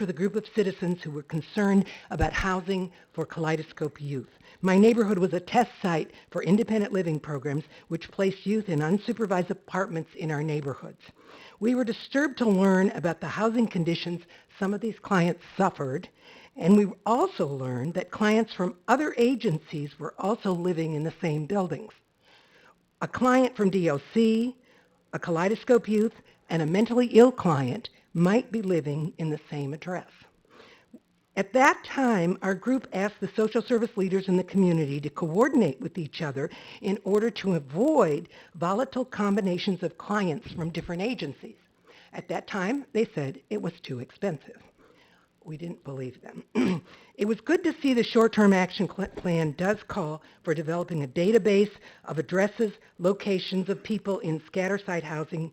with a group of citizens who were concerned about housing for Kaleidoscope youth. My neighborhood was a test site for independent living programs which placed youth in unsupervised apartments in our neighborhoods. We were disturbed to learn about the housing conditions some of these clients suffered, and we also learned that clients from other agencies were also living in the same buildings. A client from DOC, a Kaleidoscope youth, and a mentally ill client might be living in the same address. At that time, our group asked the social service leaders in the community to coordinate with each other in order to avoid volatile combinations of clients from different agencies. At that time, they said it was too expensive. We didn't believe them. It was good to see the short-term action plan does call for developing a database of addresses, locations of people in scatter-site housing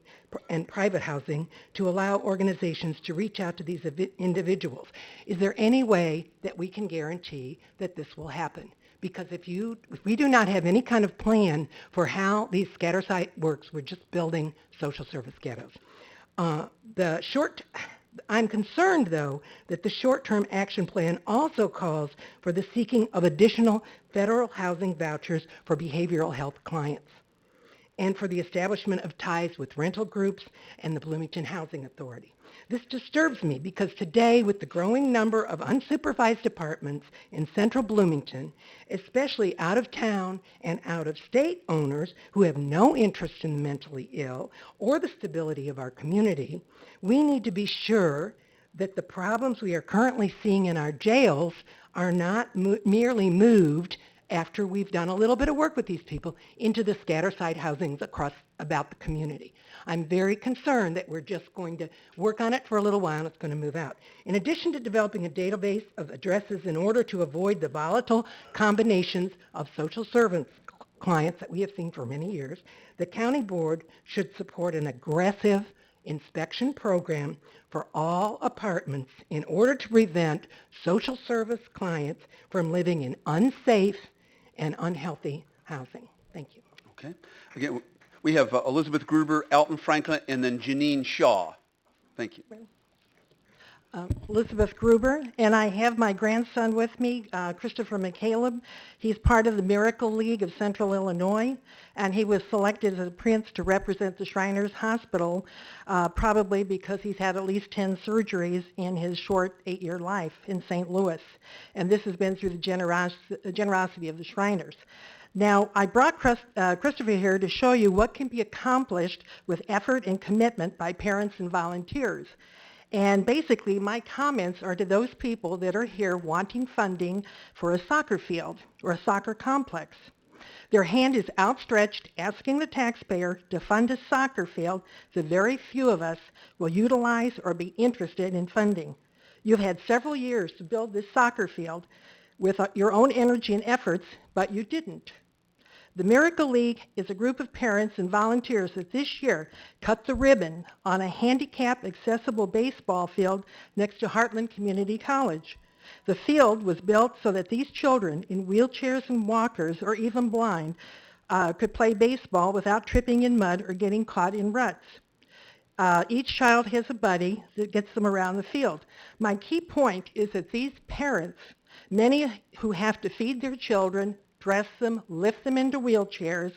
and private housing to allow organizations to reach out to these individuals. Is there any way that we can guarantee that this will happen? Because if we do not have any kind of plan for how these scatter-site works, we're just building social service ghettos. I'm concerned, though, that the short-term action plan also calls for the seeking of additional federal housing vouchers for behavioral health clients and for the establishment of ties with rental groups and the Bloomington Housing Authority. This disturbs me because today, with the growing number of unsupervised apartments in central Bloomington, especially out-of-town and out-of-state owners who have no interest in the mentally ill or the stability of our community, we need to be sure that the problems we are currently seeing in our jails are not merely moved after we've done a little bit of work with these people into the scatter-site housings about the community. I'm very concerned that we're just going to work on it for a little while and it's going to move out. In addition to developing a database of addresses in order to avoid the volatile combinations of social service clients that we have seen for many years, the county board should support an aggressive inspection program for all apartments in order to prevent social service clients from living in unsafe and unhealthy housing. Thank you. Okay. Again, we have Elizabeth Gruber, Alton Franklin, and then Janine Shaw. Thank you. Elizabeth Gruber, and I have my grandson with me, Christopher McCaleb. He's part of the Miracle League of Central Illinois, and he was selected as a prince to represent the Shriners Hospital, probably because he's had at least 10 surgeries in his short 8-year life in St. Louis. And this has been through the generosity of the Shriners. Now, I brought Christopher here to show you what can be accomplished with effort and commitment by parents and volunteers. And basically, my comments are to those people that are here wanting funding for a soccer field or a soccer complex. Their hand is outstretched, asking the taxpayer to fund a soccer field that very few of us will utilize or be interested in funding. You've had several years to build this soccer field with your own energy and efforts, but you didn't. The Miracle League is a group of parents and volunteers that this year cut the ribbon on a handicap-accessible baseball field next to Heartland Community College. The field was built so that these children in wheelchairs and walkers, or even blind, could play baseball without tripping in mud or getting caught in ruts. Each child has a buddy that gets them around the field. My key point is that these parents, many who have to feed their children, dress them, lift them into wheelchairs,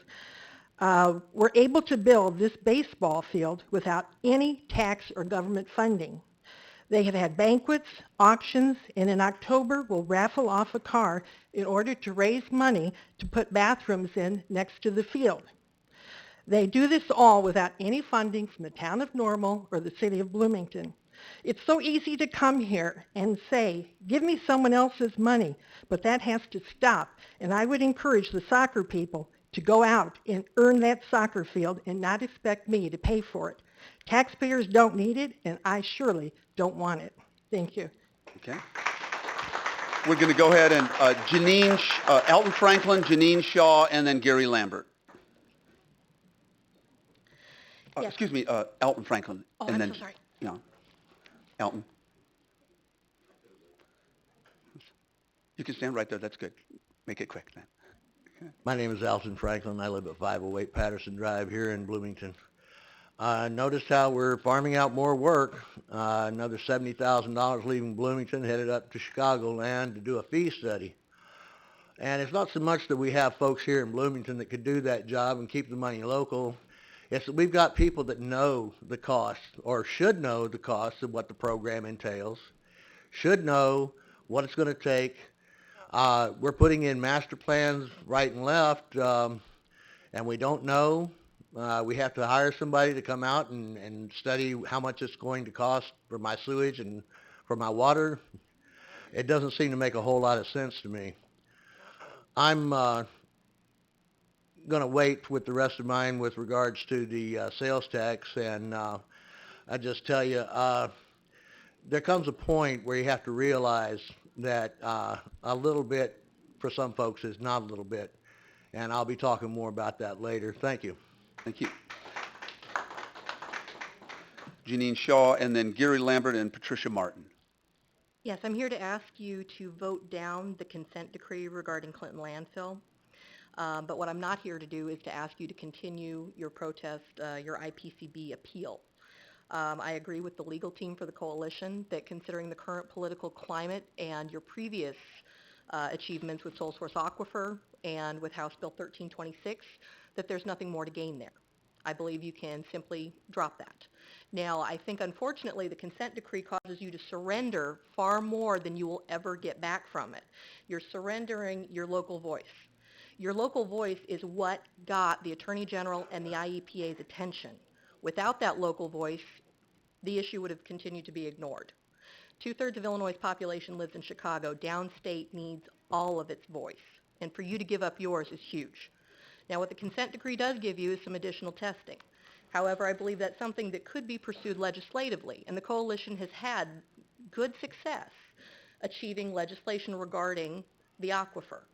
were able to build this baseball field without any tax or government funding. They have had banquets, auctions, and in October will raffle off a car in order to raise money to put bathrooms in next to the field. They do this all without any funding from the town of Normal or the city of Bloomington. It's so easy to come here and say, give me someone else's money, but that has to stop. And I would encourage the soccer people to go out and earn that soccer field and not expect me to pay for it. Taxpayers don't need it, and I surely don't want it. Thank you. Okay. We're going to go ahead and Alton Franklin, Janine Shaw, and then Gary Lambert. Yes. Excuse me, Alton Franklin. Oh, and I'm then, so sorry. Yeah. Alton. You can stand right there. That's good. Make it quick then. My name is Alton Franklin. I live at 508 Patterson Drive here in Bloomington. Notice how we're farming out more work. Another $70,000 leaving Bloomington, headed up to Chicagoland to do a fee study. And it's not so much that we have folks here in Bloomington that could do that job and keep the money local. It's that we've got people that know the cost, or should know the cost of what the program entails, should know what it's going to take. We're putting in master plans right and left, and we don't know. We have to hire somebody to come out and study how much it's going to cost for my sewage and for my water. It doesn't seem to make a whole lot of sense to me. I'm going to wait with the rest of mine with regards to the sales tax, and I just tell you, there comes a point where you have to realize that a little bit for some folks is not a little bit, and I'll be talking more about that later. Thank you. Thank you. Janine Shaw, and then Gary Lambert and Patricia Martin. Yes, I'm here to ask you to vote down the consent decree regarding Clinton Landfill. But what I'm not here to do is to ask you to continue your protest, your IPCB appeal. I agree with the legal team for the coalition that considering the current political climate and your previous achievements with sole source aquifer and with House Bill 1326, that there's nothing more to gain there. I believe you can simply drop that. Now, I think unfortunately the consent decree causes you to surrender far more than you will ever get back from it. You're surrendering your local voice. Your local voice is what got the Attorney General and the IEPA's attention. Without that local voice, the issue would have continued to be ignored. 2/3 of Illinois' population lives in Chicago. Downstate needs all of its voice. And for you to give up yours is huge. Now, what the consent decree does give you is some additional testing. However, I believe that's something that could be pursued legislatively, and the coalition has had good success achieving legislation regarding the aquifer.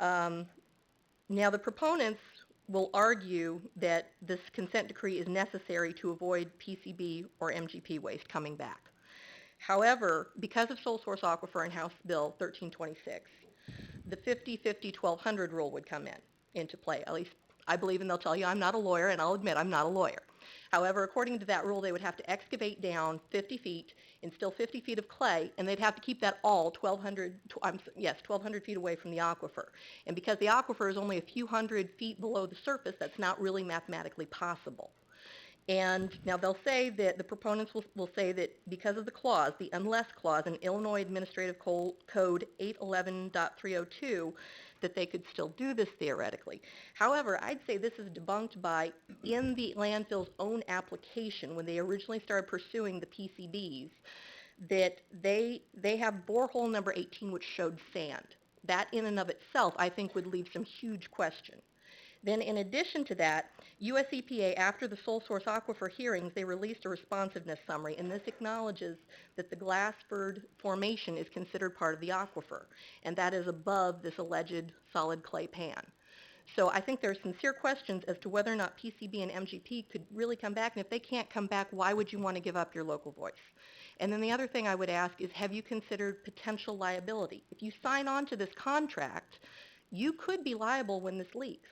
Now, the proponents will argue that this consent decree is necessary to avoid PCB or MGP waste coming back. However, because of sole source aquifer and House Bill 1326, the 50-50-1200 rule would come into play. At least I believe, and they'll tell you I'm not a lawyer, and I'll admit I'm not a lawyer. However, according to that rule, they would have to excavate down 50 feet, instill 50 feet of clay, and they'd have to keep that all 1,200 feet away from the aquifer. And because the aquifer is only a few hundred feet below the surface, that's not really mathematically possible. And now they'll say that the proponents will say that because of the clause, the unless clause in Illinois Administrative Code 811.302, that they could still do this theoretically. However, I'd say this is debunked by, in the landfill's own application, when they originally started pursuing the PCBs, that they have borehole number 18, which showed sand. That in and of itself, I think, would leave some huge question. Then in addition to that, US EPA, after the sole source aquifer hearings, they released a responsiveness summary, and this acknowledges that the Glassford Formation is considered part of the aquifer, and that is above this alleged solid clay pan. So I think there are sincere questions as to whether or not PCB and MGP could really come back, and if they can't come back, why would you want to give up your local voice? And then the other thing I would ask is, have you considered potential liability? If you sign on to this contract, you could be liable when this leaks.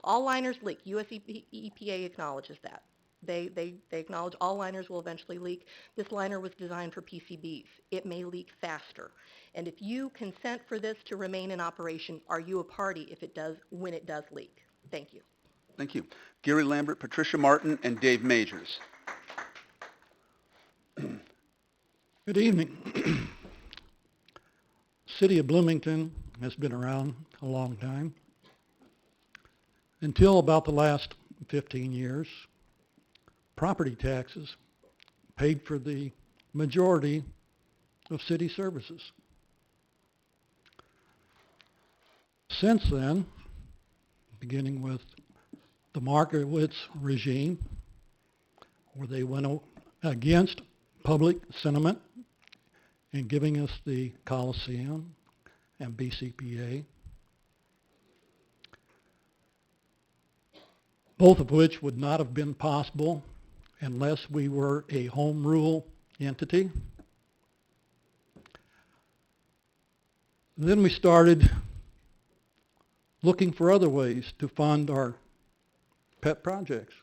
All liners leak. US EPA acknowledges that. They acknowledge all liners will eventually leak. This liner was designed for PCBs. It may leak faster. And if you consent for this to remain in operation, are you a party when it does leak? Thank you. Thank you. Gary Lambert, Patricia Martin, and Dave Majors. Good evening. City of Bloomington has been around a long time. Until about the last 15 years, property taxes paid for the majority of city services. Since then, beginning with the Markowitz regime, where they went against public sentiment in giving us the Coliseum and BCPA, both of which would not have been possible unless we were a home rule entity. Then we started looking for other ways to fund our pet projects.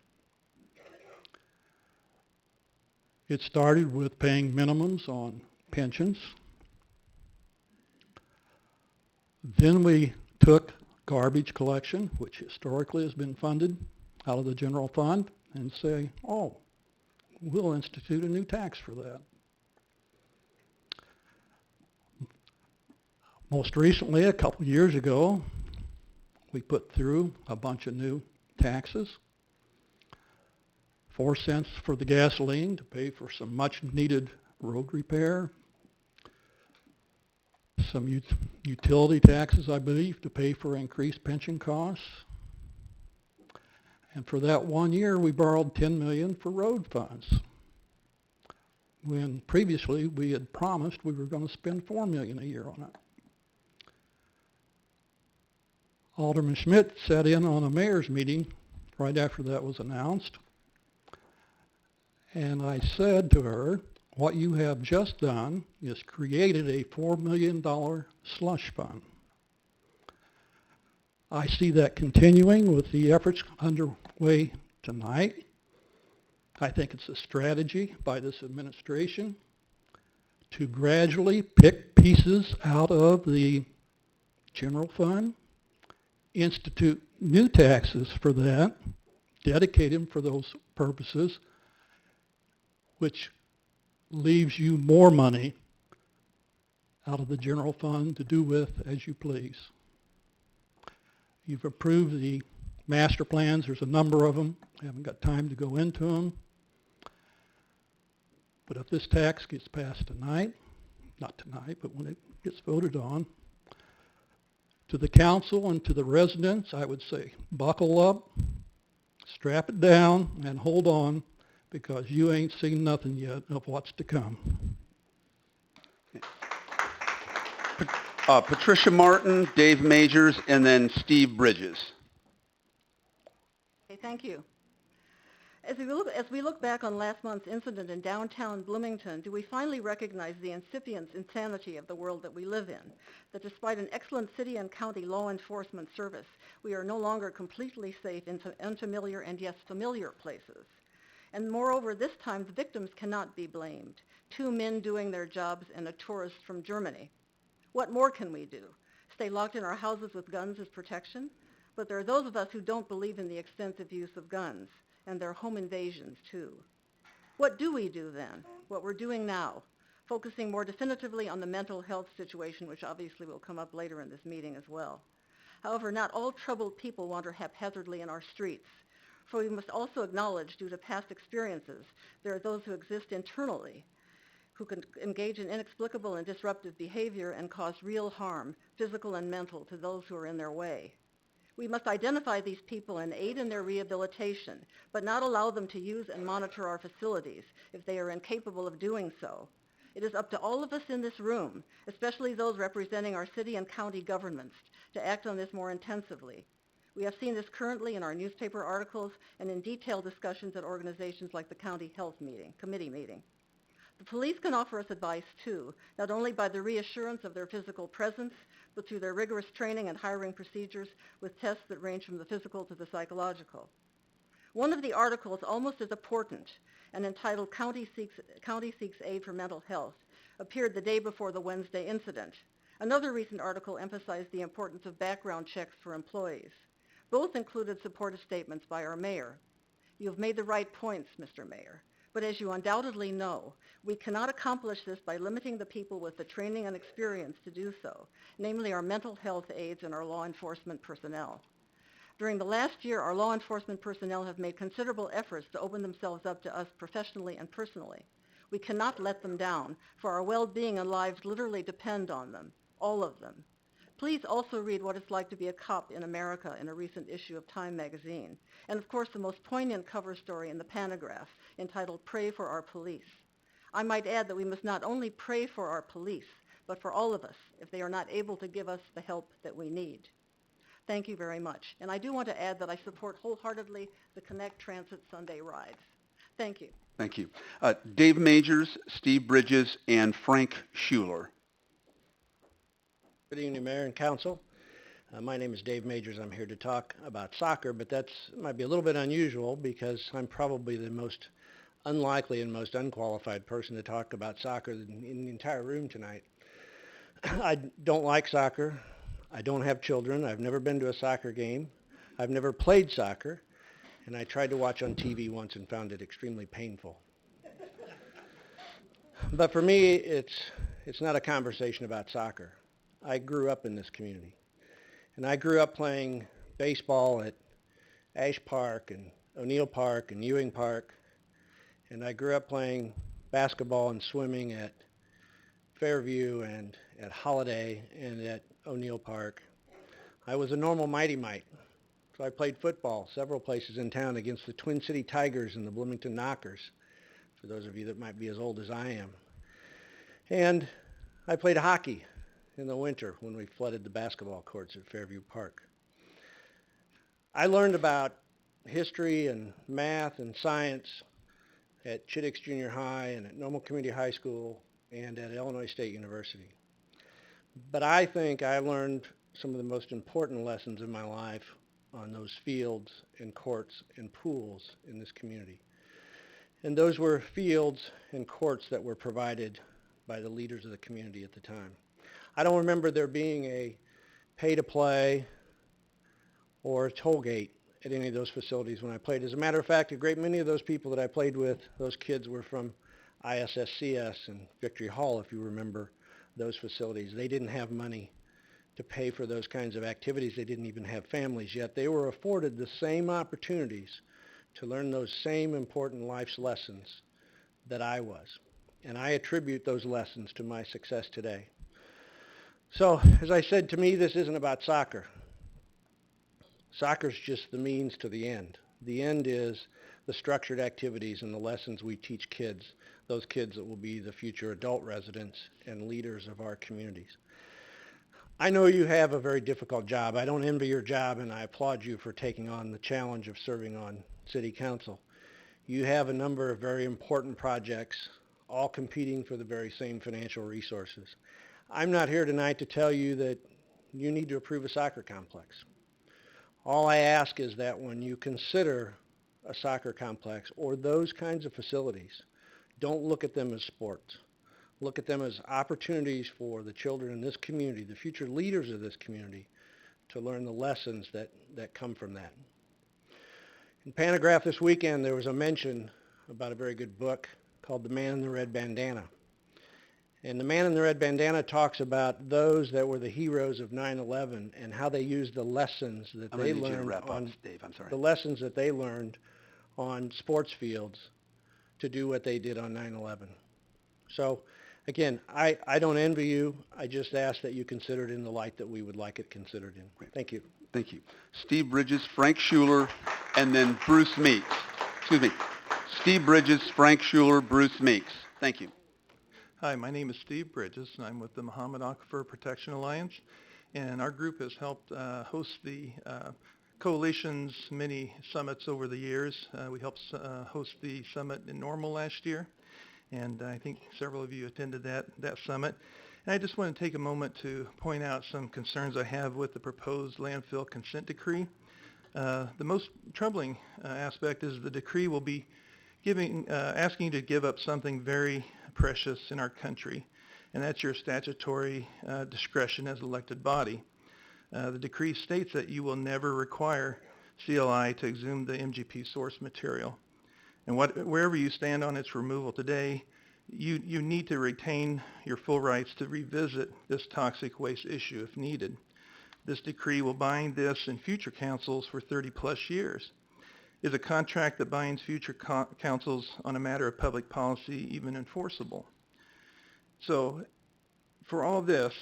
It started with paying minimums on pensions. Then we took garbage collection, which historically has been funded out of the general fund, and say, oh, we'll institute a new tax for that. Most recently, a couple of years ago, we put through a bunch of new taxes. 4 cents for the gasoline to pay for some much needed road repair. Some utility taxes, I believe, to pay for increased pension costs. And for that 1 year, we borrowed $10 million for road funds, when previously we had promised we were going to spend $4 million a year on it. Alderman Schmidt sat in on a mayor's meeting right after that was announced, and I said to her, what you have just done is created a $4 million slush fund. I see that continuing with the efforts underway tonight. I think it's a strategy by this administration to gradually pick pieces out of the general fund, institute new taxes for that, dedicate them for those purposes, which leaves you more money out of the general fund to do with as you please. You've approved the master plans. There's a number of them. I haven't got time to go into them. But if this tax gets passed tonight, not tonight, but when it gets voted on, to the council and to the residents, I would say buckle up, strap it down, and hold on, because you ain't seen nothing yet of what's to come. Patricia Martin, Dave Majors, and then Steve Bridges. Okay, thank you. As we look back on last month's incident in downtown Bloomington, do we finally recognize the incipient insanity of the world that we live in? That despite an excellent city and county law enforcement service, we are no longer completely safe in unfamiliar and yes, familiar places. And moreover, this time the victims cannot be blamed. 2 men doing their jobs and a tourist from Germany. What more can we do? Stay locked in our houses with guns as protection? But there are those of us who don't believe in the extensive use of guns, and their home invasions too. What do we do then? What we're doing now, focusing more definitively on the mental health situation, which obviously will come up later in this meeting as well. However, not all troubled people wander haphazardly in our streets, for we must also acknowledge, due to past experiences, there are those who exist internally, who can engage in inexplicable and disruptive behavior and cause real harm, physical and mental, to those who are in their way. We must identify these people and aid in their rehabilitation, but not allow them to use and monitor our facilities if they are incapable of doing so. It is up to all of us in this room, especially those representing our city and county governments, to act on this more intensively. We have seen this currently in our newspaper articles and in detailed discussions at organizations like the County Health Committee meeting. The police can offer us advice too, not only by the reassurance of their physical presence, but through their rigorous training and hiring procedures with tests that range from the physical to the psychological. One of the articles, almost as important and entitled County Seeks Aid for Mental Health, appeared the day before the Wednesday incident. Another recent article emphasized the importance of background checks for employees. Both included supportive statements by our mayor. You have made the right points, Mr. Mayor. But as you undoubtedly know, we cannot accomplish this by limiting the people with the training and experience to do so, namely our mental health aides and our law enforcement personnel. During the last year, our law enforcement personnel have made considerable efforts to open themselves up to us professionally and personally. We cannot let them down, for our well-being and lives literally depend on them, all of them. Please also read What It's Like to Be a Cop in America in a recent issue of Time magazine. And of course, the most poignant cover story in the Panagraph, entitled Pray for Our Police. I might add that we must not only pray for our police, but for all of us if they are not able to give us the help that we need. Thank you very much. And I do want to add that I support wholeheartedly the Connect Transit Sunday rides. Thank you. Thank you. Dave Majors, Steve Bridges, and Frank Schuler. Good evening, Mayor and Council. My name is Dave Majors. I'm here to talk about soccer, but that might be a little bit unusual because I'm probably the most unlikely and most unqualified person to talk about soccer in the entire room tonight. I don't like soccer. I don't have children. I've never been to a soccer game. I've never played soccer. And I tried to watch on TV once and found it extremely painful. But for me, it's not a conversation about soccer. I grew up in this community. And I grew up playing baseball at Ash Park and O'Neill Park and Ewing Park. And I grew up playing basketball and swimming at Fairview and at Holiday and at O'Neill Park. I was a normal Mighty Mite. So I played football several places in town against the Twin City Tigers and the Bloomington Knockers, for those of you that might be as old as I am. And I played hockey in the winter when we flooded the basketball courts at Fairview Park. I learned about history and math and science at Chittix Junior High and at Normal Community High School and at Illinois State University. But I think I learned some of the most important lessons in my life on those fields and courts and pools in this community. And those were fields and courts that were provided by the leaders of the community at the time. I don't remember there being a pay-to-play or a toll gate at any of those facilities when I played. As a matter of fact, a great many of those people that I played with, those kids were from ISSCS and Victory Hall, if you remember those facilities. They didn't have money to pay for those kinds of activities. They didn't even have families, yet they were afforded the same opportunities to learn those same important life's lessons that I was. And I attribute those lessons to my success today. So, as I said, to me, this isn't about soccer. Soccer's just the means to the end. The end is the structured activities and the lessons we teach kids, those kids that will be the future adult residents and leaders of our communities. I know you have a very difficult job. I don't envy your job, and I applaud you for taking on the challenge of serving on City Council. You have a number of very important projects, all competing for the very same financial resources. I'm not here tonight to tell you that you need to approve a soccer complex. All I ask is that when you consider a soccer complex or those kinds of facilities, don't look at them as sports. Look at them as opportunities for the children in this community, the future leaders of this community, to learn the lessons that come from that. In Panagraph this weekend, there was a mention about a very good book called The Man in the Red Bandana. And The Man in the Red Bandana talks about those that were the heroes of 9/11 and how they used the lessons that they learned on Dave, I'm sorry. the lessons that they learned on sports fields to do what they did on 9/11. So, again, I don't envy you. I just ask that you consider it in the light that we would like it considered in. Great. Thank you. Thank you. Steve Bridges, Frank Schuler, and then Bruce Meeks. Excuse me. Steve Bridges, Frank Schuler, Bruce Meeks. Thank you. Hi, my name is Steve Bridges, and I'm with the Muhammad Aquifer Protection Alliance. And our group has helped host the coalition's many summits over the years. We helped host the summit in Normal last year, and I think several of you attended that summit. And I just want to take a moment to point out some concerns I have with the proposed landfill consent decree. The most troubling aspect is the decree will be asking you to give up something very precious in our country, and that's your statutory discretion as elected body. The decree states that you will never require CLI to exhume the MGP source material. And wherever you stand on its removal today, you need to retain your full rights to revisit this toxic waste issue if needed. This decree will bind this and future councils for 30 plus years. Is a contract that binds future councils on a matter of public policy even enforceable? So for all this,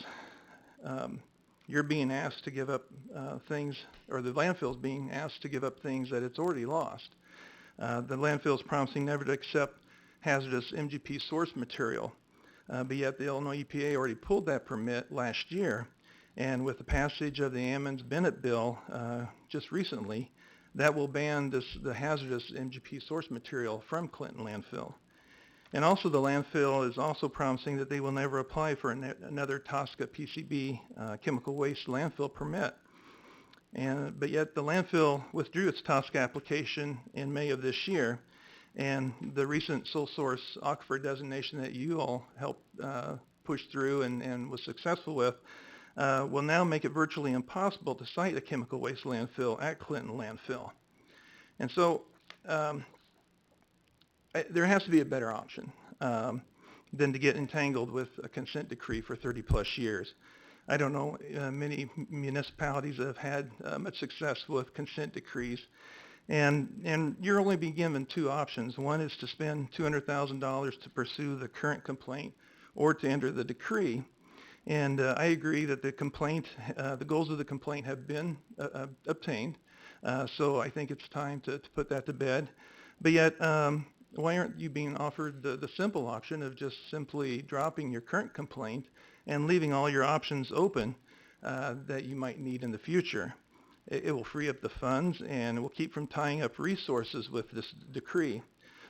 you're being asked to give up things, or the landfill's being asked to give up things that it's already lost. The landfill's promising never to accept hazardous MGP source material, but yet the Illinois EPA already pulled that permit last year, and with the passage of the Ammons-Bennett bill just recently, that will ban the hazardous MGP source material from Clinton landfill. And also the landfill is also promising that they will never apply for another TSCA PCB chemical waste landfill permit. But yet the landfill withdrew its TSCA application in May of this year, And the recent sole source aquifer designation that you all helped push through and was successful with will now make it virtually impossible to site a chemical waste landfill at Clinton Landfill. And so there has to be a better option than to get entangled with a consent decree for 30 plus years. I don't know many municipalities that have had much success with consent decrees. And you're only being given two options. One is to spend $200,000 to pursue the current complaint or to enter the decree. And I agree that the complaint, the goals of the complaint have been obtained. So I think it's time to put that to bed. But yet, why aren't you being offered the simple option of just simply dropping your current complaint and leaving all your options open that you might need in the future? It will free up the funds and it will keep from tying up resources with this decree.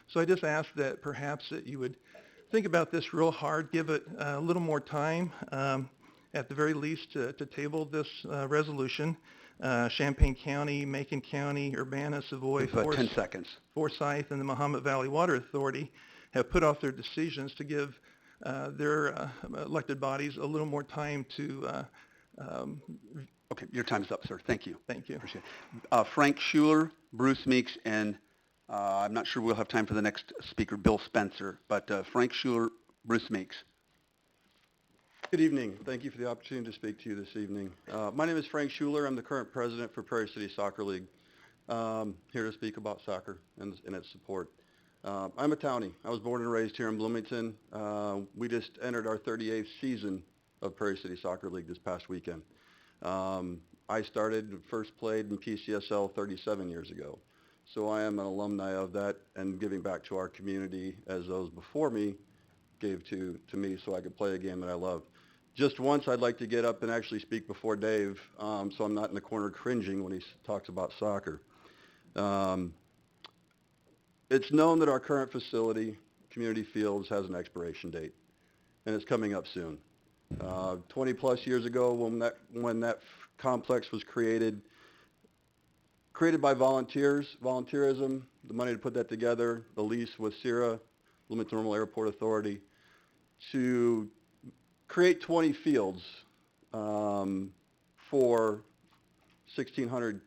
So I just ask that perhaps that you would think about this real hard, give it a little more time, at the very least to table this resolution. Champaign County, Macon County, Urbana, Savoy, About 10 seconds. Forsyth, and the Mahomet Valley Water Authority have put off their decisions to give their elected bodies a little more time to Okay, your time's up, sir. Thank you. Thank you. Appreciate it. Frank Schuler, Bruce Meeks, and I'm not sure we'll have time for the next speaker, Bill Spencer, but Frank Schuler, Bruce Meeks. Good evening. Thank you for the opportunity to speak to you this evening. My name is Frank Schuler. I'm the current president for Prairie City Soccer League. Here to speak about soccer and its support. I'm a townie. I was born and raised here in Bloomington. We just entered our 38th season of Prairie City Soccer League this past weekend. I first played in PCSL 37 years ago. So I am an alumni of that and giving back to our community as those before me gave to me so I could play a game that I love. Just once I'd like to get up and actually speak before Dave so I'm not in the corner cringing when he talks about soccer. It's known that our current facility, Community Fields, has an expiration date and it's coming up soon. 20 plus years ago when that complex was created by volunteerism, the money to put that together, the lease with CIRA, Bloomington Normal Airport Authority, to create 20 fields for 1,600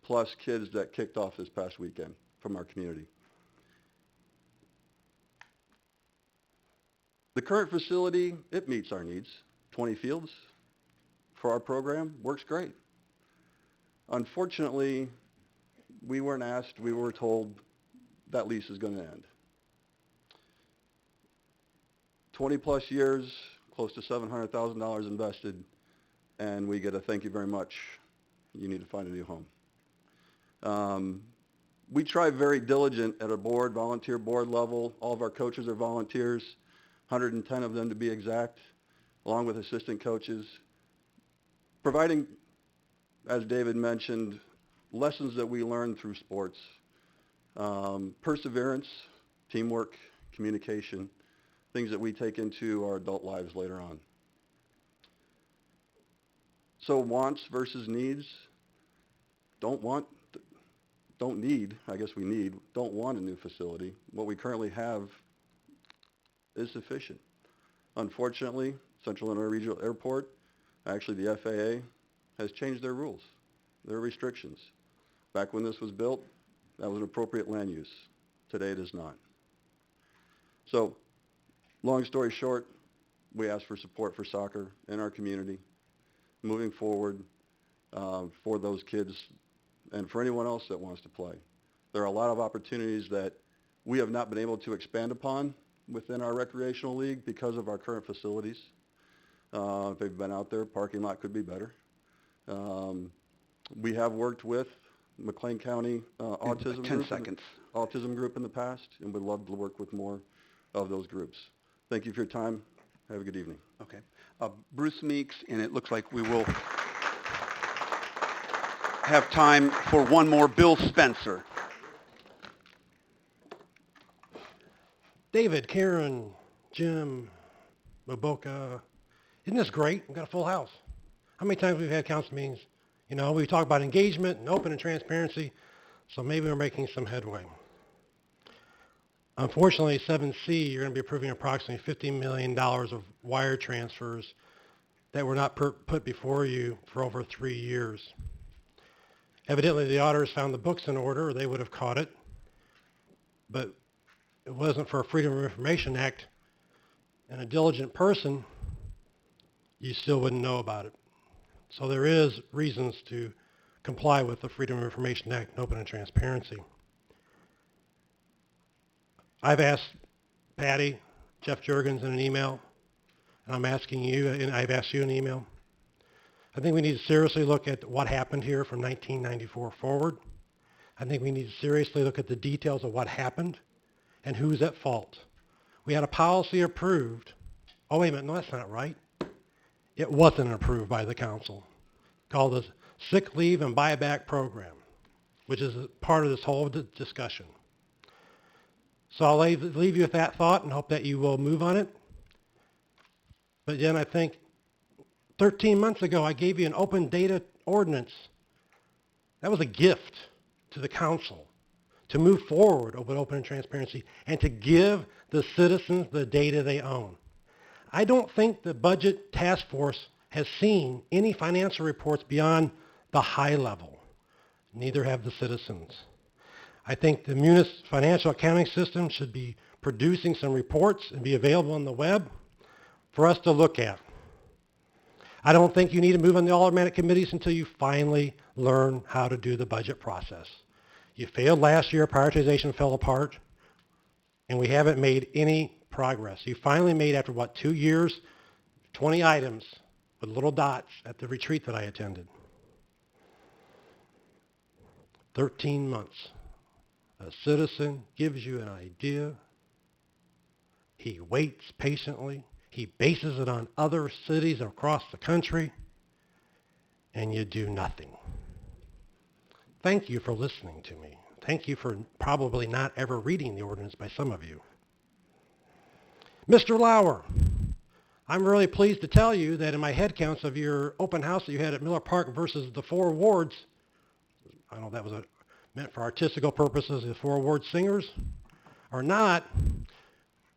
plus kids that kicked off this past weekend from our community. The current facility, it meets our needs. 20 fields for our program works great. Unfortunately, we weren't asked, we were told that lease is going to end. 20 plus years, close to $700,000 invested, and we get a thank you very much. You need to find a new home. We try very diligent at a volunteer board level. All of our coaches are volunteers, 110 of them to be exact, along with assistant coaches, providing, as David mentioned, lessons that we learn through sports, perseverance, teamwork, communication, things that we take into our adult lives later on. So wants versus needs, don't want a new facility. What we currently have is sufficient. Unfortunately, Central Illinois Regional Airport, actually the FAA, has changed their rules, their restrictions. Back when this was built, that was an appropriate land use. Today it is not. So, long story short, we ask for support for soccer in our community, moving forward for those kids and for anyone else that wants to play. There are a lot of opportunities that we have not been able to expand upon within our recreational league because of our current facilities. If they've been out there, parking lot could be better. We have worked with McLean County Autism 10 Group seconds. Autism Group in the past, and would love to work with more of those groups. Thank you for your time. Have a good evening. Okay. Bruce Meeks, and it looks like we will have time for one more, Bill Spencer. David, Karen, Jim, Maboka, isn't this great? We've got a full house. How many times we've had council meetings? You know, we talk about engagement and open and transparency, so maybe we're making some headway. Unfortunately, 7C, you're going to be approving approximately $50 million of wire transfers that were not put before you for over 3 years. Evidently, the auditors found the books in order, or they would have caught it, but it wasn't for a Freedom of Information Act and a diligent person, you still wouldn't know about it. So there is reasons to comply with the Freedom of Information Act and open and transparency. I've asked Patty, Jeff Jurgens in an email, and I'm asking you, and I've asked you in an email. I think we need to seriously look at what happened here from 1994 forward. I think we need to seriously look at the details of what happened and who's at fault. We had a policy approved. Oh, wait a minute, no, that's not right. It wasn't approved by the council, called the Sick Leave and Buyback Program, which is part of this whole discussion. So I'll leave you with that thought and hope that you will move on it. But then I think 13 months ago, I gave you an open data ordinance. That was a gift to the council to move forward with open and transparency and to give the citizens the data they own. I don't think the budget task force has seen any financial reports beyond the high level. Neither have the citizens. I think the Munis financial accounting system should be producing some reports and be available on the web for us to look at. I don't think you need to move on the automatic committees until you finally learn how to do the budget process. You failed last year, prioritization fell apart, and we haven't made any progress. You finally made, after 2 years, 20 items with little dots at the retreat that I attended. 13 months. A citizen gives you an idea. He waits patiently. He bases it on other cities across the country, and you do nothing. Thank you for listening to me. Thank you for probably not ever reading the ordinance by some of you. Mr. Lauer, I'm really pleased to tell you that in my head counts of your open house that you had at Miller Park versus the 4 wards, I don't know if that was meant for artistical purposes, the 4 ward singers, or not,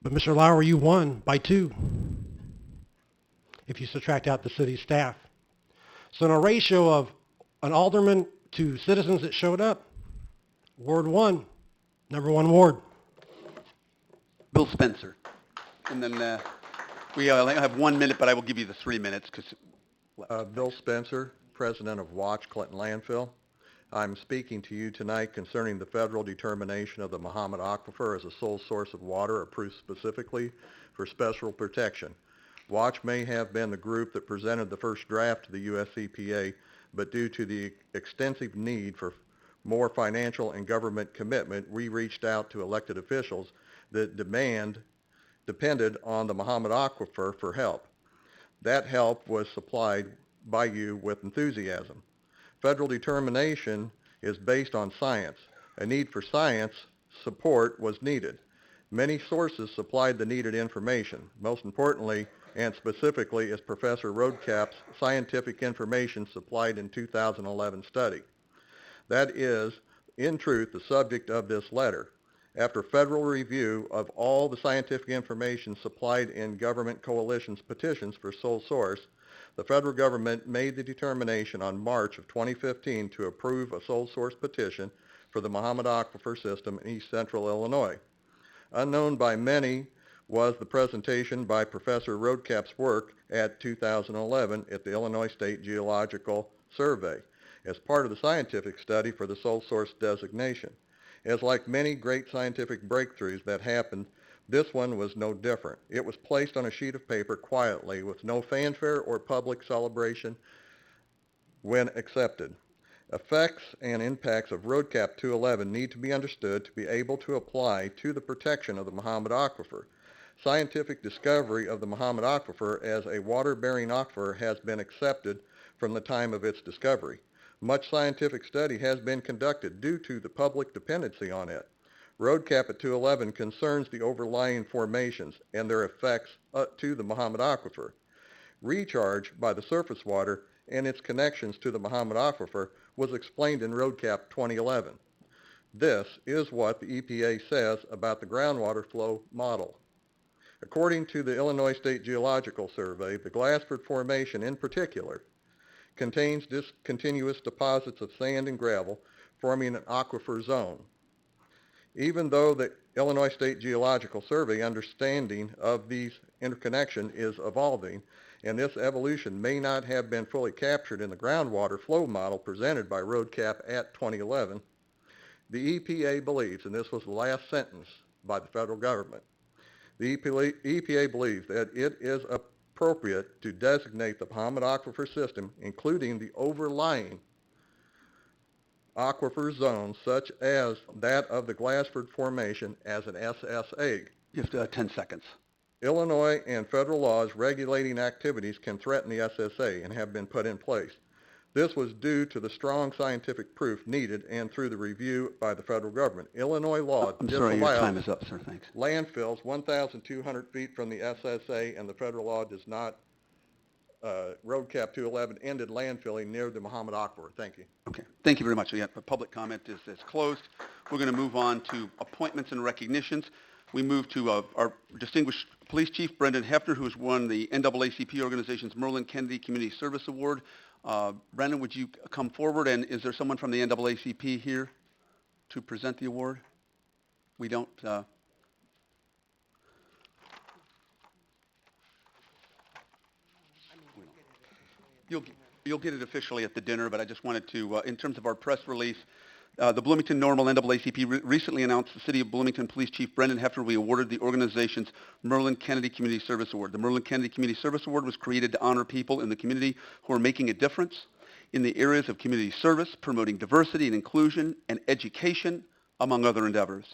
but Mr. Lauer, you won by 2 if you subtract out the city staff. So in a ratio of an alderman to citizens that showed up, Ward 1, number 1 ward. Bill Spencer. And then we only have 1 minute, but I will give you the 3 minutes because Bill Spencer, president of Watch Clinton Landfill. I'm speaking to you tonight concerning the federal determination of the Muhammad Aquifer as a sole source of water approved specifically for special protection. Watch may have been the group that presented the first draft to the U.S. EPA, but due to the extensive need for more financial and government commitment, we reached out to elected officials that depended on the Muhammad Aquifer for help. That help was supplied by you with enthusiasm. Federal determination is based on science. A need for science support was needed. Many sources supplied the needed information. Most importantly, and specifically, is Professor Roadcap's scientific information supplied in 2011 study. That is, in truth, the subject of this letter. After federal review of all the scientific information supplied in government coalition's petitions for sole source, the federal government made the determination on March of 2015 to approve a sole source petition for the Muhammad Aquifer system in East Central Illinois. Unknown by many was the presentation by Professor Roadcap's work at 2011 at the Illinois State Geological Survey as part of the scientific study for the sole source designation. As like many great scientific breakthroughs that happened, this one was no different. It was placed on a sheet of paper quietly with no fanfare or public celebration when accepted. Effects and impacts of Roadcap 211 need to be understood to be able to apply to the protection of the Muhammad Aquifer. Scientific discovery of the Muhammad Aquifer as a water-bearing aquifer has been accepted from the time of its discovery. Much scientific study has been conducted due to the public dependency on it. Roadcap at 211 concerns the overlying formations and their effects to the Muhammad Aquifer. Recharge by the surface water and its connections to the Muhammad Aquifer was explained in Roadcap 2011. This is what the EPA says about the groundwater flow model. According to the Illinois State Geological Survey, the Glassford Formation in particular contains discontinuous deposits of sand and gravel forming an aquifer zone. Even though the Illinois State Geological Survey understanding of these interconnection is evolving, and this evolution may not have been fully captured in the groundwater flow model presented by RoadCap at 2011, the EPA believes, and this was the last sentence by the federal government, the EPA believes that it is appropriate to designate the Bahamut Aquifer System, including the overlying aquifer zones such as that of the Glassford Formation, as an SSA. You have 10 seconds. Illinois and federal laws regulating activities can threaten the SSA and have been put in place. This was due to the strong scientific proof needed and through the review by the federal government. Illinois law I'm sorry, your time disallows is up, sir. Thanks. landfills 1,200 feet from the SSA, and the federal law does not. RoadCap 211 ended landfilling near the Bahamut Aquifer. Thank you. Okay. Thank you very much. Public comment is closed. We're going to move on to appointments and recognitions. We move to our distinguished police chief, Brendan Hefner, who has won the NAACP organization's Merlin Kennedy Community Service Award. Brendan, would you come forward? And is there someone from the NAACP here to present the award? We don't. You'll get it officially at the dinner, but I just wanted to, in terms of our press release, the Bloomington Normal NAACP recently announced the City of Bloomington Police Chief Brendan Hefner will be awarded the organization's Merlin Kennedy Community Service Award. The Merlin Kennedy Community Service Award was created to honor people in the community who are making a difference in the areas of community service, promoting diversity and inclusion, and education, among other endeavors.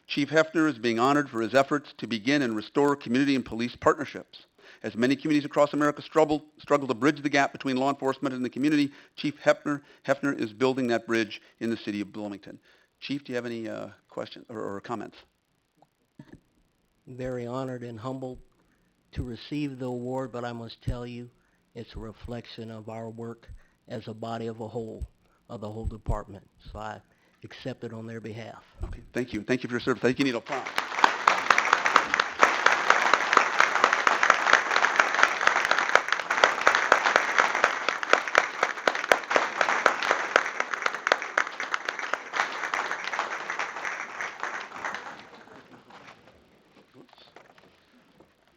Chief Hefner is being honored for his efforts to begin and restore community and police partnerships. As many communities across America struggle to bridge the gap between law enforcement and the community, Chief Hefner is building that bridge in the city of Bloomington. Chief, do you have any questions or comments? Very honored and humbled to receive the award, but I must tell you, it's a reflection of our work as a body of a whole, of the whole department. So I accept it on their behalf. Okay, thank you. Thank you for your service. I think you need applause.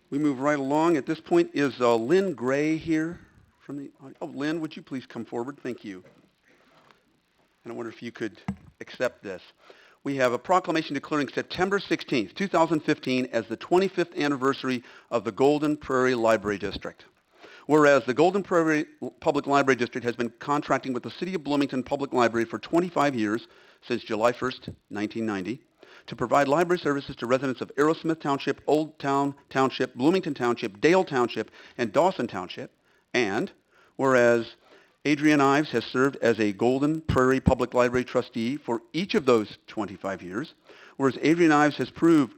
We move right along. At this point, is Lynn Gray here from the audience? Oh, Lynn, would you please come forward? Thank you. And I wonder if you could accept this. We have a proclamation declaring September 16th, 2015 as the 25th anniversary of the Golden Prairie Library District. Whereas the Golden Prairie Public Library District has been contracting with the City of Bloomington Public Library for 25 years, since July 1st, 1990, to provide library services to residents of Arrowsmith Township, Old Town Township, Bloomington Township, Dale Township, and Dawson Township. And whereas Adrian Ives has served as a Golden Prairie Public Library trustee for each of those 25 years, whereas Adrian Ives has proven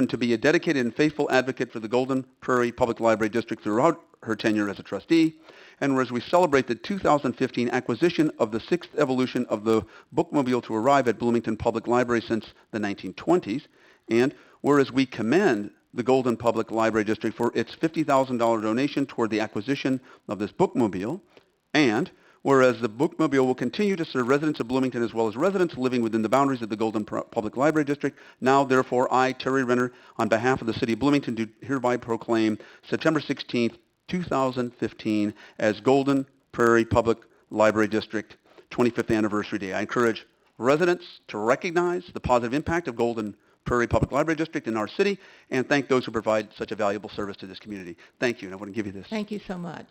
to be a dedicated and faithful advocate for the Golden Prairie Public Library District throughout her tenure as a trustee, and whereas we celebrate the 2015 acquisition of the sixth evolution of the bookmobile to arrive at Bloomington Public Library since the 1920s, and whereas we commend the Golden Public Library District for its $50,000 donation toward the acquisition of this bookmobile, and whereas the bookmobile will continue to serve residents of Bloomington as well as residents living within the boundaries of the Golden Public Library District, now therefore I, Terry Renner, on behalf of the City of Bloomington, do hereby proclaim September 16th, 2015 as Golden Prairie Public Library District 25th Anniversary Day. I encourage residents to recognize the positive impact of Golden Prairie Public Library District in our city and thank those who provide such a valuable service to this community. Thank you, and I want to give you this. Thank you so much.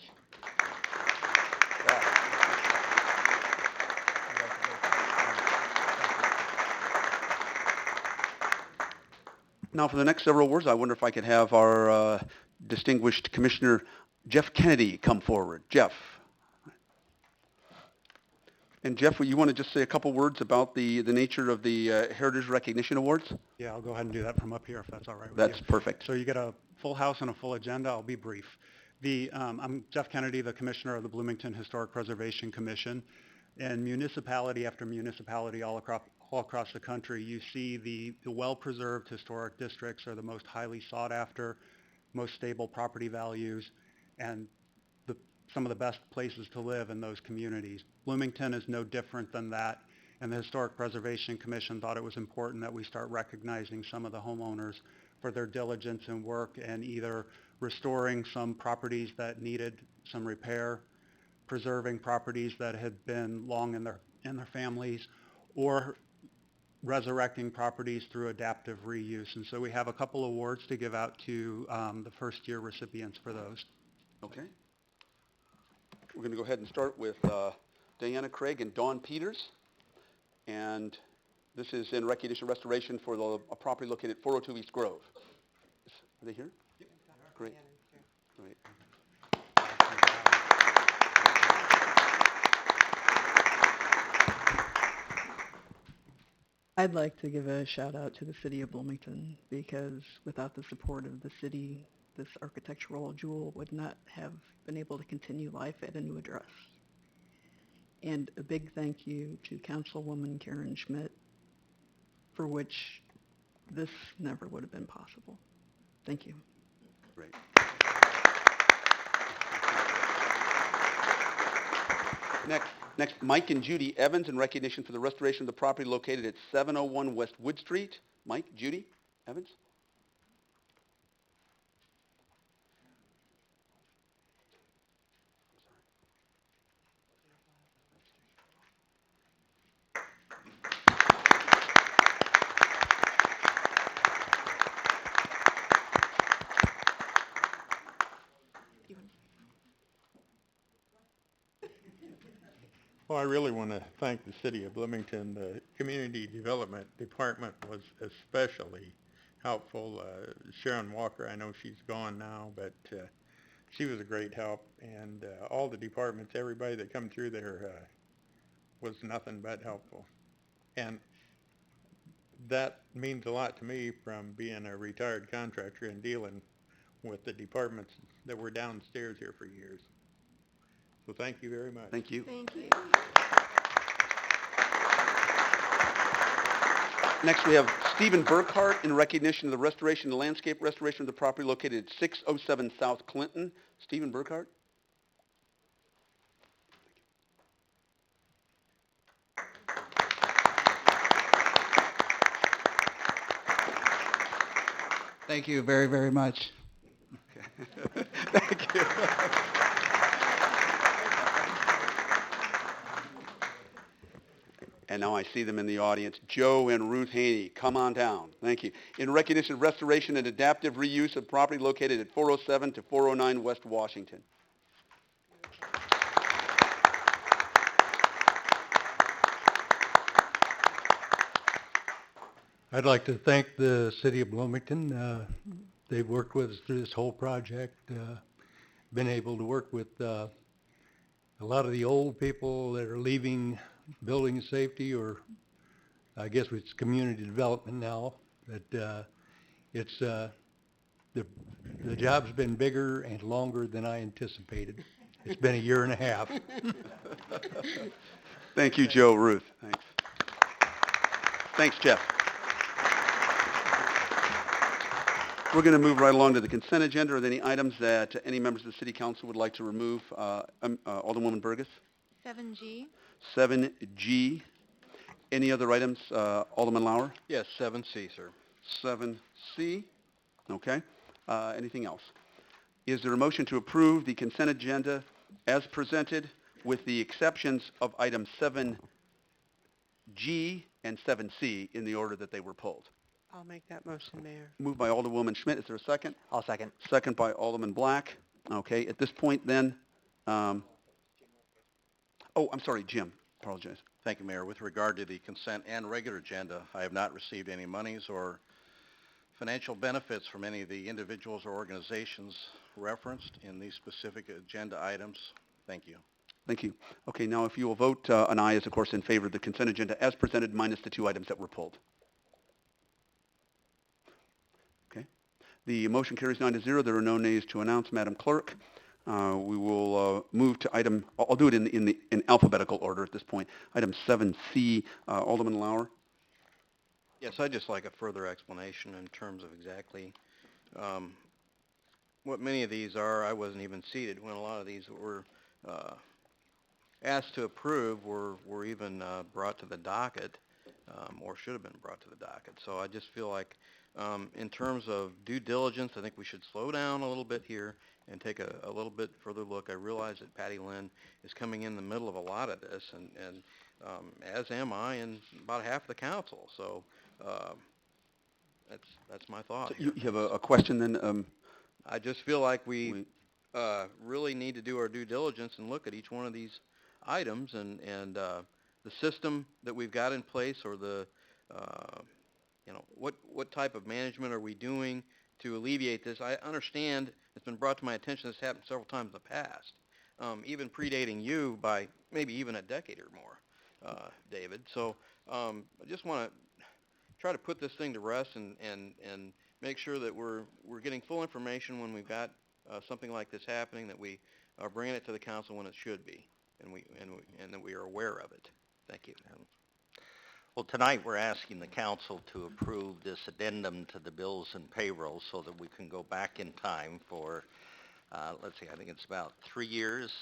Now for the next several words, I wonder if I could have our distinguished Commissioner Jeff Kennedy come forward. Jeff. And Jeff, you want to just say a couple words about the nature of the Heritage Recognition Awards? Yeah, I'll go ahead and do that from up here if that's all right with you. That's perfect. So you get a full house and a full agenda. I'll be brief. I'm Jeff Kennedy, the Commissioner of the Bloomington Historic Preservation Commission. And municipality after municipality all across the country, you see the well-preserved historic districts are the most highly sought after, most stable property values, and some of the best places to live in those communities. Bloomington is no different than that, and the Historic Preservation Commission thought it was important that we start recognizing some of the homeowners for their diligence and work in either restoring some properties that needed some repair, preserving properties that had been long in their families, or resurrecting properties through adaptive reuse. And so we have a couple awards to give out to the first-year recipients for those. Okay. We're going to go ahead and start with Diana Craig and Dawn Peters. And this is in recognition restoration for a property located at 402 East Grove. Are they here? Yep. Great. Great. I'd like to give a shout out to the city of Bloomington because without the support of the city, this architectural jewel would not have been able to continue life at a new address. And a big thank you to Councilwoman Karen Schmidt, for which this never would have been possible. Thank you. Great. Next, Mike and Judy Evans in recognition for the restoration of the property located at 701 West Wood Street. Mike, Judy Evans. Well, I really want to thank the City of Bloomington. The Community Development Department was especially helpful. Sharon Walker, I know she's gone now, but she was a great help. And all the departments, everybody that come through there was nothing but helpful. And that means a lot to me from being a retired contractor and dealing with the departments that were downstairs here for years. So thank you very much. Thank you. Thank you. Next, we have Stephen Burkhart in recognition of the restoration, the landscape restoration of the property located at 607 South Clinton. Stephen Burkhart. Thank you very, very much. Okay. Thank you. And now I see them in the audience. Joe and Ruth Haney, come on down. Thank you. In recognition of restoration and adaptive reuse of property located at 407 to 409 West Washington. I'd like to thank the city of Bloomington. They've worked with us through this whole project. Been able to work with a lot of the old people that are leaving building safety, or I guess it's community development now. That it's the job's been bigger and longer than I anticipated. It's been a year and a half. Thank you, Joe. Ruth. Thanks. Thanks, Jeff. We're going to move right along to the consent agenda. Are there any items that any members of the City Council would like to remove? Alderwoman Burgess? 7G. 7G. Any other items? Alderman Lauer? Yes, 7C, sir. 7C. Okay. Anything else? Is there a motion to approve the consent agenda as presented with the exceptions of items 7G and 7C in the order that they were pulled? I'll make that motion, Mayor. Moved by Alderwoman Schmidt. Is there a second? I'll second. Second by Alderman Black. Okay. At this point then, I'm sorry, Jim. Apologize. Thank you, Mayor. With regard to the consent and regular agenda, I have not received any monies or financial benefits from any of the individuals or organizations referenced in these specific agenda items. Thank you. Thank you. Okay, now if you will vote, an aye is of course in favor of the consent agenda as presented minus the two items that were pulled. Okay. The motion carries 9-0. There are no nays to announce. Madam Clerk, We will move to item, I'll do it in alphabetical order at this point. Item 7C, Alderman Lauer. Yes, I'd just like a further explanation in terms of exactly what many of these are. I wasn't even seated when a lot of these that were asked to approve were even brought to the docket, or should have been brought to the docket. So I just feel like in terms of due diligence, I think we should slow down a little bit here and take a little bit further look. I realize that Patty Lynn is coming in the middle of a lot of this, and as am I and about half the council. So that's my thought. So you have a question then? I just feel like we really need to do our due diligence and look at each one of these items and the system that we've got in place, or the what type of management are we doing to alleviate this. I understand it's been brought to my attention this happened several times in the past, even predating you by maybe even a decade or more, David. So I just want to try to put this thing to rest and make sure that we're getting full information when we've got something like this happening, that we are bringing it to the council when it should be, and that we are aware of it. Thank you. Well, tonight we're asking the council to approve this addendum to the bills and payroll so that we can go back in time for, let's see, I think it's about 3 years,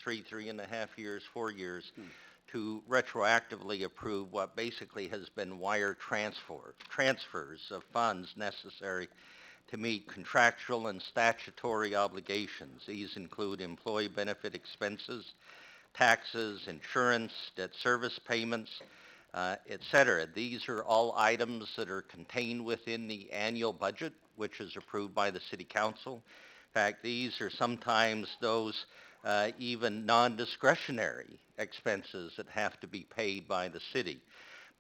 3.5 years, 4 years, to retroactively approve what basically has been wire transfers of funds necessary to meet contractual and statutory obligations. These include employee benefit expenses, taxes, insurance, debt service payments, et cetera. These are all items that are contained within the annual budget, which is approved by the City Council. In fact, these are sometimes those even non-discretionary expenses that have to be paid by the city.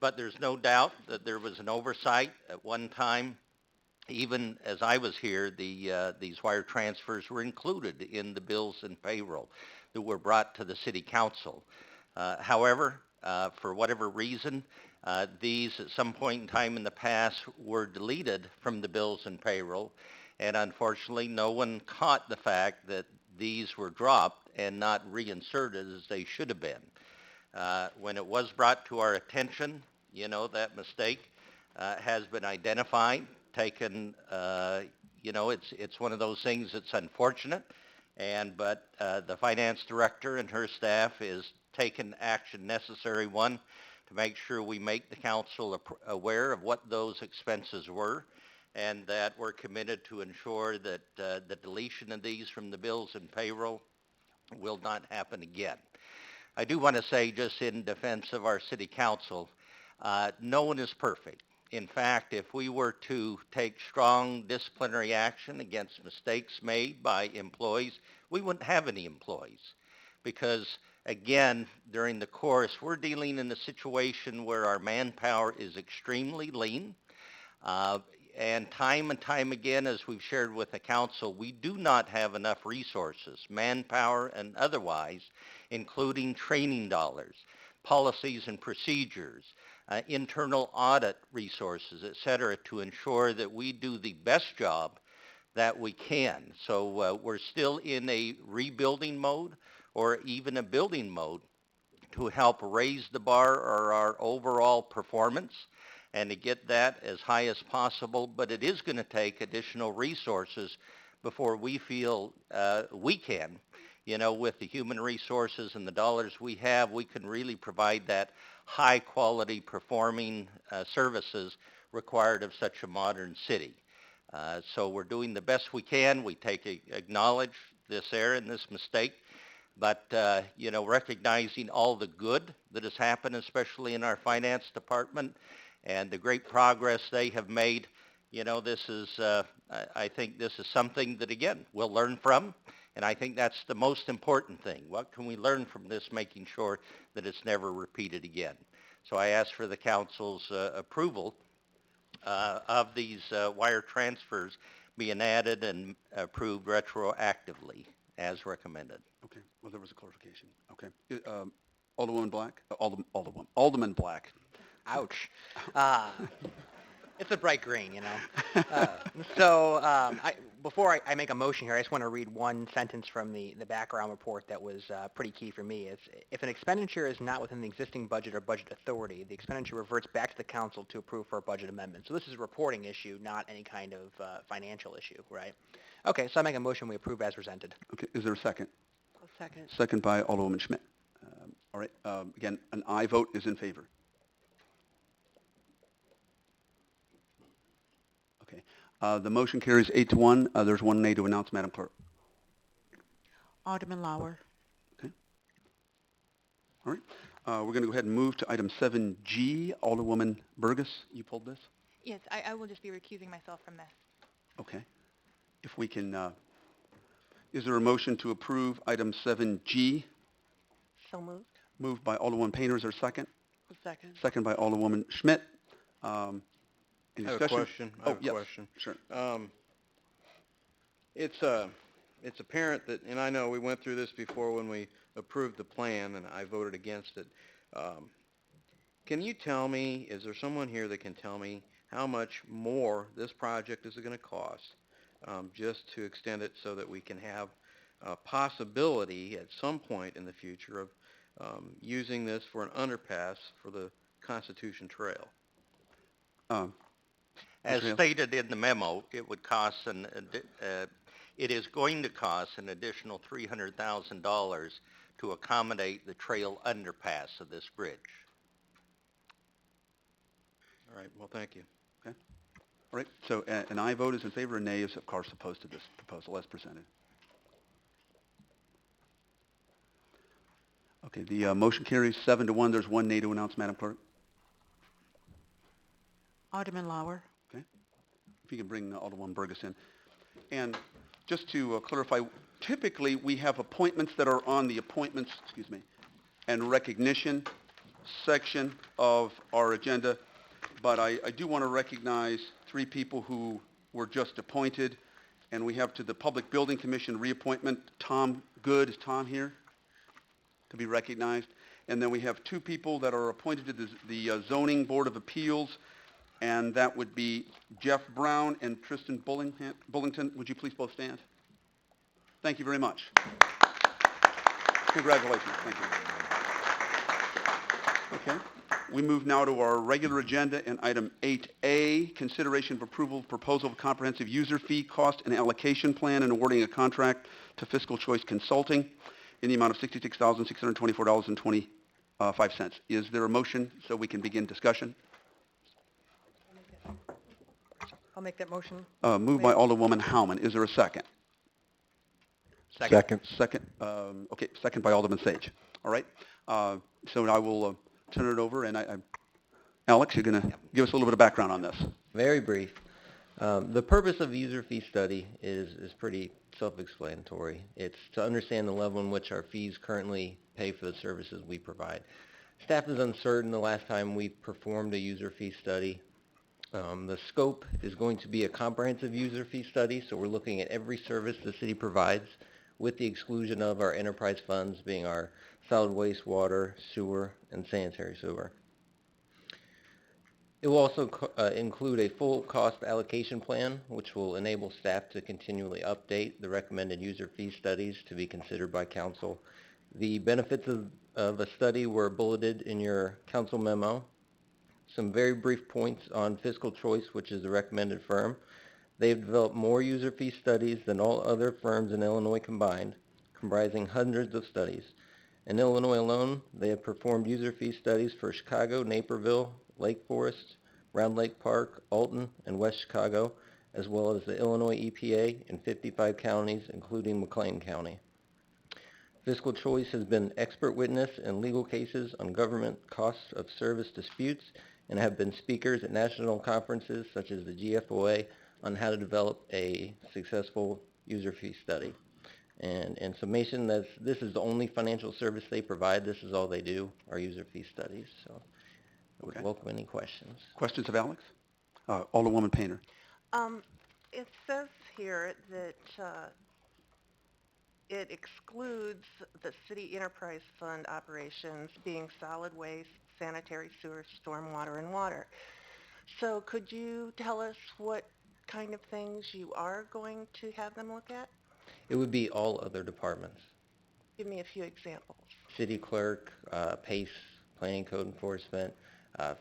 But there's no doubt that there was an oversight at one time. Even as I was here, these wire transfers were included in the bills and payroll that were brought to the City Council. However, for whatever reason, these at some point in time in the past were deleted from the bills and payroll, and unfortunately no one caught the fact that these were dropped and not reinserted as they should have been. When it was brought to our attention, that mistake has been identified, taken, it's one of those things that's unfortunate, but the finance director and her staff is taking action necessary, one, to make sure we make the council aware of what those expenses were, and that we're committed to ensure that the deletion of these from the bills and payroll will not happen again. I do want to say, just in defense of our city council, no one is perfect. In fact, if we were to take strong disciplinary action against mistakes made by employees, we wouldn't have any employees. Because, again, during the course, we're dealing in a situation where our manpower is extremely lean. And time again, as we've shared with the council, we do not have enough resources, manpower and otherwise, including training dollars, policies and procedures, internal audit resources, et cetera, to ensure that we do the best job that we can. So we're still in a rebuilding mode or even a building mode to help raise the bar or our overall performance and to get that as high as possible. But it is going to take additional resources before we feel we can, with the human resources and the dollars we have, we can really provide that high quality performing services required of such a modern city. So we're doing the best we can. We acknowledge this error and this mistake, but recognizing all the good that has happened, especially in our finance department, and the great progress they have made, this is, I think this is something that, again, we'll learn from, and I think that's the most important thing. What can we learn from this, making sure that it's never repeated again? So I ask for the council's approval of these wire transfers being added and approved retroactively as recommended. Okay, well, there was a clarification. Okay. Alderwoman Black? Alderman Black. Ouch. It's a bright green, before I make a motion here, I just want to read one sentence from the background report that was pretty key for me. It's, if an expenditure is not within the existing budget or budget authority, the expenditure reverts back to the council to approve for a budget amendment. So this is a reporting issue, not any kind of financial issue, right? Okay, so I make a motion we approve as presented. Okay, is there a second? I'll second. Second by Alderwoman Schmidt. All right, again, an aye vote is in favor. Okay, the motion carries 8-1. There's one nay to announce, Madam Clerk. Alderman Lauer. Okay. All right, we're going to go ahead and move to item 7G. Alderwoman Burgess, you pulled this? Yes, I will just be recusing myself from this. Okay. If we can, is there a motion to approve item 7G? So moved. Moved by Alderwoman Painter. Is there a second? A second. Second by Alderwoman Schmidt. Any I have discussion? a question. I have a yes, question. Sure. It's apparent that, and I know we went through this before when we approved the plan, and I voted against it. Can you tell me, is there someone here that can tell me how much more this project is going to cost, just to extend it so that we can have a possibility at some point in the future of using this for an underpass for the Constitution Trail? As stated in the memo, it would cost it is going to cost an additional $300,000 to accommodate the trail underpass of this bridge. All right, well, thank you. Okay. All right, so an aye vote is in favor, and nay is, of course, opposed to this proposal as presented. Okay, the motion carries 7-1. There's one nay to announce, Madam Clerk. Alderman Lauer. Okay. If you can bring Alderwoman Burgess in. And just to clarify, typically we have appointments that are on the appointments, and recognition section of our agenda, but I do want to recognize 3 people who were just appointed, and we have to the Public Building Commission reappointment, Tom Good. Is Tom here to be recognized? And then we have 2 people that are appointed to the Zoning Board of Appeals, and that would be Jeff Brown and Tristan Bullington. Would you please both stand? Thank you very much. Congratulations. Thank you. Okay. We move now to our regular agenda and item 8A, consideration of approval of proposal of comprehensive user fee, cost, and allocation plan and awarding a contract to Fiscal Choice Consulting in the amount of $66,624.25. Is there a motion so we can begin discussion? I'll make that motion. Moved by Alderwoman Howman. Is there a second? Second. Second. Okay, second by Alderman Sage. All right. So I will turn it over, and Alex, you're going to give us a little bit of background on this. Very brief. The purpose of the user fee study is pretty self-explanatory. It's to understand the level in which our fees currently pay for the services we provide. Staff is uncertain the last time we performed a user fee study. The scope is going to be a comprehensive user fee study, so we're looking at every service the city provides with the exclusion of our enterprise funds being our solid waste, water, sewer, and sanitary sewer. It will also include a full cost allocation plan, which will enable staff to continually update the recommended user fee studies to be considered by council. The benefits of a study were bulleted in your council memo. Some very brief points on Fiscal Choice, which is the recommended firm. They've developed more user fee studies than all other firms in Illinois combined, comprising hundreds of studies. In Illinois alone, they have performed user fee studies for Chicago, Naperville, Lake Forest, Round Lake Park, Alton, and West Chicago, as well as the Illinois EPA in 55 counties, including McLean County. Fiscal Choice has been expert witness in legal cases on government costs of service disputes and have been speakers at national conferences such as the GFOA on how to develop a successful user fee study. And in summation, this is the only financial service they provide. This is all they do, are user fee studies. So I would welcome any questions. Questions of Alex? Alderwoman Painter. It says here that it excludes the city enterprise fund operations being solid waste, sanitary sewer, stormwater, and water. So could you tell us what kind of things you are going to have them look at? It would be all other departments. Give me a few examples. City clerk, PACE, planning code enforcement,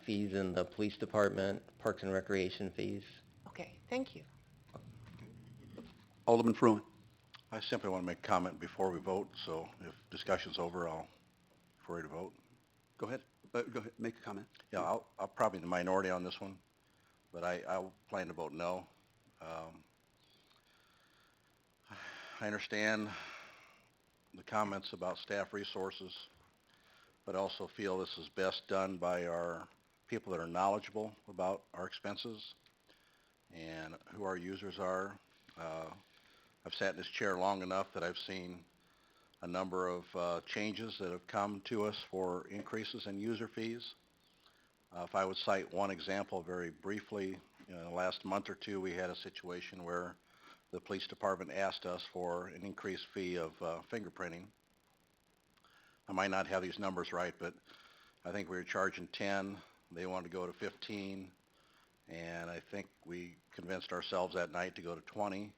fees in the police department, parks and recreation fees. Okay, thank you. Alderman Fruin. I simply want to make a comment before we vote, so if discussion's over, I'll be ready to vote. Go ahead. Go ahead. Make a comment. Yeah, I'll probably the minority on this one, but I'll plan to vote no. I understand the comments about staff resources, but also feel this is best done by our people that are knowledgeable about our expenses and who our users are. I've sat in this chair long enough that I've seen a number of changes that have come to us for increases in user fees. If I would cite one example very briefly, last month or two we had a situation where the police department asked us for an increased fee of fingerprinting. I might not have these numbers right, but I think we were charging 10, they wanted to go to 15, and I think we convinced ourselves that night to go to 20.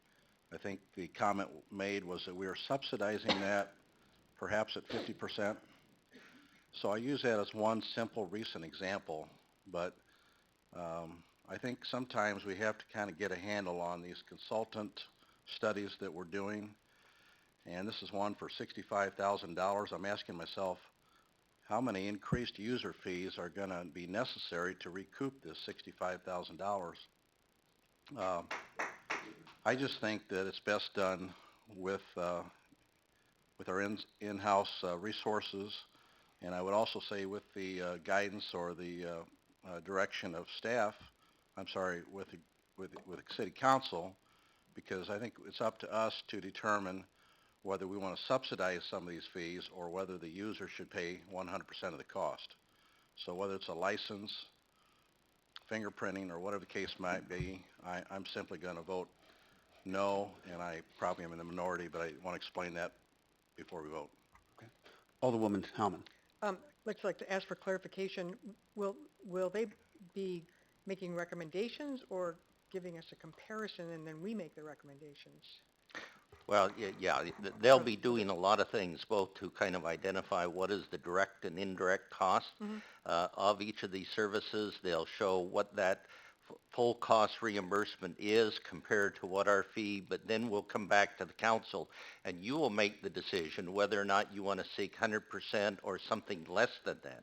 I think the comment made was that we are subsidizing that perhaps at 50%. So I use that as one simple recent example, but I think sometimes we have to kind of get a handle on these consultant studies that we're doing. And this is one for $65,000. I'm asking myself, how many increased user fees are going to be necessary to recoup this $65,000? I just think that it's best done with our in-house resources, and I would also say with the guidance or the direction of staff, with the city council, because I think it's up to us to determine whether we want to subsidize some of these fees or whether the user should pay 100% of the cost. So whether it's a license, fingerprinting, or whatever the case might be, I'm simply going to vote no, and I probably am in the minority, but I want to explain that before we vote. Okay. Alderwoman Howman. I'd like to ask for clarification. Will they be making recommendations or giving us a comparison and then we make the recommendations? Well, yeah, they'll be doing a lot of things, both to kind of identify what is the direct and indirect cost of each of these services. They'll show what that full cost reimbursement is compared to what our fee, but then we'll come back to the council and you will make the decision whether or not you want to seek 100% or something less than that.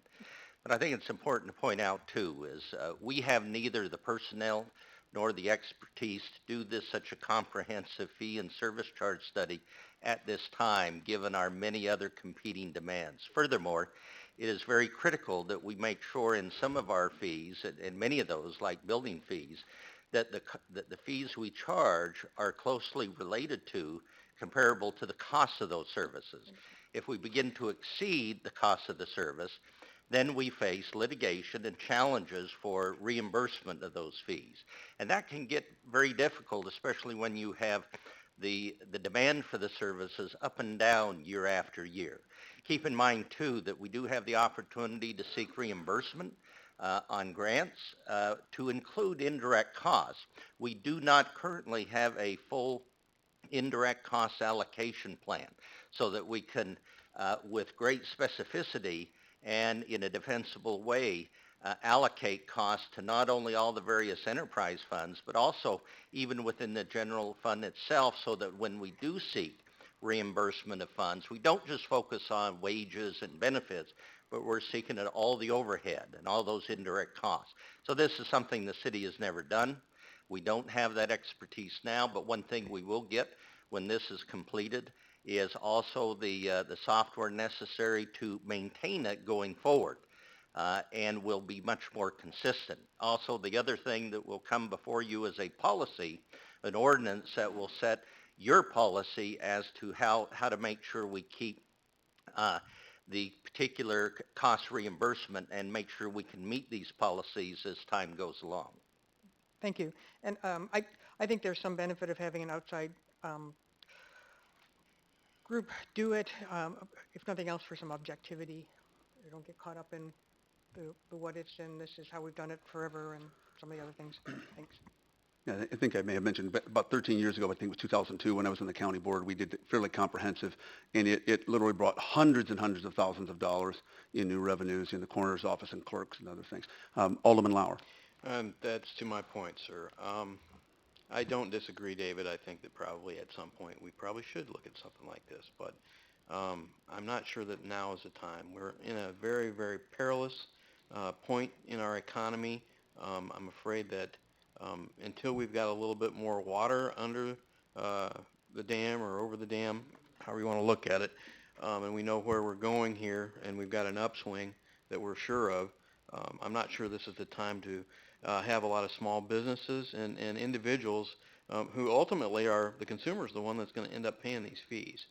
But I think it's important to point out too is we have neither the personnel nor the expertise to do this such a comprehensive fee and service charge study at this time, given our many other competing demands. Furthermore, it is very critical that we make sure in some of our fees, and many of those, like building fees, that the fees we charge are closely related to, comparable to the cost of those services. If we begin to exceed the cost of the service, then we face litigation and challenges for reimbursement of those fees. And that can get very difficult, especially when you have the demand for the services up and down year after year. Keep in mind, too, that we do have the opportunity to seek reimbursement on grants to include indirect costs. We do not currently have a full indirect cost allocation plan so that we can, with great specificity and in a defensible way, allocate costs to not only all the various enterprise funds, but also even within the general fund itself, so that when we do seek reimbursement of funds, we don't just focus on wages and benefits, but we're seeking at all the overhead and all those indirect costs. So this is something the city has never done. We don't have that expertise now, but one thing we will get when this is completed is also the software necessary to maintain it going forward, and will be much more consistent. Also, the other thing that will come before you is a policy, an ordinance that will set your policy as to how to make sure we keep the particular cost reimbursement and make sure we can meet these policies as time goes along. Thank you. And I think there's some benefit of having an outside group do it, if nothing else, for some objectivity. You don't get caught up in the what ifs and this is how we've done it forever and some of the other things. Thanks. Yeah, I think I may have mentioned about 13 years ago, I think it was 2002, when I was on the county board, we did it fairly comprehensive, and it literally brought hundreds and hundreds of thousands of dollars in new revenues in the coroner's office and clerks and other things. Alderman Lauer. That's to my point, sir. I don't disagree, David. I think that probably at some point we probably should look at something like this, but I'm not sure that now is the time. We're in a very, very perilous point in our economy. I'm afraid that until we've got a little bit more water under the dam or over the dam, however you want to look at it, and we know where we're going here, and we've got an upswing that we're sure of, I'm not sure this is the time to have a lot of small businesses and individuals who ultimately are the consumers, the one that's going to end up paying these fees.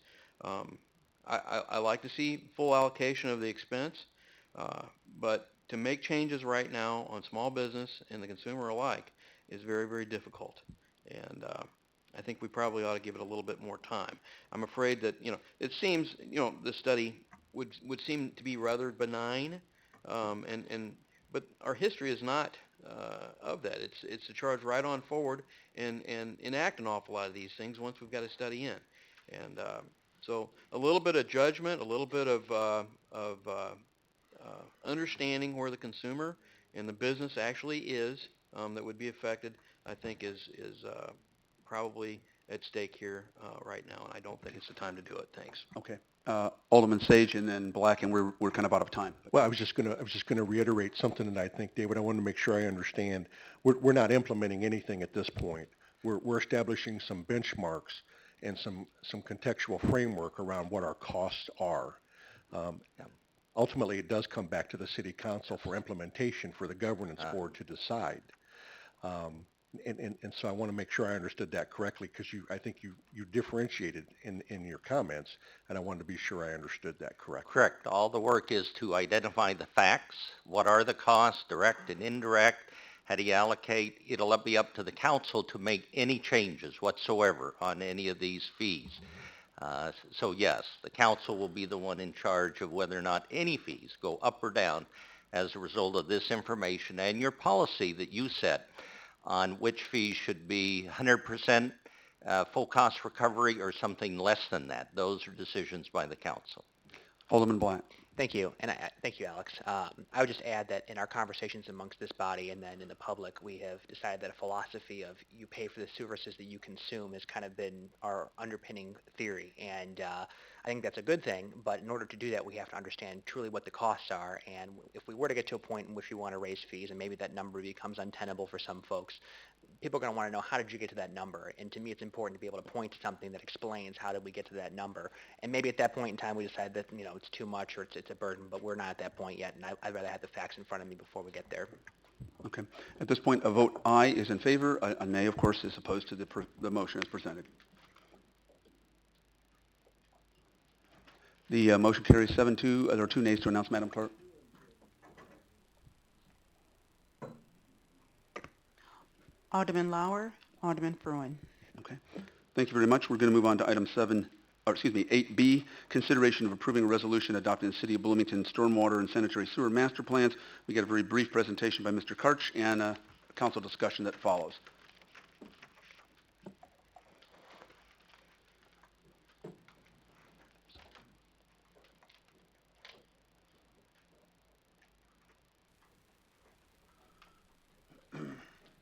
I like to see full allocation of the expense, but to make changes right now on small business and the consumer alike is very, very difficult. And I think we probably ought to give it a little bit more time. I'm afraid that, it seems, the study would seem to be rather benign, but our history is not of that. It's to charge right on forward and enact an awful lot of these things once we've got a study in. And so a little bit of judgment, a little bit of understanding where the consumer and the business actually is that would be affected, I think is probably at stake here right now, and I don't think it's the time to do it. Thanks. Okay. Alderman Sage and then Black, and we're kind of out of time. Well, I was just gonna reiterate something that I think, David, I wanted to make sure I understand. We're not implementing anything at this point. We're establishing some benchmarks and some contextual framework around what our costs are. Ultimately, it does come back to the city council for implementation for the governance board to decide. And so I want to make sure I understood that correctly, because I think you differentiated in your comments, and I wanted to be sure I understood that correctly. Correct. All the work is to identify the facts. What are the costs, direct and indirect? How do you allocate? It'll be up to the council to make any changes whatsoever on any of these fees. So yes, the council will be the one in charge of whether or not any fees go up or down as a result of this information and your policy that you set on which fees should be 100% full cost recovery or something less than that. Those are decisions by the council. Alderman Black. Thank you, and thank you, Alex. I would just add that in our conversations amongst this body and then in the public, we have decided that a philosophy of you pay for the services that you consume has kind of been our underpinning theory, and I think that's a good thing, but in order to do that, we have to understand truly what the costs are, and if we were to get to a point in which we want to raise fees, and maybe that number becomes untenable for some folks, people are going to want to know, how did you get to that number? And to me, it's important to be able to point to something that explains how did we get to that number. And maybe at that point in time, we decide that, it's too much or it's a burden, but we're not at that point yet, and I'd rather have the facts in front of me before we get there. Okay. At this point, a vote aye is in favor. A nay, of course, is opposed to the motion as presented. The motion carries 7-2. There are 2 nays to announce, Madam Clerk. Alderman Lauer, Alderman Fruin. Okay. Thank you very much. We're going to move on to item 8B, consideration of approving a resolution adopting the City of Bloomington Stormwater and Sanitary Sewer Master Plans. We get a very brief presentation by Mr. Karch and a council discussion that follows.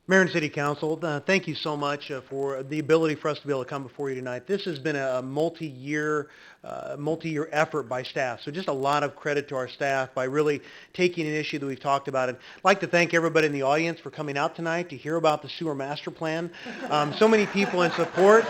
Mayor and City Council, thank you so much for the ability for us to be able to come before you tonight. This has been a multi-year effort by staff. So just a lot of credit to our staff by really taking an issue that we've talked about. And I'd like to thank everybody in the audience for coming out tonight to hear about the sewer master plan. So many people in support.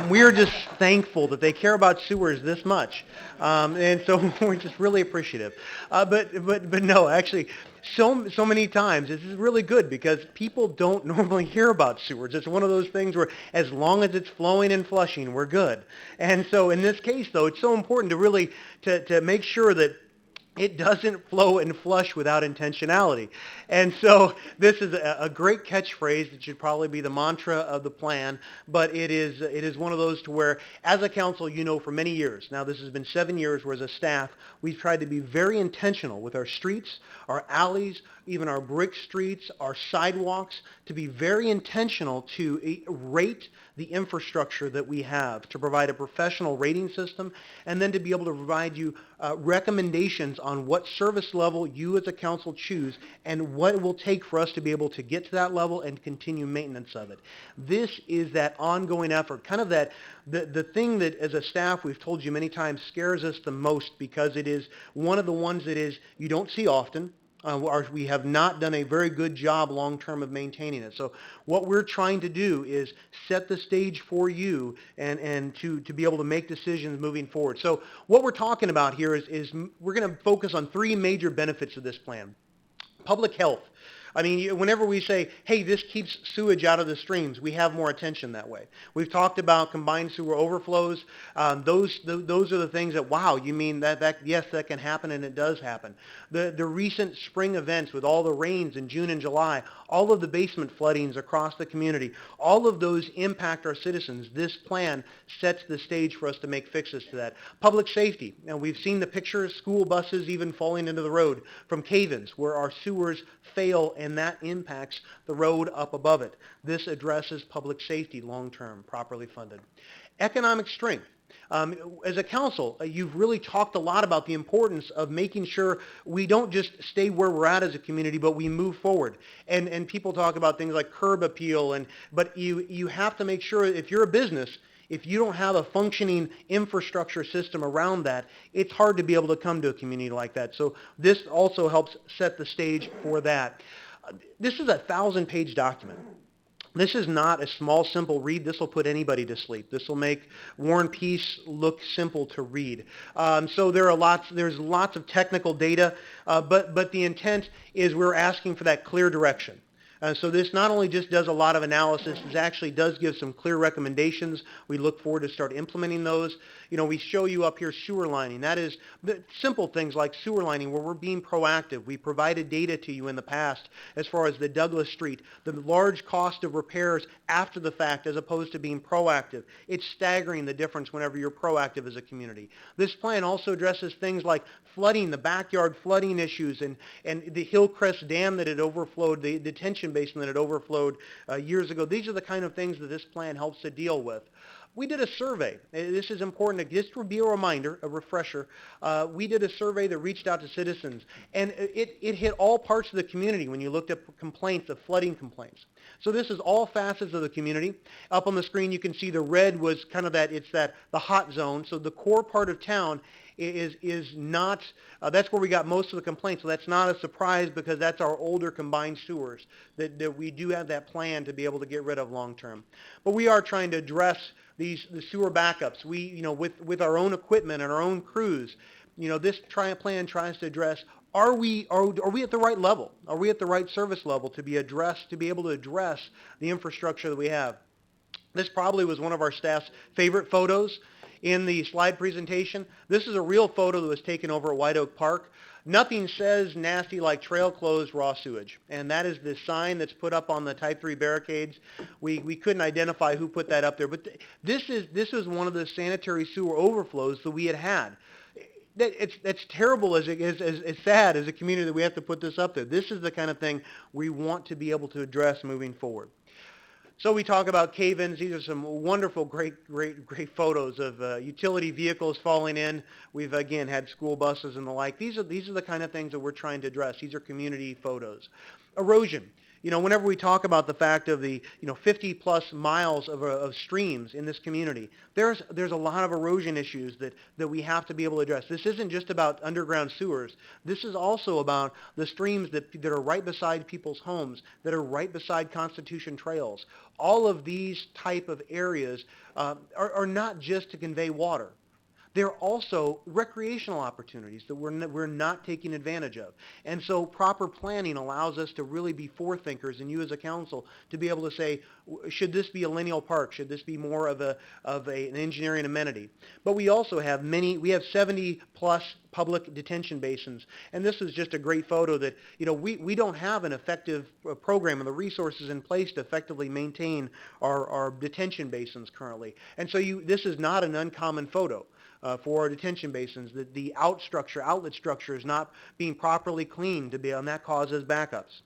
We are just thankful that they care about sewers this much. And so we're just really appreciative. But no, actually, so many times this is really good because people don't normally hear about sewers. It's one of those things where as long as it's flowing and flushing, we're good. And so in this case, though, it's so important to really to make sure that it doesn't flow and flush without intentionality. And so this is a great catchphrase that should probably be the mantra of the plan, but it is one of those to where, as a council, you know, for many years, now this has been 7 years, where as a staff, we've tried to be very intentional with our streets, our alleys, even our brick streets, our sidewalks, to be very intentional to rate the infrastructure that we have, to provide a professional rating system, and then to be able to provide you recommendations on what service level you as a council choose and what it will take for us to be able to get to that level and continue maintenance of it. This is that ongoing effort, kind of that the thing that as a staff we've told you many times scares us the most, because it is one of the ones that is you don't see often. We have not done a very good job long-term of maintaining it. So what we're trying to do is set the stage for you and to be able to make decisions moving forward. So what we're talking about here is we're going to focus on 3 major benefits of this plan. Public health. I mean, whenever we say, hey, this keeps sewage out of the streams, we have more attention that way. We've talked about combined sewer overflows. Those are the things that, wow, you mean that yes, that can happen, and it does happen. The recent spring events with all the rains in June and July, all of the basement floodings across the community, all of those impact our citizens. This plan sets the stage for us to make fixes to that. Public safety. Now, we've seen the pictures, school buses even falling into the road from cave-ins where our sewers fail, and that impacts the road up above it. This addresses public safety long-term, properly funded. Economic strength. As a council, you've really talked a lot about the importance of making sure we don't just stay where we're at as a community, but we move forward. And people talk about things like curb appeal, but you have to make sure, if you're a business, if you don't have a functioning infrastructure system around that, it's hard to be able to come to a community like that. So this also helps set the stage for that. This is a 1,000-page document. This is not a small, simple read. This will put anybody to sleep. This will make War and Peace look simple to read. So there's lots of technical data, but the intent is we're asking for that clear direction. So this not only just does a lot of analysis, this actually does give some clear recommendations. We look forward to start implementing those. You know, we show you up here sewer lining. That is the simple things like sewer lining where we're being proactive. We provided data to you in the past as far as the Douglas Street, the large cost of repairs after the fact as opposed to being proactive. It's staggering the difference whenever you're proactive as a community. This plan also addresses things like flooding, the backyard flooding issues, and the Hillcrest Dam that had overflowed, the detention basin that had overflowed years ago. These are the kind of things that this plan helps to deal with. We did a survey. This is important. Just to be a reminder, a refresher. We did a survey that reached out to citizens, and it hit all parts of the community when you looked at complaints, the flooding complaints. So this is all facets of the community. Up on the screen, you can see the red was kind of the hot zone. So the core part of town is not, that's where we got most of the complaints. So that's not a surprise because that's our older combined sewers that we do have that plan to be able to get rid of long term. But we are trying to address the sewer backups. We, you know, with our own equipment and our own crews, you know, this plan tries to address, are we at the right level? Are we at the right service level to be able to address the infrastructure that we have? This probably was one of our staff's favorite photos in the slide presentation. This is a real photo that was taken over at White Oak Park. Nothing says nasty like trail closed raw sewage. And that is the sign that's put up on the Type 3 barricades. We couldn't identify who put that up there. But this is one of the sanitary sewer overflows that we had. It's terrible as sad as a community that we have to put this up there. This is the kind of thing we want to be able to address moving forward. So we talk about cave-ins. These are some wonderful, great photos of utility vehicles falling in. We've, again, had school buses and the like. These are the kind of things that we're trying to address. These are community photos. Erosion. You know, whenever we talk about the fact of the 50-plus miles of streams in this community, there's a lot of erosion issues that we have to be able to address. This isn't just about underground sewers. This is also about the streams that are right beside people's homes, that are right beside Constitution trails. All of these type of areas are not just to convey water. they're also recreational opportunities that we're not taking advantage of. And so proper planning allows us to really be forethinkers, and you as a council to be able to say, should this be a lineal park? Should this be more of an engineering amenity? But we also have we have 70 plus public detention basins. And this is just a great photo that, we don't have an effective program and the resources in place to effectively maintain our detention basins currently. And so this is not an uncommon photo. For our detention basins, the outlet structure is not being properly cleaned and that causes backups.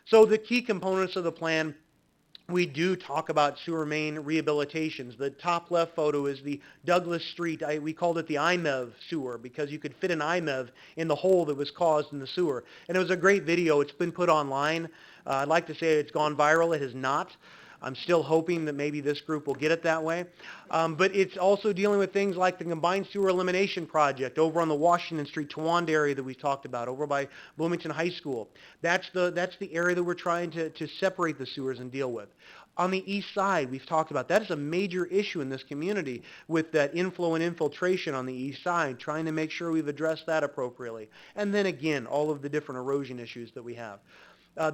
So the key components of the plan, we do talk about sewer main rehabilitations. The top left photo is the Douglas Street. We called it the IMEV sewer because you could fit an IMEV in the hole that was caused in the sewer. And it was a great video. It's been put online. I'd like to say it's gone viral. It has not. I'm still hoping that maybe this group will get it that way. But it's also dealing with things like the combined sewer elimination project over on the Washington Street, Towanda area that we talked about, over by Bloomington High School. That's the area that we're trying to separate the sewers and deal with. On the east side, we've talked about, that is a major issue in this community with that inflow and infiltration on the east side, trying to make sure we've addressed that appropriately. And then again, all of the different erosion issues that we have.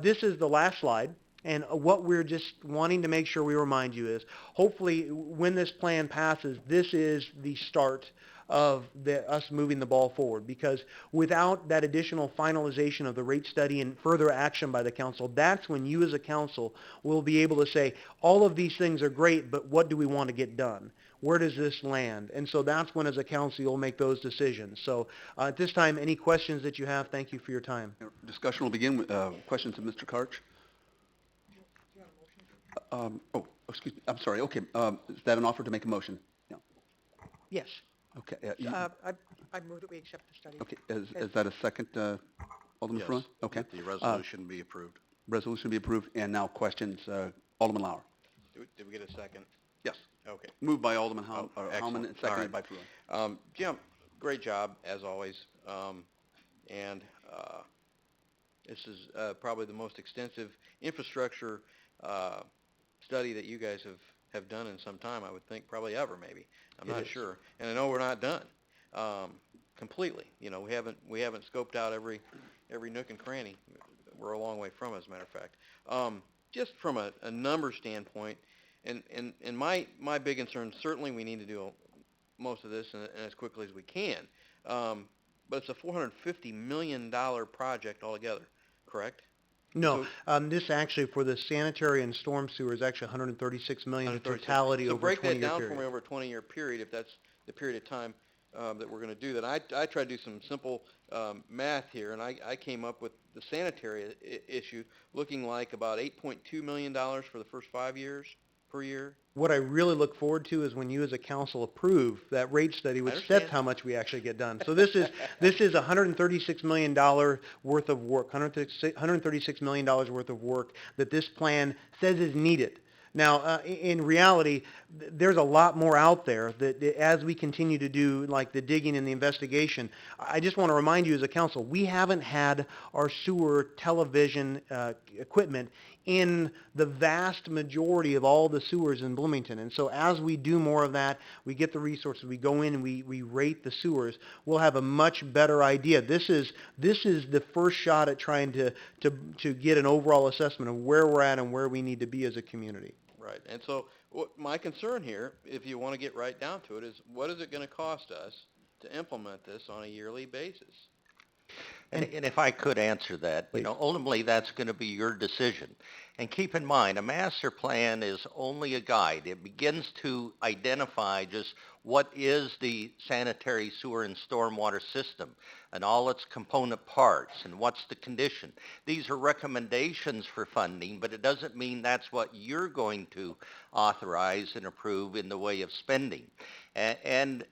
This is the last slide. And what we're just wanting to make sure we remind you is, hopefully when this plan passes, this is the start of us moving the ball forward. Because without that additional finalization of the rate study and further action by the council, that's when you as a council will be able to say, all of these things are great, but what do we want to get done? Where does this land? And so that's when as a council you'll make those decisions. So at this time, any questions that you have, thank you for your time. Discussion will begin with questions of Mr. Karch. Excuse me. I'm sorry. Okay. Is that an offer to make a motion? No. Yes. Okay. I move that we accept the study. Okay. Is that a second, Alderman Yes. Fruin? Okay. The resolution be approved. Resolution be approved. And now questions, Alderman Lauer. Did we get a second? Yes. Okay. Moved by Alderman Howman Excellent. and seconded All by Fruin. right. Jim, great job, as always. This is probably the most extensive infrastructure study that you guys have done in some time, I would think, probably ever, maybe. I'm not sure. And I know we're not done completely. We haven't scoped out every nook and cranny. We're a long way from it, as a matter of fact. Just from a number standpoint, and my big concern, certainly we need to do most of this and as quickly as we can. But it's a $450 million project altogether, correct? No, this actually for the sanitary and storm sewer is actually $136 million in totality over a 20-year period. So break that down for me over a 20-year period, if that's the period of time that we're going to do that. I tried to do some simple math here, and I came up with the sanitary issue looking like about $8.2 million for the first 5 years per year. What I really look forward to is when you as a council approve that rate study, which sets how much we actually get done. So this is $136 million worth of work, $136 million worth of work that this plan says is needed. Now, in reality, there's a lot more out there that as we continue to do like the digging and the investigation, I just want to remind you as a council, we haven't had our sewer television equipment in the vast majority of all the sewers in Bloomington. And so as we do more of that, we get the resources, we go in and we rate the sewers, we'll have a much better idea. This is the first shot at trying to get an overall assessment of where we're at and where we need to be as a community. Right. And so my concern here, if you want to get right down to it, is what is it going to cost us to implement this on a yearly basis? And if I could answer that, ultimately that's going to be your decision. And keep in mind, a master plan is only a guide. It begins to identify just what is the sanitary sewer and stormwater system and all its component parts and what's the condition. These are recommendations for funding, but it doesn't mean that's what you're going to authorize and approve in the way of spending. And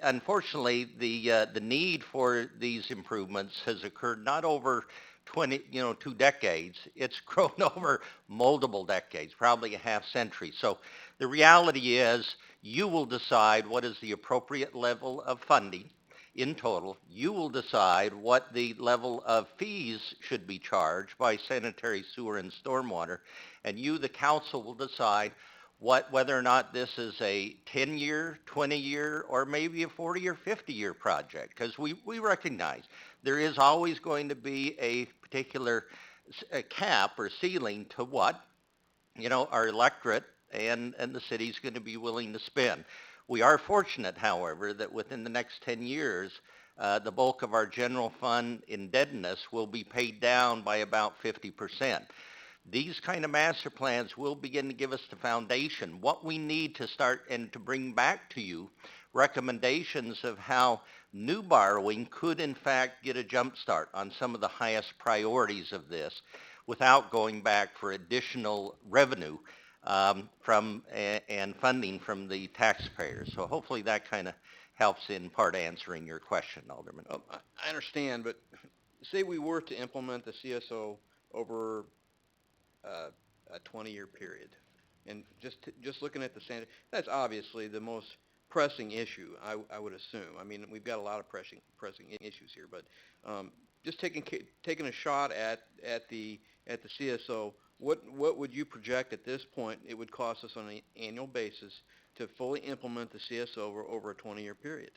unfortunately, the need for these improvements has occurred not over 2 decades. It's grown over multiple decades, probably a half century. So the reality is you will decide what is the appropriate level of funding in total. You will decide what the level of fees should be charged by sanitary sewer and stormwater. And you, the council, will decide whether or not this is a 10-year, 20-year, or maybe a 40 or 50-year project, because we recognize there is always going to be a particular a cap or ceiling to what, our electorate and the city's going to be willing to spend. We are fortunate, however, that within the next 10 years, the bulk of our general fund indebtedness will be paid down by about 50%. These kind of master plans will begin to give us the foundation, what we need to start and to bring back to you recommendations of how new borrowing could in fact get a jump start on some of the highest priorities of this without going back for additional revenue and funding from the taxpayers. So hopefully that kind of helps in part answering your question, Alderman. I understand, but say we were to implement the CSO over a 20-year period, and just looking at the standard, that's obviously the most pressing issue, I would assume. I mean, we've got a lot of pressing issues here, but just taking a shot at the CSO, what would you project at this point it would cost us on an annual basis to fully implement the CSO over a 20-year period?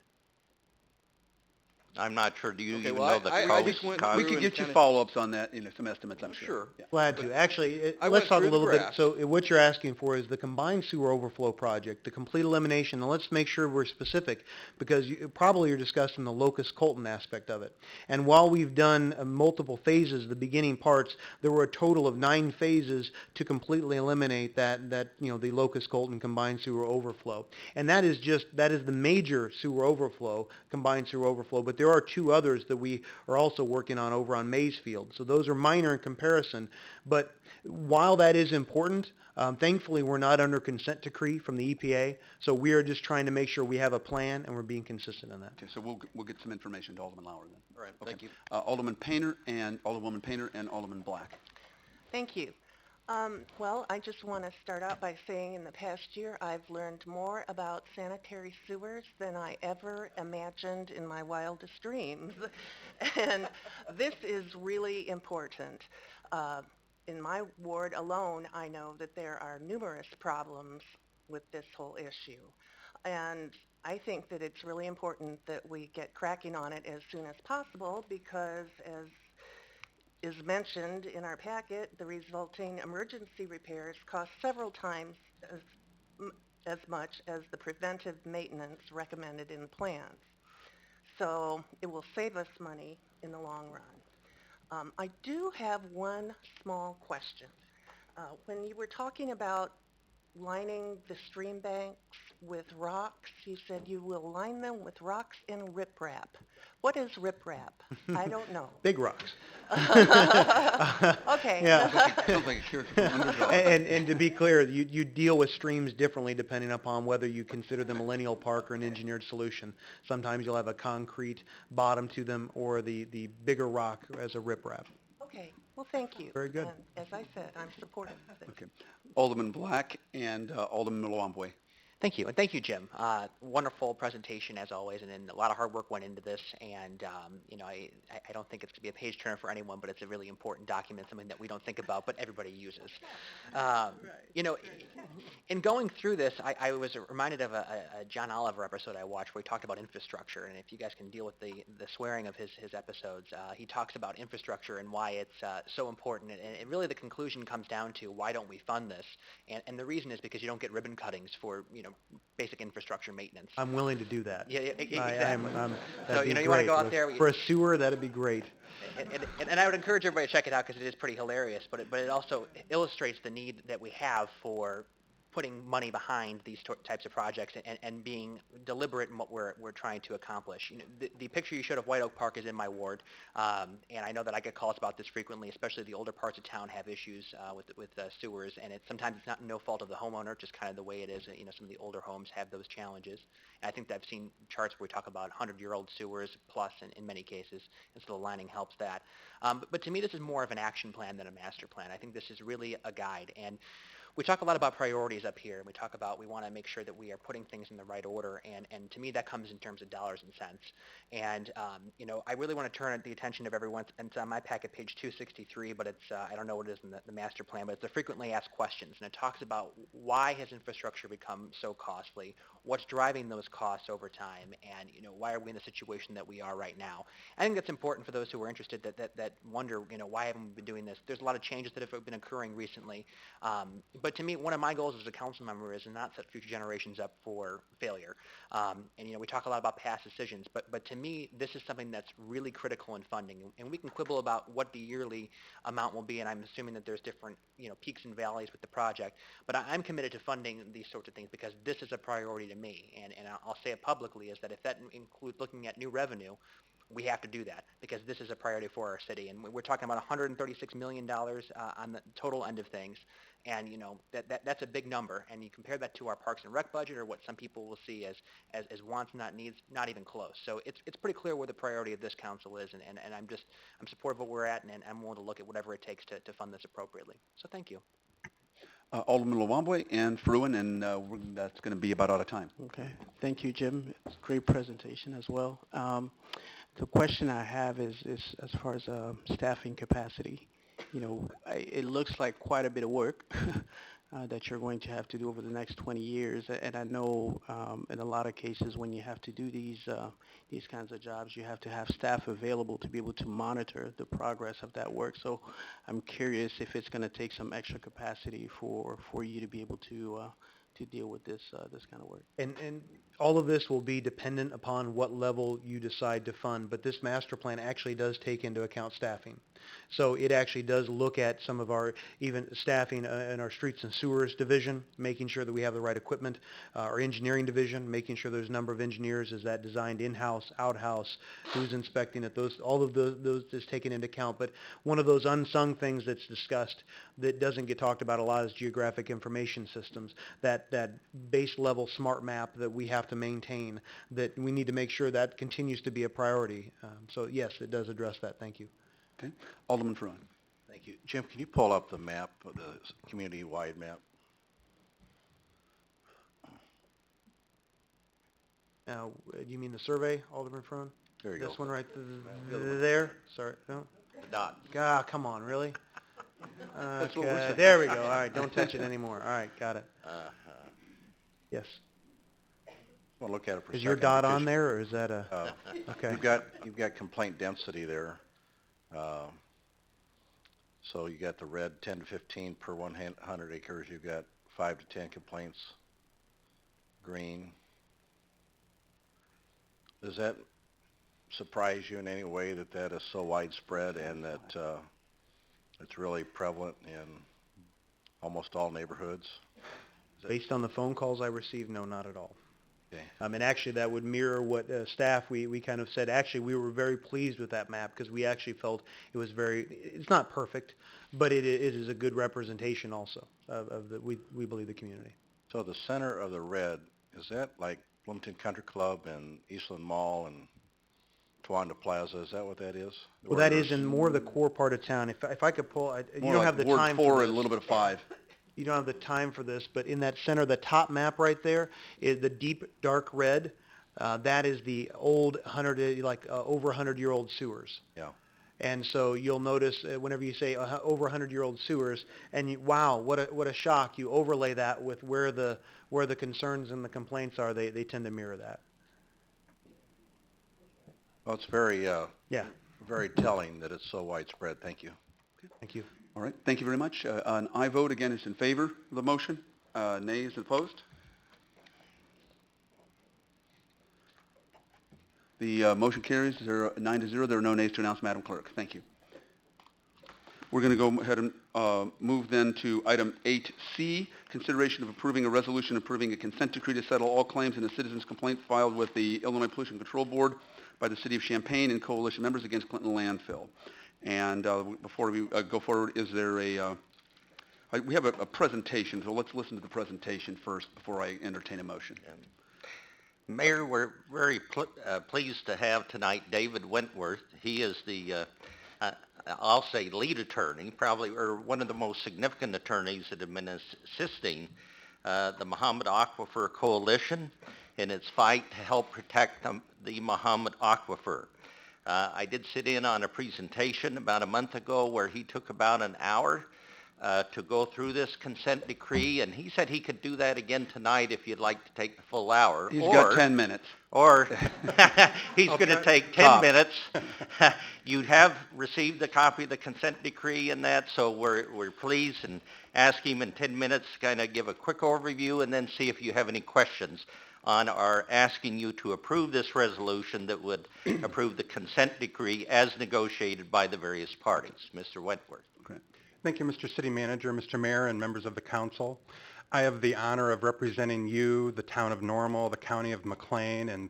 I'm not sure. Do you Okay, even well, know the I cost? just went cost? through We could and get you kinda- follow-ups on that, some estimates, I'm sure. Yeah. Glad to. Actually, I let's went talk a through the little bit. graphs. So what you're asking for is the combined sewer overflow project, the complete elimination. And let's make sure we're specific because probably you're discussing the Locust Colton aspect of it. And while we've done multiple phases, the beginning parts, there were a total of 9 phases to completely eliminate that the Locust Colton combined sewer overflow. And that is the major sewer overflow, combined sewer overflow. But there are 2 others that we are also working on over on Maysfield. So those are minor in comparison. But while that is important, thankfully we're not under consent decree from the EPA. So we are just trying to make sure we have a plan and we're being consistent on that. Okay, so we'll get some information to Alderman Lauer then. All right, Okay. thank you. Alderman Painter and Alderwoman Painter and Alderman Black. Thank you. Well, I just want to start out by saying in the past year, I've learned more about sanitary sewers than I ever imagined in my wildest dreams. And this is really important. In my ward alone, I know that there are numerous problems with this whole issue. And I think that it's really important that we get cracking on it as soon as possible because as is mentioned in our packet, the resulting emergency repairs cost several times as much as the preventive maintenance recommended in the plans. So it will save us money in the long run. I do have one small question. When you were talking about lining the stream banks with rocks, you said you will line them with rocks and riprap. What is riprap? I don't know. Big rocks. Okay. Yeah. Sounds like a character from Underdog. And to be clear, you deal with streams differently depending upon whether you consider them a lineal park or an engineered solution. Sometimes you'll have a concrete bottom to them or the bigger rock as a riprap. Okay. Well, thank you. Very good. And as I said, I'm supportive of this. Okay. Alderman Black and Alderman Milwaukee. Thank you, and thank you, Jim. Wonderful presentation as always, and a lot of hard work went into this. And I don't think it's going to be a page turner for anyone, but it's a really important document, something that we don't think about, but everybody uses. In going through this, I was reminded of a John Oliver episode I watched where he talked about infrastructure. And if you guys can deal with the swearing of his episodes, he talks about infrastructure and why it's so important. And really, the conclusion comes down to why don't we fund this? And the reason is because you don't get ribbon cuttings for basic infrastructure maintenance. I'm willing to do that. Yeah, exactly. That'd So be you want to great. go out there For a sewer, that'd be great. and I would encourage everybody to check it out because it is pretty hilarious. But it also illustrates the need that we have for putting money behind these types of projects and being deliberate in what we're trying to accomplish. The picture you showed of White Oak Park is in my ward, and I know that I get calls about this frequently, especially the older parts of town have issues with sewers, and sometimes it's not no fault of the homeowner, just kind of the way it is. Some of the older homes have those challenges. And I think that I've seen charts where we talk about 100-year-old sewers plus in many cases, and so the lining helps that. But to me, this is more of an action plan than a master plan. I think this is really a guide. And we talk a lot about priorities up here, and we talk about we want to make sure that we are putting things in the right order, and to me that comes in terms of dollars and cents. And I really want to turn the attention of everyone, and it's on my packet, page 263, but it's I don't know what it is in the master plan, but it's the frequently asked questions, and it talks about why has infrastructure become so costly, what's driving those costs over time, and why are we in the situation that we are right now. I think that's important for those who are interested that wonder, why haven't we been doing this? There's a lot of changes that have been occurring recently. But to me, one of my goals as a council member is to not set future generations up for failure. And we talk a lot about past decisions, but to me, this is something that's really critical in funding. And we can quibble about what the yearly amount will be, and I'm assuming that there's different peaks and valleys with the project. But I'm committed to funding these sorts of things because this is a priority to me. And I'll say it publicly, is that if that includes looking at new revenue, we have to do that because this is a priority for our city. And we're talking about $136 million on the total end of things. And, that's a big number. And you compare that to our Parks and Rec budget, or what some people will see as wants, not needs, not even close. So it's pretty clear where the priority of this council is. And I'm supportive of where we're at, and I'm willing to look at whatever it takes to fund this appropriately. So thank you. Alderman Lawambwe and Fruin, and that's going to be about out of time. Okay. Thank you, Jim. It's a great presentation as well. The question I have is as far as staffing capacity. It looks like quite a bit of work that you're going to have to do over the next 20 years. And I know in a lot of cases when you have to do these kinds of jobs, you have to have staff available to be able to monitor the progress of that work. So I'm curious if it's going to take some extra capacity for you to be able to deal with this kind of work. And all of this will be dependent upon what level you decide to fund, but this master plan actually does take into account staffing. So it actually does look at some of our even staffing in our streets and sewers division, making sure that we have the right equipment, our engineering division, making sure there's a number of engineers, is that designed in-house, out-house, who's inspecting it, all of those is taken into account. But one of those unsung things that's discussed that doesn't get talked about a lot is geographic information systems, that base level smart map that we have to maintain, that we need to make sure that continues to be a priority. So yes, it does address that. Thank you. Okay. Alderman Fruin. Thank you. Jim, can you pull up the map, the community-wide map? Do you mean the survey, Alderman Fruin? There you go. This one right there? Sorry. No? The dot. Ah, come on, really? Okay, there we go. All right, don't touch it anymore. All right, got it. Yes. I want to look at it for a second. Is your dot on there, or is that a? Okay. You've got complaint density there. So you got the red 10 to 15 per 100 acres. You've got 5 to 10 complaints. Green. Does that surprise you in any way that is so widespread and that it's really prevalent in almost all neighborhoods? Based on the phone calls I received, no, not at all. Okay. And actually that would mirror what staff, we kind of said, actually we were very pleased with that map because we actually felt it was it's not perfect, but it is a good representation also of we believe the community. So the center of the red, is that like Bloomington Country Club and Eastland Mall and Towanda Plaza? Is that what that is? Well, that is in more of the core part of town. If I could pull, you don't like have the Ward time 4 for and a little bit of 5. You don't have the time for this, but in that center, the top map right there is the deep dark red. That is the old over 100-year-old sewers. Yeah. And so you'll notice whenever you say over 100-year-old sewers, and wow, what a shock! You overlay that with where the concerns and the complaints are. They tend to mirror that. Well, it's very telling that it's so widespread. Thank you. Thank you. All right. Thank you very much. An aye vote again is in favor of the motion. Nay is opposed. The motion carries 9-0. There are no nays to announce, Madam Clerk. Thank you. We're going to go ahead and move then to item 8C, consideration of approving a resolution approving a consent decree to settle all claims in a citizen's complaint filed with the Illinois Pollution Control Board by the City of Champaign and coalition members against Clinton Landfill. And before we go forward, is there we have a presentation, so let's listen to the presentation first before I entertain a motion. Mayor, we're very pleased to have tonight David Wentworth. He is I'll say lead attorney, probably, or one of the most significant attorneys that have been assisting the Muhammad Aquifer Coalition in its fight to help protect the Muhammad Aquifer. I did sit in on a presentation about a month ago where he took about an hour to go through this consent decree, and he said he could do that again tonight if you'd like to take the full hour. He's got 10 minutes. Or he's going to take 10 minutes. You have received a copy of the consent decree and that, so we're pleased, and ask him in 10 minutes to kind of give a quick overview and then see if you have any questions on our asking you to approve this resolution that would approve the consent decree as negotiated by the various parties. Mr. Wentworth. Thank you, Mr. City Manager, Mr. Mayor, and members of the council. I have the honor of representing you, the town of Normal, the county of McLean, and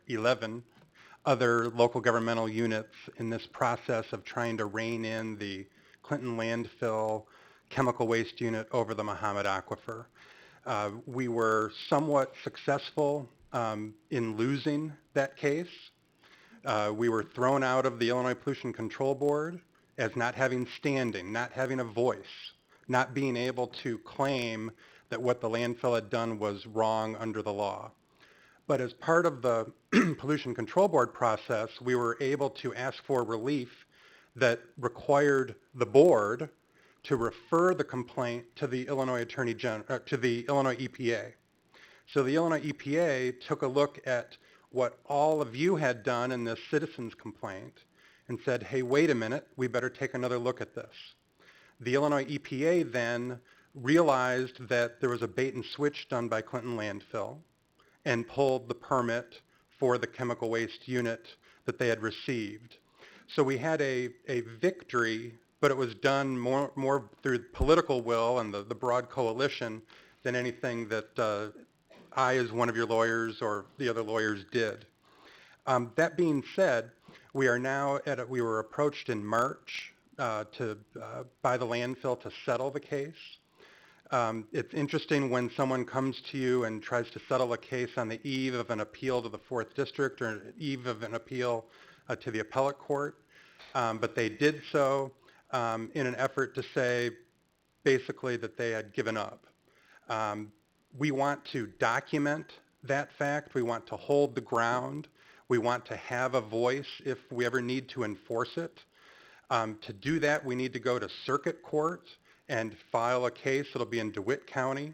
11 other local governmental units in this process of trying to rein in the Clinton landfill chemical waste unit over the Muhammad Aquifer. We were somewhat successful in losing that case. We were thrown out of the Illinois Pollution Control Board as not having standing, not having a voice, not being able to claim that what the landfill had done was wrong under the law. But as part of the Pollution Control Board process, we were able to ask for relief that required the board to refer the complaint to the Illinois Attorney General, to the Illinois EPA. So the Illinois EPA took a look at what all of you had done in this citizen's complaint and said, hey, wait a minute, we better take another look at this. The Illinois EPA then realized that there was a bait and switch done by Clinton Landfill and pulled the permit for the chemical waste unit that they had received. So we had a victory, but it was done more through political will and the broad coalition than anything that I, as one of your lawyers, or the other lawyers did. That being said, we are now we were approached in March by the landfill to settle the case. It's interesting when someone comes to you and tries to settle a case on the eve of an appeal to the 4th District or eve of an appeal to the appellate court, but they did so in an effort to say basically that they had given up. We want to document that fact. We want to hold the ground. We want to have a voice if we ever need to enforce it. To do that, we need to go to circuit court and file a case. It'll be in DeWitt County.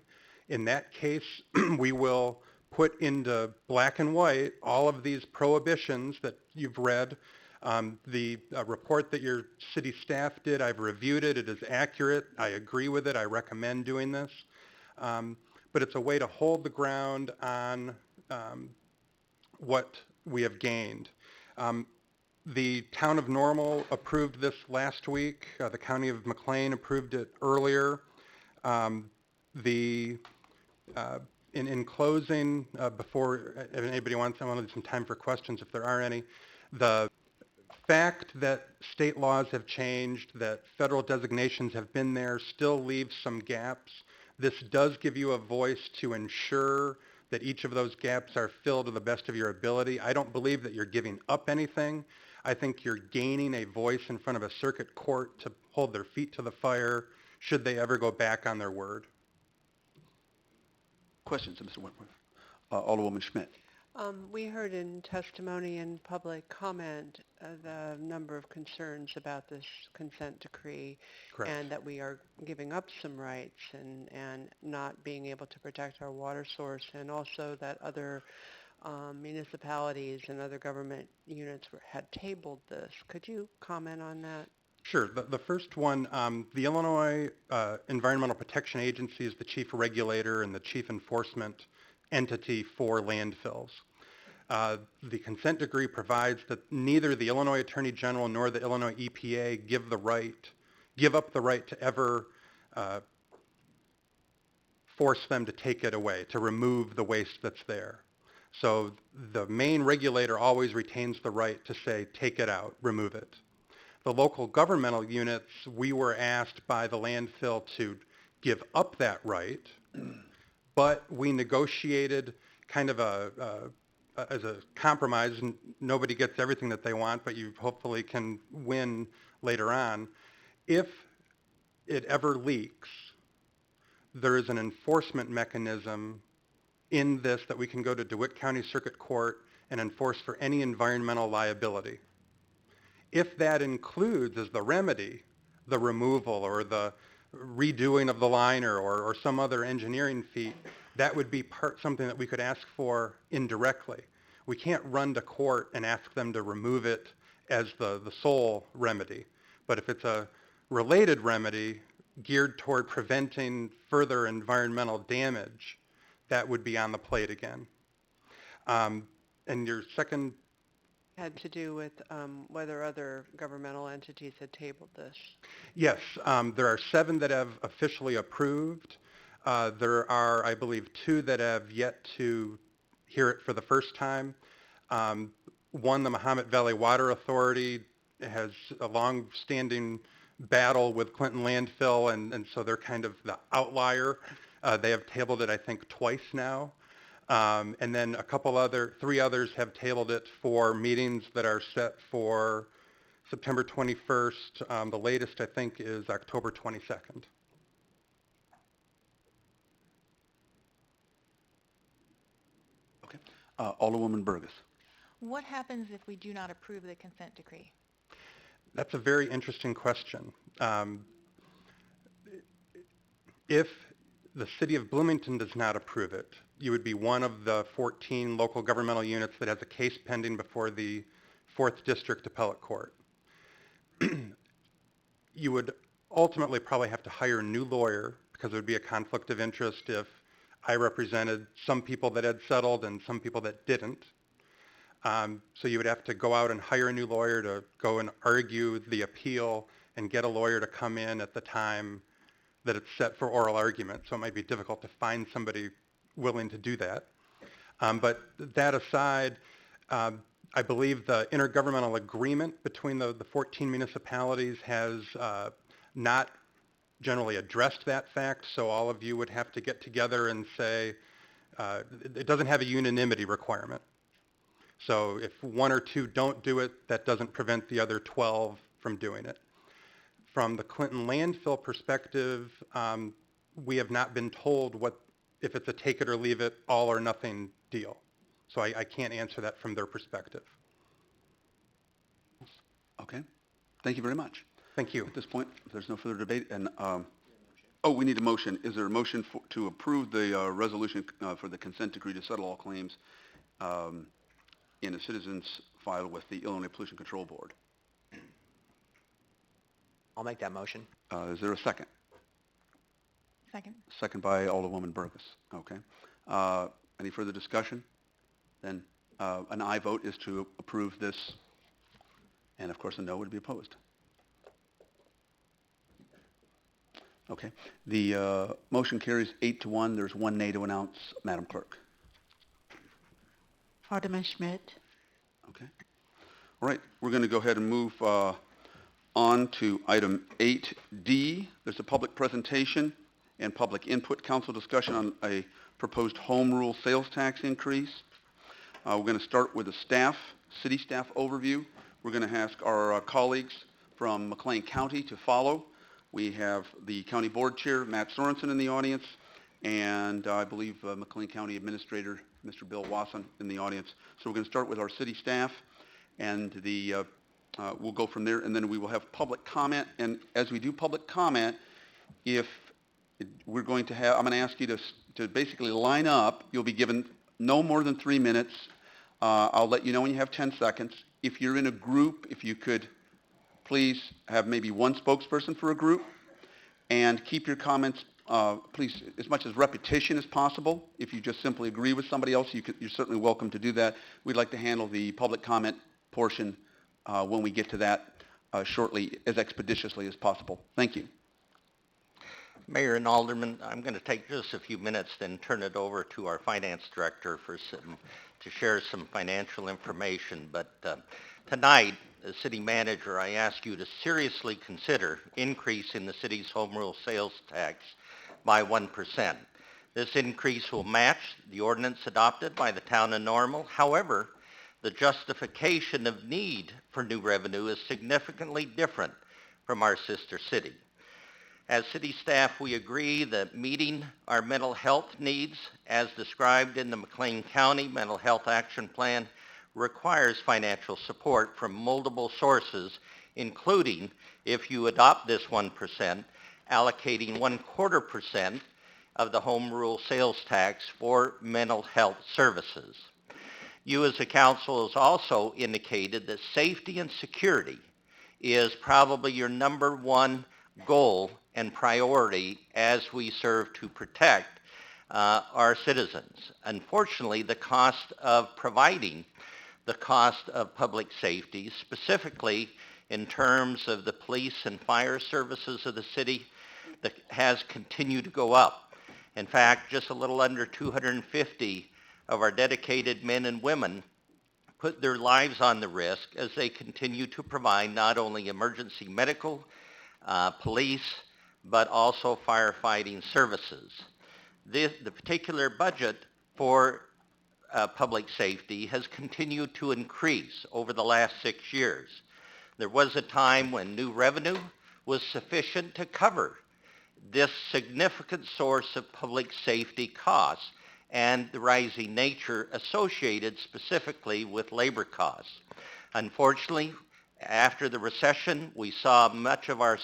In that case, we will put into black and white all of these prohibitions that you've read. The report that your city staff did, I've reviewed it. It is accurate. I agree with it. I recommend doing this. But it's a way to hold the ground on what we have gained. The town of Normal approved this last week. The county of McLean approved it earlier. In closing, before if anybody wants, I want to leave some time for questions if there are any. The fact that state laws have changed, that federal designations have been there, still leaves some gaps. This does give you a voice to ensure that each of those gaps are filled to the best of your ability. I don't believe that you're giving up anything. I think you're gaining a voice in front of a circuit court to hold their feet to the fire should they ever go back on their word. Questions, Mr. Wentworth? Alderwoman Schmidt. We heard in testimony and public comment the number of concerns about this consent decree. Correct. And that we are giving up some rights and not being able to protect our water source, and also that other municipalities and other government units had tabled this. Could you comment on that? Sure. The first one, the Illinois Environmental Protection Agency is the chief regulator and the chief enforcement entity for landfills. The consent decree provides that neither the Illinois Attorney General nor the Illinois EPA give up the right to ever force them to take it away, to remove the waste that's there. So the main regulator always retains the right to say, take it out, remove it. The local governmental units, we were asked by the landfill to give up that right, but we negotiated kind of a as a compromise, and nobody gets everything that they want, but you hopefully can win later on. If it ever leaks, there is an enforcement mechanism in this that we can go to DeWitt County Circuit Court and enforce for any environmental liability. If that includes as the remedy the removal or the redoing of the liner or some other engineering feat, that would be something that we could ask for indirectly. We can't run to court and ask them to remove it as the sole remedy. But if it's a related remedy geared toward preventing further environmental damage, that would be on the plate again. And your second Had to do with whether other governmental entities had tabled this. Yes, there are 7 that have officially approved. There are, I believe, 2 that have yet to hear it for the first time. One, the Mahomet Valley Water Authority, has a long-standing battle with Clinton Landfill, and so they're kind of the outlier. They have tabled it, I think, twice now. And then 3 others have tabled it for meetings that are set for September 21st. The latest, I think, is October 22nd. Okay. Alderwoman Burgess. What happens if we do not approve the consent decree? That's a very interesting question. If the city of Bloomington does not approve it, you would be one of the 14 local governmental units that has a case pending before the 4th District Appellate Court. You would ultimately probably have to hire a new lawyer because there would be a conflict of interest if I represented some people that had settled and some people that didn't. So you would have to go out and hire a new lawyer to go and argue the appeal and get a lawyer to come in at the time that it's set for oral argument. So it might be difficult to find somebody willing to do that. But that aside, I believe the intergovernmental agreement between the 14 municipalities has not generally addressed that fact, so all of you would have to get together and say, it doesn't have a unanimity requirement. So if 1 or 2 don't do it, that doesn't prevent the other 12 from doing it. From the Clinton landfill perspective, we have not been told if it's a take it or leave it, all or nothing deal. So I can't answer that from their perspective. Okay. Thank you very much. Thank you. At this point, if there's no further debate, and we need a motion. Is there a motion to approve the resolution for the consent decree to settle all claims in a citizen's file with the Illinois Pollution Control Board? I'll make that motion. Is there a second? Second. Second by Alderwoman Burgess. Okay. Any further discussion? Then an aye vote is to approve this, and of course a no would be opposed. Okay. The motion carries 8-1. There's 1 nay to announce. Madam Clerk. Alderman Schmidt. Okay. All right. We're going to go ahead and move on to item 8D. There's a public presentation and public input council discussion on a proposed home rule sales tax increase. We're going to start with a city staff overview. We're going to ask our colleagues from McLean County to follow. We have the county board chair, Matt Sorensen, in the audience, and I believe McLean County Administrator, Mr. Bill Wasson, in the audience. So we're going to start with our city staff, and we'll go from there, and then we will have public comment. And as we do public comment, I'm going to ask you to basically line up. You'll be given no more than 3 minutes. I'll let you know when you have 10 seconds. If you're in a group, if you could please have maybe 1 spokesperson for a group, and keep your comments, please, as much as repetition as possible. If you just simply agree with somebody else, you're certainly welcome to do that. We'd like to handle the public comment portion when we get to that shortly, as expeditiously as possible. Thank you. Mayor and Alderman, I'm going to take just a few minutes, then turn it over to our finance director to share some financial information. But tonight, as city manager, I ask you to seriously consider increasing the city's home rule sales tax by 1%. This increase will match the ordinance adopted by the town of Normal. However, the justification of need for new revenue is significantly different from our sister city. As city staff, we agree that meeting our mental health needs, as described in the McLean County Mental Health Action Plan, requires financial support from multiple sources, including, if you adopt this 1%, allocating 1/4% of the home rule sales tax for mental health services. You as a council has also indicated that safety and security is probably your number one goal and priority as we serve to protect our citizens. Unfortunately, the cost of providing the cost of public safety, specifically in terms of the police and fire services of the city, that has continued to go up. In fact, just a little under 250 of our dedicated men and women put their lives on the risk as they continue to provide not only emergency medical, police, but also firefighting services. The particular budget for public safety has continued to increase over the last 6 years. There was a time when new revenue was sufficient to cover this significant source of public safety costs and the rising nature associated specifically with labor costs. Unfortunately, after the recession, we saw much of our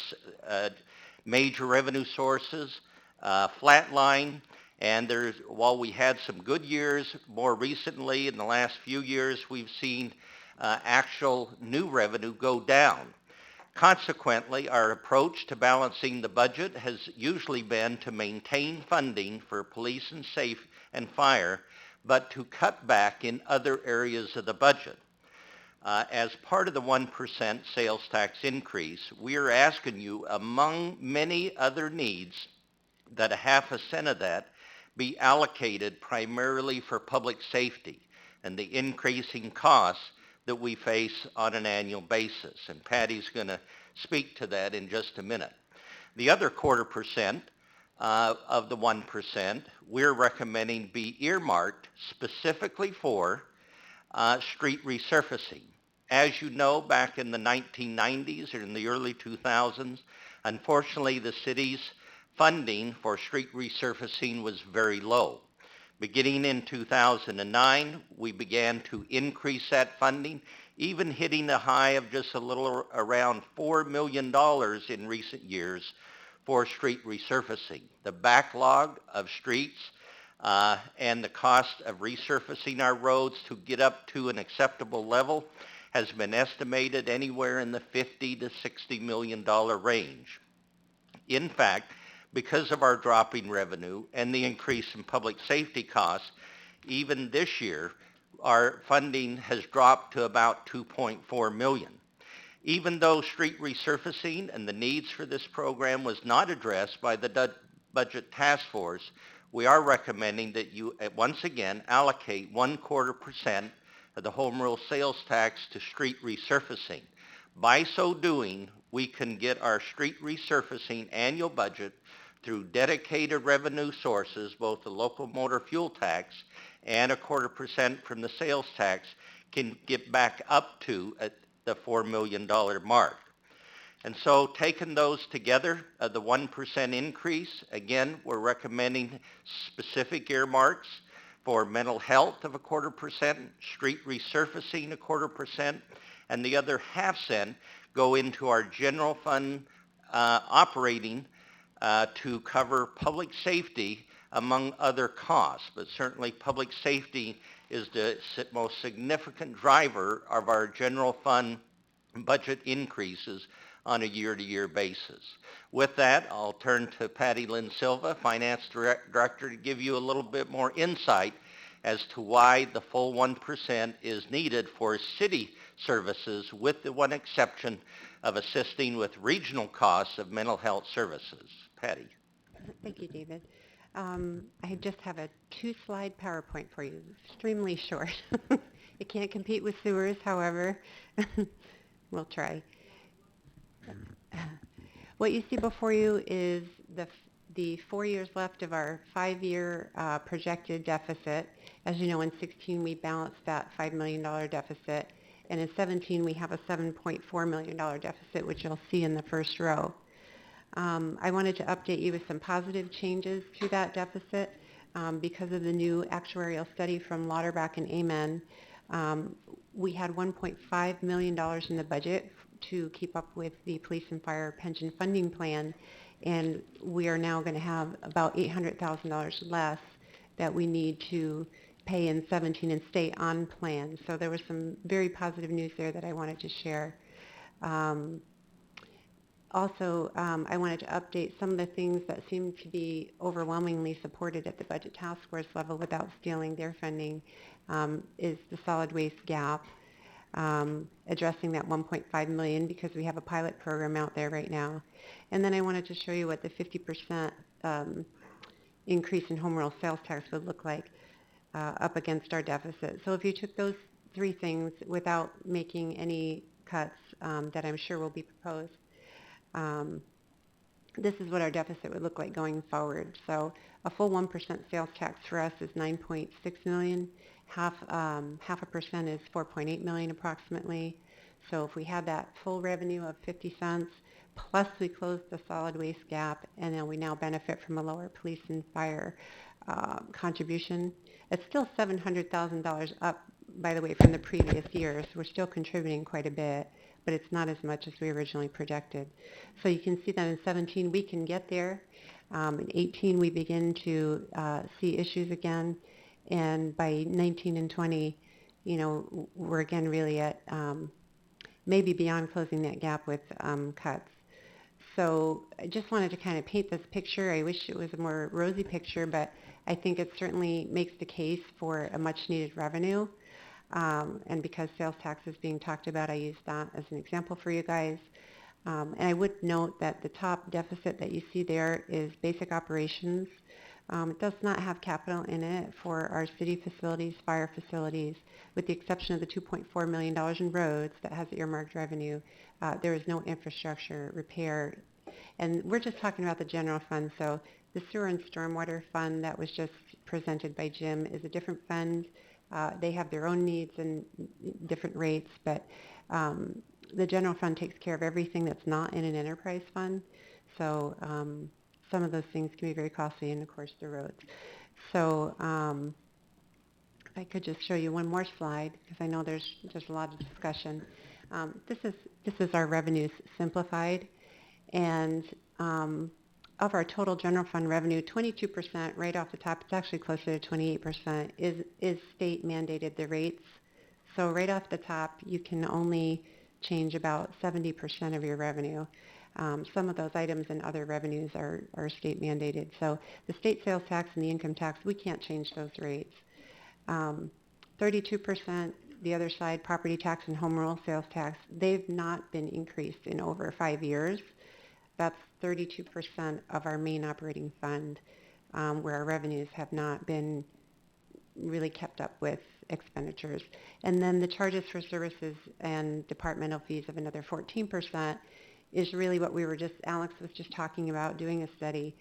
major revenue sources flatline, and while we had some good years, more recently in the last few years, we've seen actual new revenue go down. Consequently, our approach to balancing the budget has usually been to maintain funding for police and safe and fire, but to cut back in other areas of the budget. As part of the 1% sales tax increase, we are asking you, among many other needs, that 1/2 cent of that be allocated primarily for public safety and the increasing costs that we face on an annual basis. And Patty's going to speak to that in just a minute. The other 1/4% of the 1% we're recommending be earmarked specifically for street resurfacing. As you know, back in the 1990s or in the early 2000s, unfortunately the city's funding for street resurfacing was very low. Beginning in 2009, we began to increase that funding, even hitting a high of just a little around $4 million in recent years for street resurfacing. The backlog of streets and the cost of resurfacing our roads to get up to an acceptable level has been estimated anywhere in the $50 to $60 million range. In fact, because of our dropping revenue and the increase in public safety costs, even this year, our funding has dropped to about $2.4 million. Even though street resurfacing and the needs for this program was not addressed by the budget task force, we are recommending that you once again allocate 1/4% of the home rule sales tax to street resurfacing. By so doing, we can get our street resurfacing annual budget through dedicated revenue sources, both the local motor fuel tax and 1/4% from the sales tax, can get back up to the $4 million mark. And so taking those together, the 1% increase, again, we're recommending specific earmarks for mental health of 1/4%, street resurfacing 1/4%, and the other 1/2 cent go into our general fund operating to cover public safety among other costs. But certainly public safety is the most significant driver of our general fund budget increases on a year-to-year basis. With that, I'll turn to Patty Lynn Silva, Finance Director, to give you a little bit more insight as to why the full 1% is needed for city services, with the one exception of assisting with regional costs of mental health services. Patty. Thank you, David. I just have a 2-slide PowerPoint for you, extremely short. It can't compete with sewers, however, we'll try. What you see before you is the 4 years left of our 5-year projected deficit. As you know, in 16 we balanced that $5 million deficit, and in 17 we have a $7.4 million deficit, which you'll see in the first row. I wanted to update you with some positive changes to that deficit because of the new actuarial study from Lauterbach and Amen. We had $1.5 million in the budget to keep up with the police and fire pension funding plan, and we are now going to have about $800,000 less that we need to pay in 17 and stay on plan. So there was some very positive news there that I wanted to share. Also, I wanted to update some of the things that seem to be overwhelmingly supported at the budget task force level without stealing their funding, is the solid waste gap, addressing that $1.5 million because we have a pilot program out there right now. And then I wanted to show you what the 50% increase in home rule sales tax would look like up against our deficit. So if you took those three things without making any cuts that I'm sure will be proposed, this is what our deficit would look like going forward. So a full 1% sales tax for us is $9.6 million. Half a percent is $4.8 million approximately. So if we had that full revenue of 50 cents, plus we closed the solid waste gap, and then we now benefit from a lower police and fire contribution, it's still $700,000 up, by the way, from the previous year. So we're still contributing quite a bit, but it's not as much as we originally projected. So you can see that in 17 we can get there. In 18 we begin to see issues again, and by 19 and 20, you know, we're again really at maybe beyond closing that gap with cuts. So I just wanted to kind of paint this picture. I wish it was a more rosy picture, but I think it certainly makes the case for a much needed revenue. And because sales tax is being talked about, I use that as an example for you guys. And I would note that the top deficit that you see there is basic operations. It does not have capital in it for our city facilities, fire facilities, with the exception of the $2.4 million in roads that has earmarked revenue. There is no infrastructure repair. And we're just talking about the general fund. So the sewer and stormwater fund that was just presented by Jim is a different fund. They have their own needs and different rates, but the general fund takes care of everything that's not in an enterprise fund. So some of those things can be very costly, and of course the roads. So if I could just show you one more slide, because I know there's a lot of discussion. This is our revenues simplified, and of our total general fund revenue, 22% right off the top, it's actually closer to 28%, is state mandated the rates. So right off the top, you can only change about 70% of your revenue. Some of those items and other revenues are state mandated. So the state sales tax and the income tax, we can't change those rates. 32%, the other side, property tax and home rule sales tax, they've not been increased in over 5 years. That's 32% of our main operating fund, where our revenues have not been really kept up with expenditures. And then the charges for services and departmental fees of another 14% is really what Alex was just talking about, doing a study,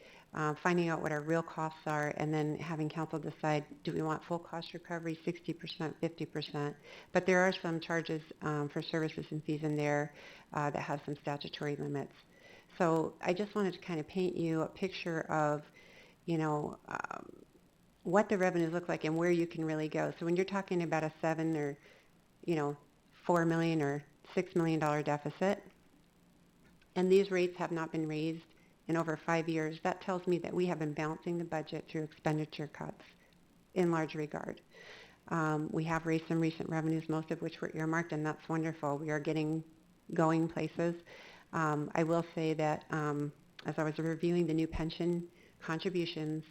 finding out what our real costs are, and then having council decide, do we want full cost recovery, 60%, 50%? But there are some charges for services and fees in there that have some statutory limits. So I just wanted to kind of paint you a picture of, you know, what the revenues look like and where you can really go. So when you're talking about a $7 or, you know, $4 million or $6 million deficit, and these rates have not been raised in over 5 years, that tells me that we have been balancing the budget through expenditure cuts in large regard. We have raised some recent revenues, most of which were earmarked, and that's wonderful. We are getting going places. I will say that as I was reviewing the new pension contributions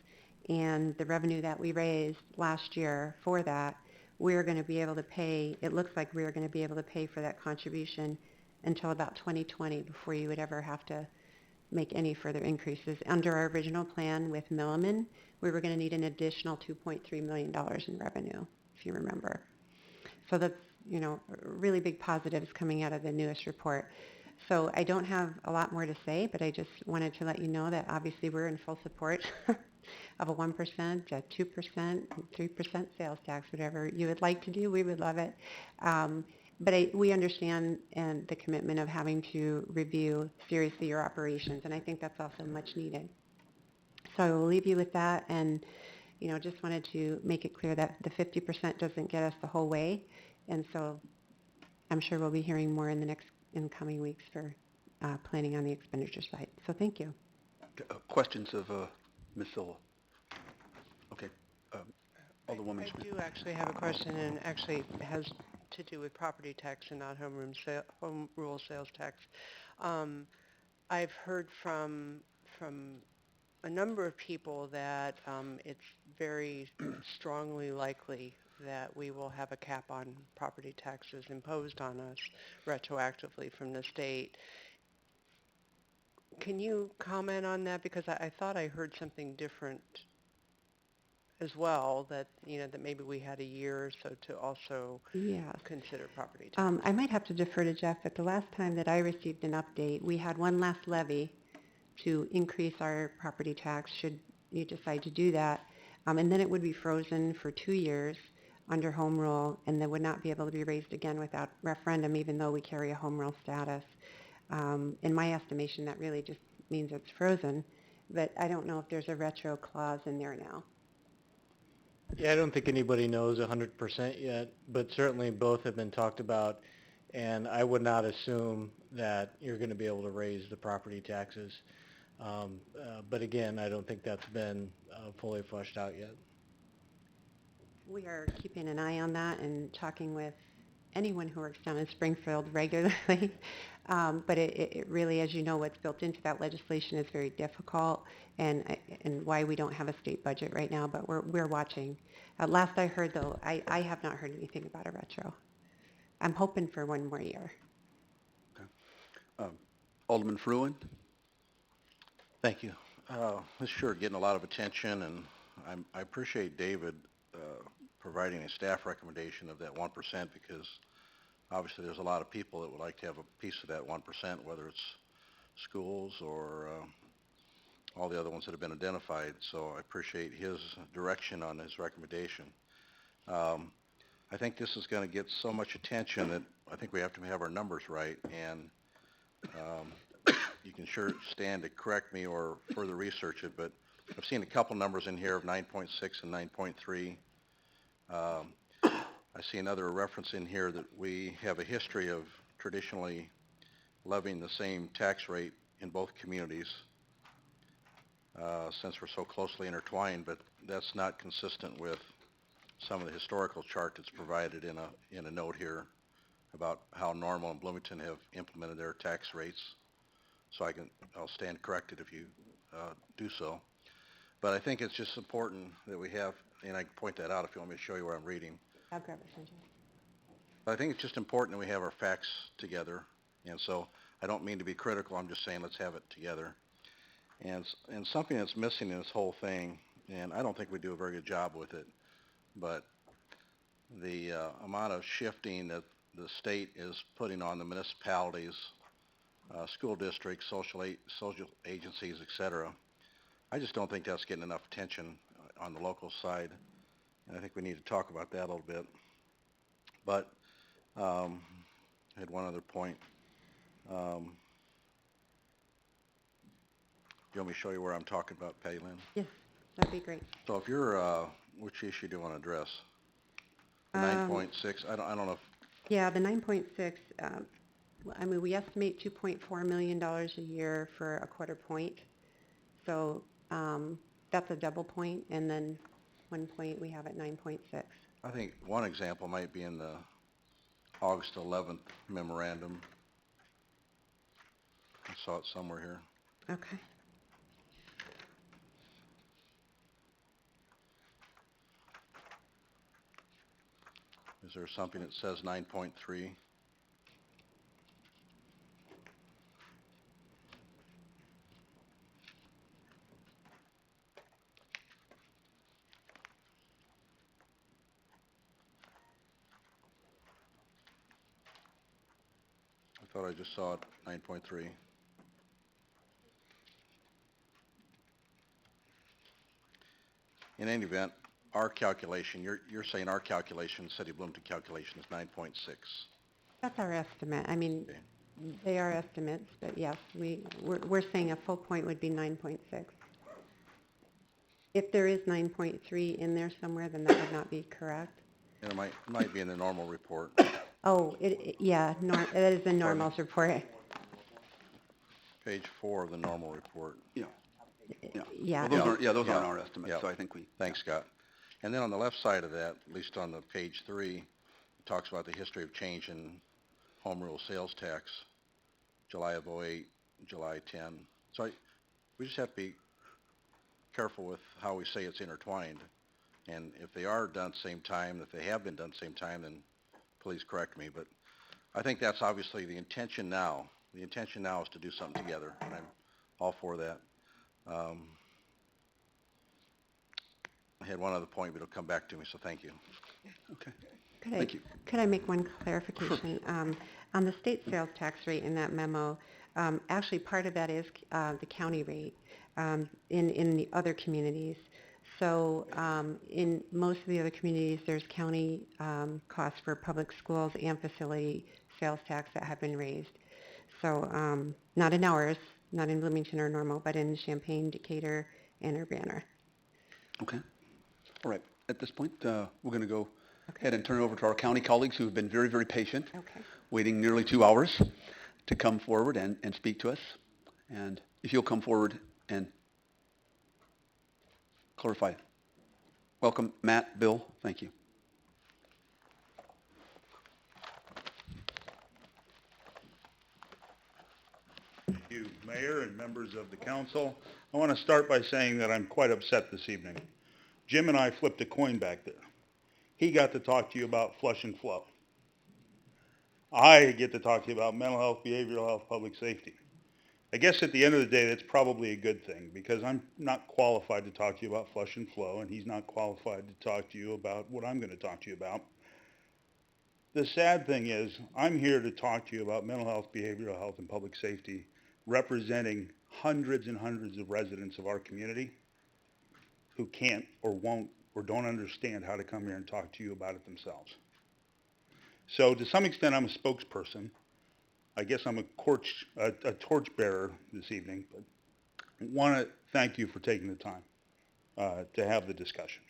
and the revenue that we raised last year for that, we're going to be able to pay, it looks like we're going to be able to pay for that contribution until about 2020 before you would ever have to make any further increases. Under our original plan with Milliman, we were going to need an additional $2.3 million in revenue, if you remember. So that's, you know, really big positives coming out of the newest report. So I don't have a lot more to say, but I just wanted to let you know that obviously we're in full support of a 1%, a 2%, 3% sales tax, whatever you would like to do, we would love it. But we understand and the commitment of having to review seriously your operations, and I think that's also much needed. So I will leave you with that, and just wanted to make it clear that the 50% doesn't get us the whole way, and so I'm sure we'll be hearing more in the coming weeks for planning on the expenditure side. So thank you. Questions of Ms. Silva? Okay. Alderwoman I Smith. do actually have a question, and actually it has to do with property tax and not home rule sales tax. I've heard from a number of people that it's very strongly likely that we will have a cap on property taxes imposed on us retroactively from the state. Can you comment on that? Because I thought I heard something different as well, that that maybe we had a year or so to also consider property tax. I might have to defer to Jeff, but the last time that I received an update, we had one last levy to increase our property tax should you decide to do that. And then it would be frozen for 2 years under home rule, and then would not be able to be raised again without referendum, even though we carry a home rule status. In my estimation, that really just means it's frozen, but I don't know if there's a retro clause in there now. Yeah, I don't think anybody knows 100% yet, but certainly both have been talked about, and I would not assume that you're going to be able to raise the property taxes. But again, I don't think that's been fully fleshed out yet. We are keeping an eye on that and talking with anyone who works down in Springfield regularly. But it really, as you know, what's built into that legislation is very difficult, and why we don't have a state budget right now, but we're watching. Last I heard, though, I have not heard anything about a retro. I'm hoping for one more year. Okay. Alderman Fruin? Thank you. This is sure getting a lot of attention, and I appreciate David providing a staff recommendation of that 1%, because obviously there's a lot of people that would like to have a piece of that 1%, whether it's schools or all the other ones that have been identified. So I appreciate his direction on his recommendation. I think this is going to get so much attention that I think we have to have our numbers right, and you can sure stand to correct me or further research it, but I've seen a couple numbers in here of 9.6 and 9.3. I see another reference in here that we have a history of traditionally levying the same tax rate in both communities since we're so closely intertwined, but that's not consistent with some of the historical chart that's provided in a note here about how Normal and Bloomington have implemented their tax rates. So I'll stand corrected if you do so. But I think it's just important that we have, and I can point that out if you want me to show you where I'm reading. I'll grab it, Sanjay. But I think it's just important that we have our facts together. And so I don't mean to be critical, I'm just saying let's have it together. And something that's missing in this whole thing, and I don't think we do a very good job with it, but the amount of shifting that the state is putting on the municipalities, school districts, social agencies, et cetera, I just don't think that's getting enough attention on the local side, and I think we need to talk about that a little bit. But I had one other point. Do you want me to show you where I'm talking about, Patty Lynn? Yes, that'd be great. So if you're, which issue do you want to address? 9.6, I don't know if... Yeah, the 9.6, I mean, we estimate $2.4 million a year for a quarter point. So that's a double point, and then 1 point we have at 9.6. I think one example might be in the August 11th memorandum. I saw it somewhere here. Okay. Is there something that says 9.3? Thought I just saw it, 9.3. In any event, our calculation, you're saying our calculation, City of Bloomington calculation is 9.6. That's our estimate. I mean, they are estimates, but yes, we're saying a full point would be 9.6. If there is 9.3 in there somewhere, then that would not be correct. And it might be in the normal report. Oh, yeah, it is the normal's report. Page 4 of the normal report. Yeah. Yeah. Well, those aren't our estimates, so I think we... Thanks, Scott. And then on the left side of that, at least on the page 3, it talks about the history of change in home rule sales tax, July of '08, July 10. So we just have to be careful with how we say it's intertwined. And if they are done at the same time, if they have been done at the same time, then please correct me. But I think that's obviously the intention now. The intention now is to do something together, and I'm all for that. I had one other point, but it'll come back to me, so thank you. Okay. Thank you. Could I make one clarification? On the state sales tax rate in that memo, actually part of that is the county rate in the other communities. So in most of the other communities, there's county costs for public schools and facility sales tax that have been raised. So not in ours, not in Bloomington or Normal, but in Champaign, Decatur, and Urbana. Okay. All right. At this point, we're going to go ahead and turn it over to our county colleagues who have been very, very patient, waiting nearly 2 hours to come forward and speak to us. And if you'll come forward and clarify. Welcome, Matt, Bill. Thank you. Thank you, Mayor and members of the council. I want to start by saying that I'm quite upset this evening. Jim and I flipped a coin back there. He got to talk to you about flush and flow. I get to talk to you about mental health, behavioral health, public safety. I guess at the end of the day, that's probably a good thing because I'm not qualified to talk to you about flush and flow, and he's not qualified to talk to you about what I'm going to talk to you about. The sad thing is I'm here to talk to you about mental health, behavioral health, and public safety, representing hundreds and hundreds of residents of our community who can't or won't or don't understand how to come here and talk to you about it themselves. So to some extent, I'm a spokesperson. I guess I'm a torchbearer this evening, but I want to thank you for taking the time to have the discussion.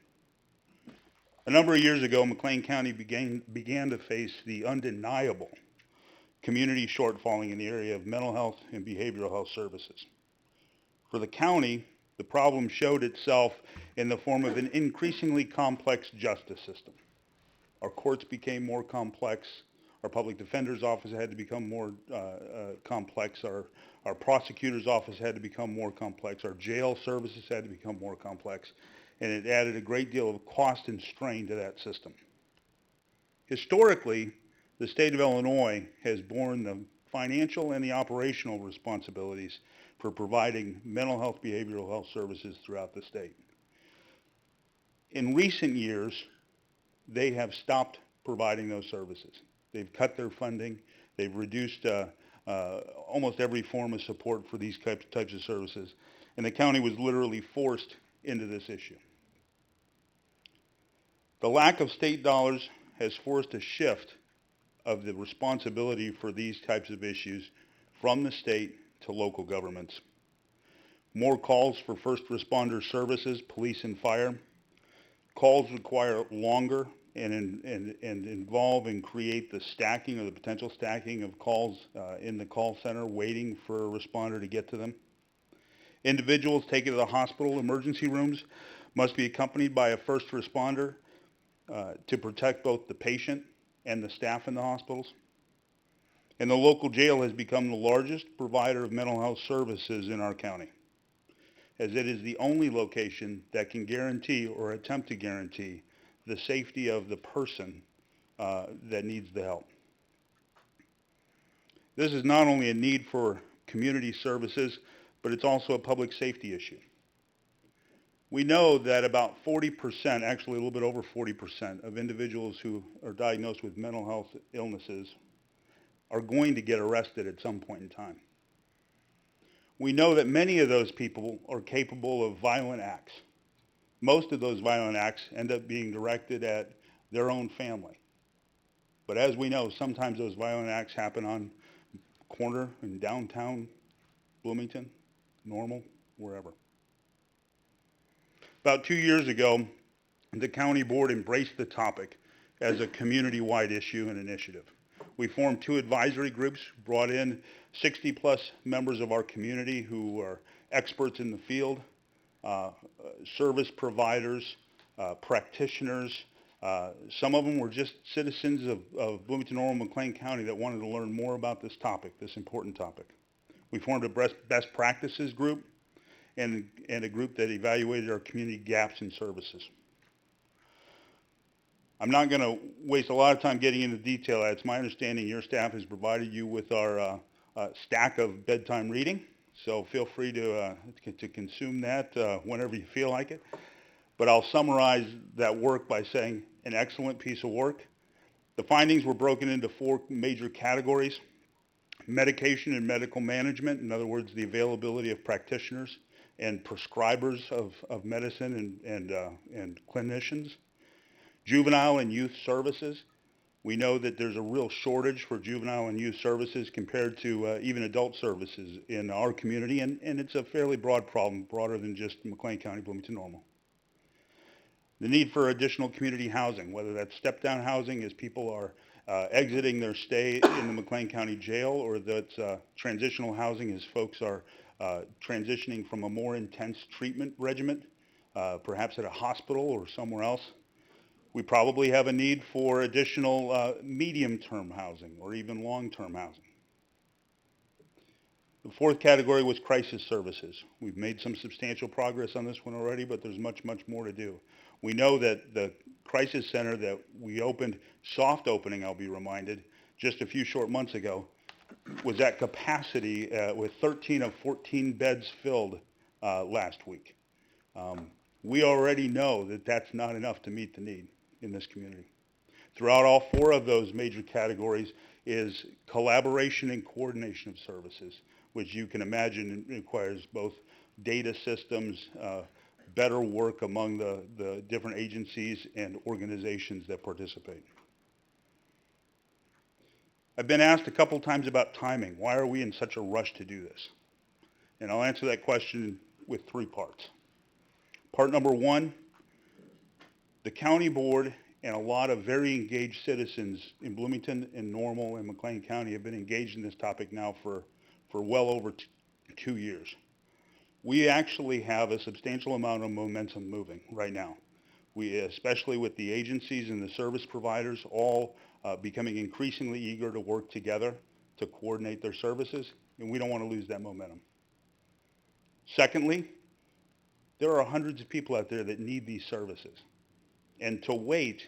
A number of years ago, McLean County began to face the undeniable community shortfalling in the area of mental health and behavioral health services. For the county, the problem showed itself in the form of an increasingly complex justice system. Our courts became more complex. Our public defender's office had to become more complex. Our prosecutor's office had to become more complex. Our jail services had to become more complex. And it added a great deal of cost and strain to that system. Historically, the state of Illinois has borne the financial and the operational responsibilities for providing mental health, behavioral health services throughout the state. In recent years, they have stopped providing those services. They've cut their funding. They've reduced almost every form of support for these types of services. And the county was literally forced into this issue. The lack of state dollars has forced a shift of the responsibility for these types of issues from the state to local governments. More calls for first responder services, police and fire. Calls require longer and involve and create the stacking or the potential stacking of calls in the call center waiting for a responder to get to them. Individuals taken to the hospital emergency rooms must be accompanied by a first responder to protect both the patient and the staff in the hospitals. And the local jail has become the largest provider of mental health services in our county, as it is the only location that can guarantee or attempt to guarantee the safety of the person that needs the help. This is not only a need for community services, but it's also a public safety issue. We know that about 40%, actually a little bit over 40% of individuals who are diagnosed with mental health illnesses are going to get arrested at some point in time. We know that many of those people are capable of violent acts. Most of those violent acts end up being directed at their own family. But as we know, sometimes those violent acts happen on corner in downtown Bloomington, Normal, wherever. About 2 years ago, the county board embraced the topic as a community-wide issue and initiative. We formed 2 advisory groups, brought in 60-plus members of our community who are experts in the field, service providers, practitioners. Some of them were just citizens of Bloomington, Normal, McLean County that wanted to learn more about this topic, this important topic. We formed a best practices group and a group that evaluated our community gaps in services. I'm not going to waste a lot of time getting into detail. It's my understanding your staff has provided you with our stack of bedtime reading, so feel free to consume that whenever you feel like it. But I'll summarize that work by saying an excellent piece of work. The findings were broken into 4 major categories: medication and medical management, in other words, the availability of practitioners and prescribers of medicine and clinicians. Juvenile and youth services. We know that there's a real shortage for juvenile and youth services compared to even adult services in our community, and it's a fairly broad problem, broader than just McLean County, Bloomington, Normal. The need for additional community housing, whether that's step-down housing as people are exiting their stay in the McLean County Jail, or that's transitional housing as folks are transitioning from a more intense treatment regimen, perhaps at a hospital or somewhere else. We probably have a need for additional medium-term housing or even long-term housing. The 4th category was crisis services. We've made some substantial progress on this one already, but there's much, much more to do. We know that the crisis center that we opened, soft opening, I'll be reminded, just a few short months ago, was at capacity with 13 of 14 beds filled last week. We already know that that's not enough to meet the need in this community. Throughout all 4 of those major categories is collaboration and coordination of services, which you can imagine requires both data systems, better work among the different agencies and organizations that participate. I've been asked a couple times about timing. Why are we in such a rush to do this? And I'll answer that question with 3 parts. Part number 1, the county board and a lot of very engaged citizens in Bloomington and Normal and McLean County have been engaged in this topic now for well over 2 years. We actually have a substantial amount of momentum moving right now. We, especially with the agencies and the service providers, all becoming increasingly eager to work together to coordinate their services, and we don't want to lose that momentum. Secondly, there are hundreds of people out there that need these services. And to wait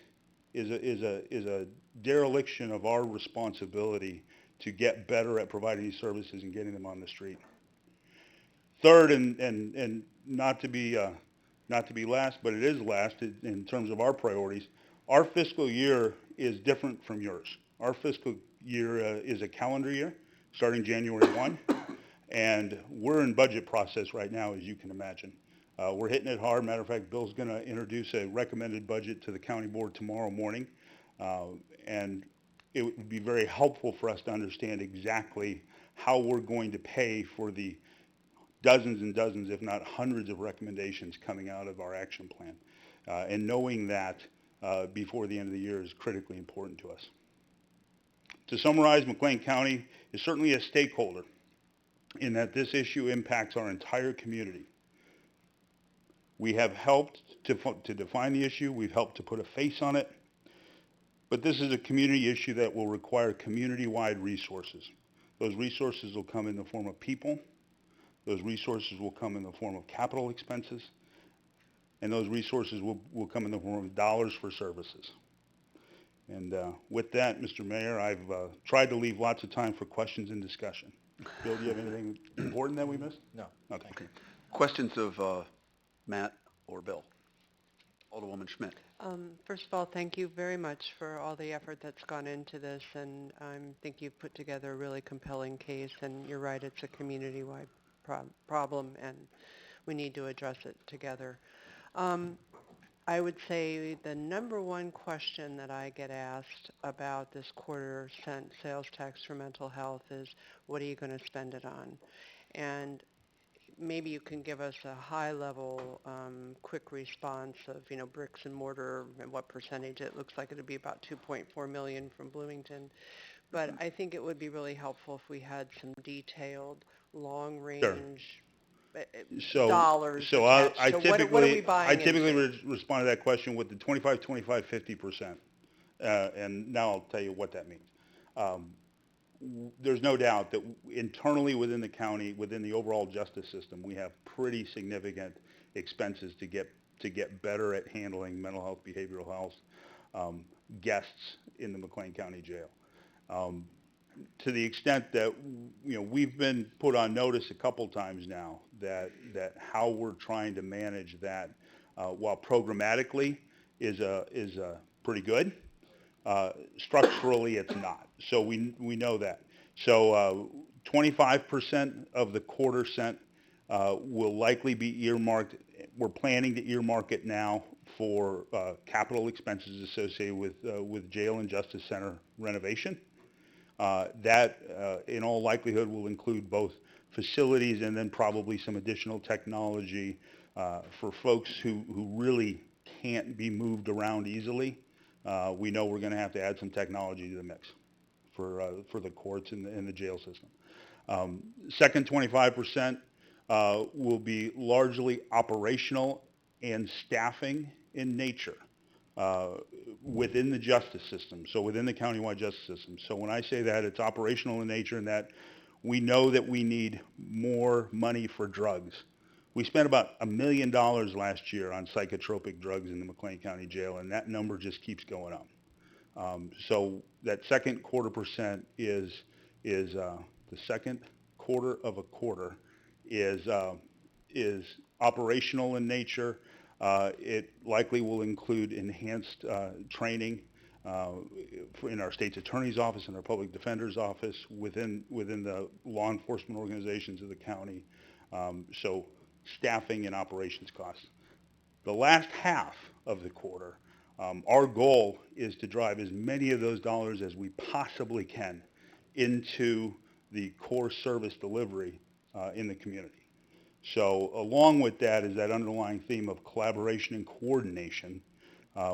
is a dereliction of our responsibility to get better at providing these services and getting them on the street. Third, and not to be last, but it is last in terms of our priorities, our fiscal year is different from yours. Our fiscal year is a calendar year starting January 1, and we're in budget process right now, as you can imagine. We're hitting it hard. Matter of fact, Bill's going to introduce a recommended budget to the county board tomorrow morning, and it would be very helpful for us to understand exactly how we're going to pay for the dozens and dozens, if not hundreds of recommendations coming out of our action plan. And knowing that before the end of the year is critically important to us. To summarize, McLean County is certainly a stakeholder in that this issue impacts our entire community. We have helped to define the issue. We've helped to put a face on it. But this is a community issue that will require community-wide resources. Those resources will come in the form of people. Those resources will come in the form of capital expenses. And those resources will come in the form of dollars for services. And with that, Mr. Mayor, I've tried to leave lots of time for questions and discussion. Bill, do you have anything important that we missed? No. Okay. Questions of Matt or Bill? Alderwoman Schmidt. First of all, thank you very much for all the effort that's gone into this, and I think you've put together a really compelling case, and you're right, it's a community-wide problem, and we need to address it together. I would say the number one question that I get asked about this quarter-cent sales tax for mental health is, what are you going to spend it on? And maybe you can give us a high-level, quick response of, bricks and mortar and what percentage. It looks like it would be about 2.4 million from Bloomington. But I think it would be really helpful if we had some detailed, long-range dollars So attached to what are we buying I typically into? respond to that question with the 25, 25, 50%. And now I'll tell you what that means. There's no doubt that internally within the county, within the overall justice system, we have pretty significant expenses to get better at handling mental health, behavioral health guests in the McLean County Jail. To the extent that we've been put on notice a couple times now that how we're trying to manage that, while programmatically is pretty good, structurally it's not. So we know that. So 25% of the quarter cent will likely be earmarked. We're planning to earmark it now for capital expenses associated with jail and justice center renovation. That, in all likelihood, will include both facilities and then probably some additional technology for folks who really can't be moved around easily. We know we're going to have to add some technology to the mix for the courts and the jail system. Second 25% will be largely operational and staffing in nature. Within the justice system, so within the countywide justice system. So when I say that, it's operational in nature and that we know that we need more money for drugs. We spent about $1 million last year on psychotropic drugs in the McLean County Jail, and that number just keeps going up. So that second quarter percent is the second quarter of a quarter is operational in nature. It likely will include enhanced training in our state's attorney's office and our public defender's office within the law enforcement organizations of the county. So staffing and operations costs. The last half of the quarter, our goal is to drive as many of those dollars as we possibly can into the core service delivery in the community. So along with that is that underlying theme of collaboration and coordination.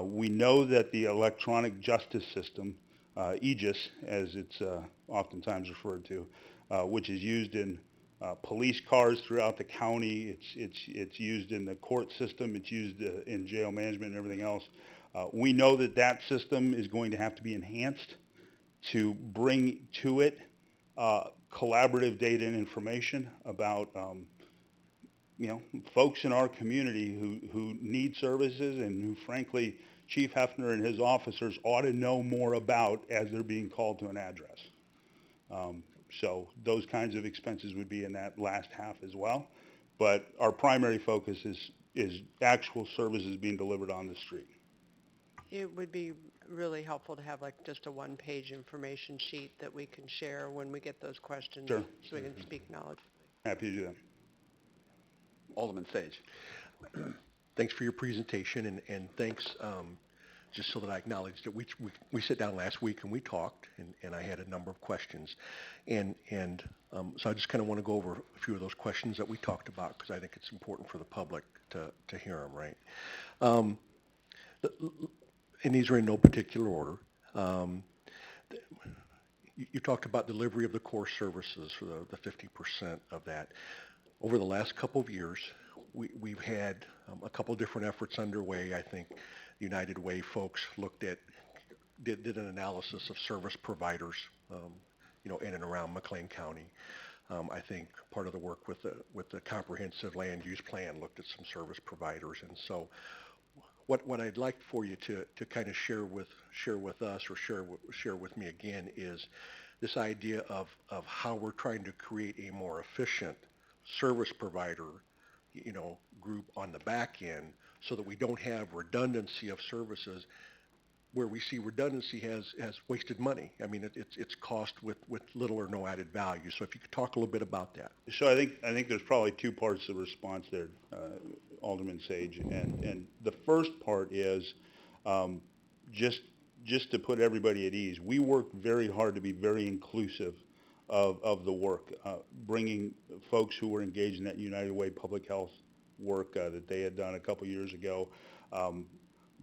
We know that the electronic justice system, EGIS, as it's oftentimes referred to, which is used in police cars throughout the county, it's used in the court system, it's used in jail management and everything else. We know that that system is going to have to be enhanced to bring to it collaborative data and information about folks in our community who need services and who, frankly, Chief Hefner and his officers ought to know more about as they're being called to an address. So those kinds of expenses would be in that last half as well. But our primary focus is actual services being delivered on the street. It would be really helpful to have just a one-page information sheet that we can share when we get those questions. Sure. So we can speak knowledge. Happy to do that. Alderman Sage. Thanks for your presentation, and thanks, just so that I acknowledge that we sat down last week and we talked, and I had a number of questions. And so I just kind of want to go over a few of those questions that we talked about because I think it's important for the public to hear them, right? And these are in no particular order. You talked about delivery of the core services for the 50% of that. Over the last couple of years, we've had a couple different efforts underway. I think United Way folks did an analysis of service providers, in and around McLean County. I think part of the work with the comprehensive land use plan looked at some service providers, and so what I'd like for you to kind of share with us or share with me again is this idea of how we're trying to create a more efficient service provider, group on the back end so that we don't have redundancy of services. Where we see redundancy has wasted money. I mean, it's cost with little or no added value. So if you could talk a little bit about that. So I think there's probably two parts of the response there, Alderman Sage, and the first part is just to put everybody at ease. We work very hard to be very inclusive of the work, bringing folks who were engaged in that United Way public health work that they had done a couple years ago.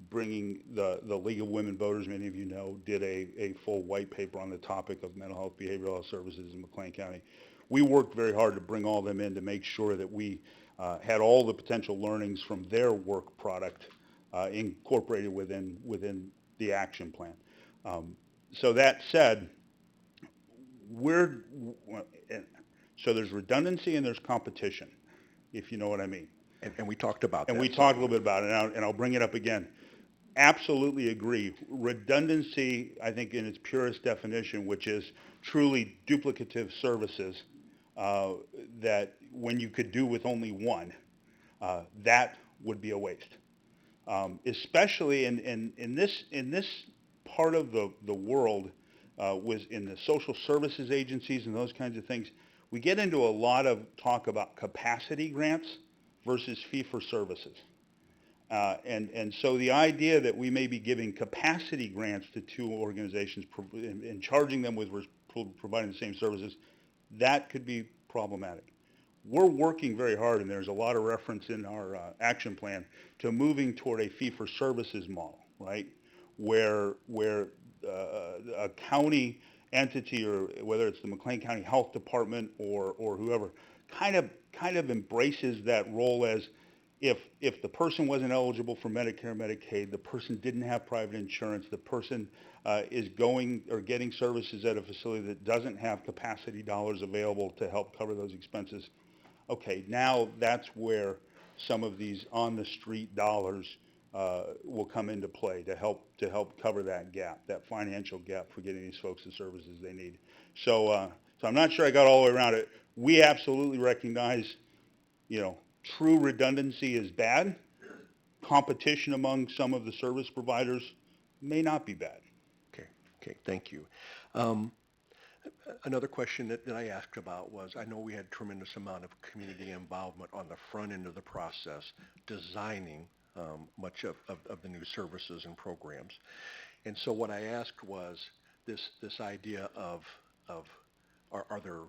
Bringing the League of Women Voters, many of you know, did a full white paper on the topic of mental health, behavioral health services in McLean County. We worked very hard to bring all of them in to make sure that we had all the potential learnings from their work product incorporated within the action plan. So that said, so there's redundancy and there's competition, if you know what I mean. And we talked about that. And we talked a little bit about it, and I'll bring it up again. Absolutely agree. Redundancy, I think in its purest definition, which is truly duplicative services that when you could do with only one, that would be a waste. Especially in this part of the world, was in the social services agencies and those kinds of things, we get into a lot of talk about capacity grants versus fee-for-services. And so the idea that we may be giving capacity grants to two organizations and charging them with providing the same services, that could be problematic. We're working very hard, and there's a lot of reference in our action plan to moving toward a fee-for-services model, right? Where a county entity, or whether it's the McLean County Health Department or whoever, kind of embraces that role as if the person wasn't eligible for Medicare, Medicaid, the person didn't have private insurance, the person is going or getting services at a facility that doesn't have capacity dollars available to help cover those expenses. Okay, now that's where some of these on-the-street dollars will come into play to help cover that gap, that financial gap for getting these folks the services they need. So I'm not sure I got all the way around it. We absolutely recognize, true redundancy is bad. Competition among some of the service providers may not be bad. Okay, thank you. Another question that I asked about was, I know we had a tremendous amount of community involvement on the front end of the process, designing much of the new services and programs. And so what I asked was this idea of are there,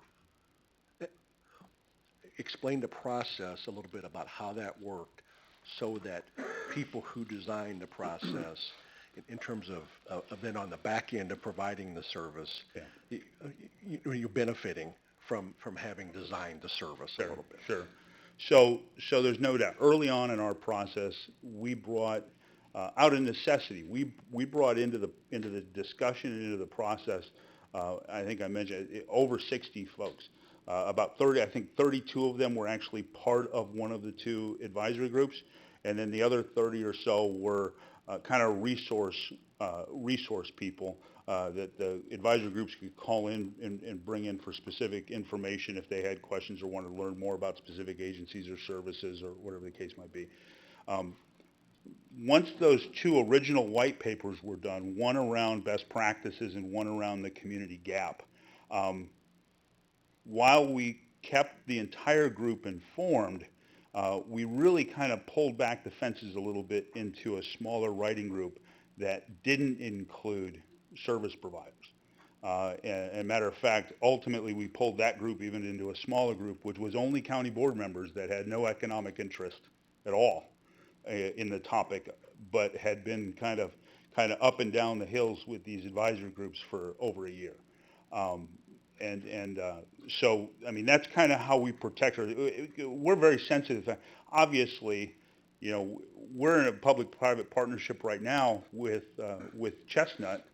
explain the process a little bit about how that worked so that people who design the process in terms of then on the back end of providing the service, you're benefiting from having designed the service a little bit. Sure. So there's no doubt. Early on in our process, we brought out of necessity. We brought into the discussion and into the process. I think I mentioned over 60 folks. About 30, I think 32 of them were actually part of one of the two advisory groups, and then the other 30 or so were kind of resource people that the advisory groups could call in and bring in for specific information if they had questions or wanted to learn more about specific agencies or services or whatever the case might be. Once those two original white papers were done, one around best practices and one around the community gap, while we kept the entire group informed, we really kind of pulled back the fences a little bit into a smaller writing group that didn't include service providers. And matter of fact, ultimately we pulled that group even into a smaller group, which was only county board members that had no economic interest at all in the topic, but had been kind of up and down the hills with these advisory groups for over a year. So, I mean, that's kind of how we protect our, we're very sensitive. Obviously, we're in a public-private partnership right now with Chestnut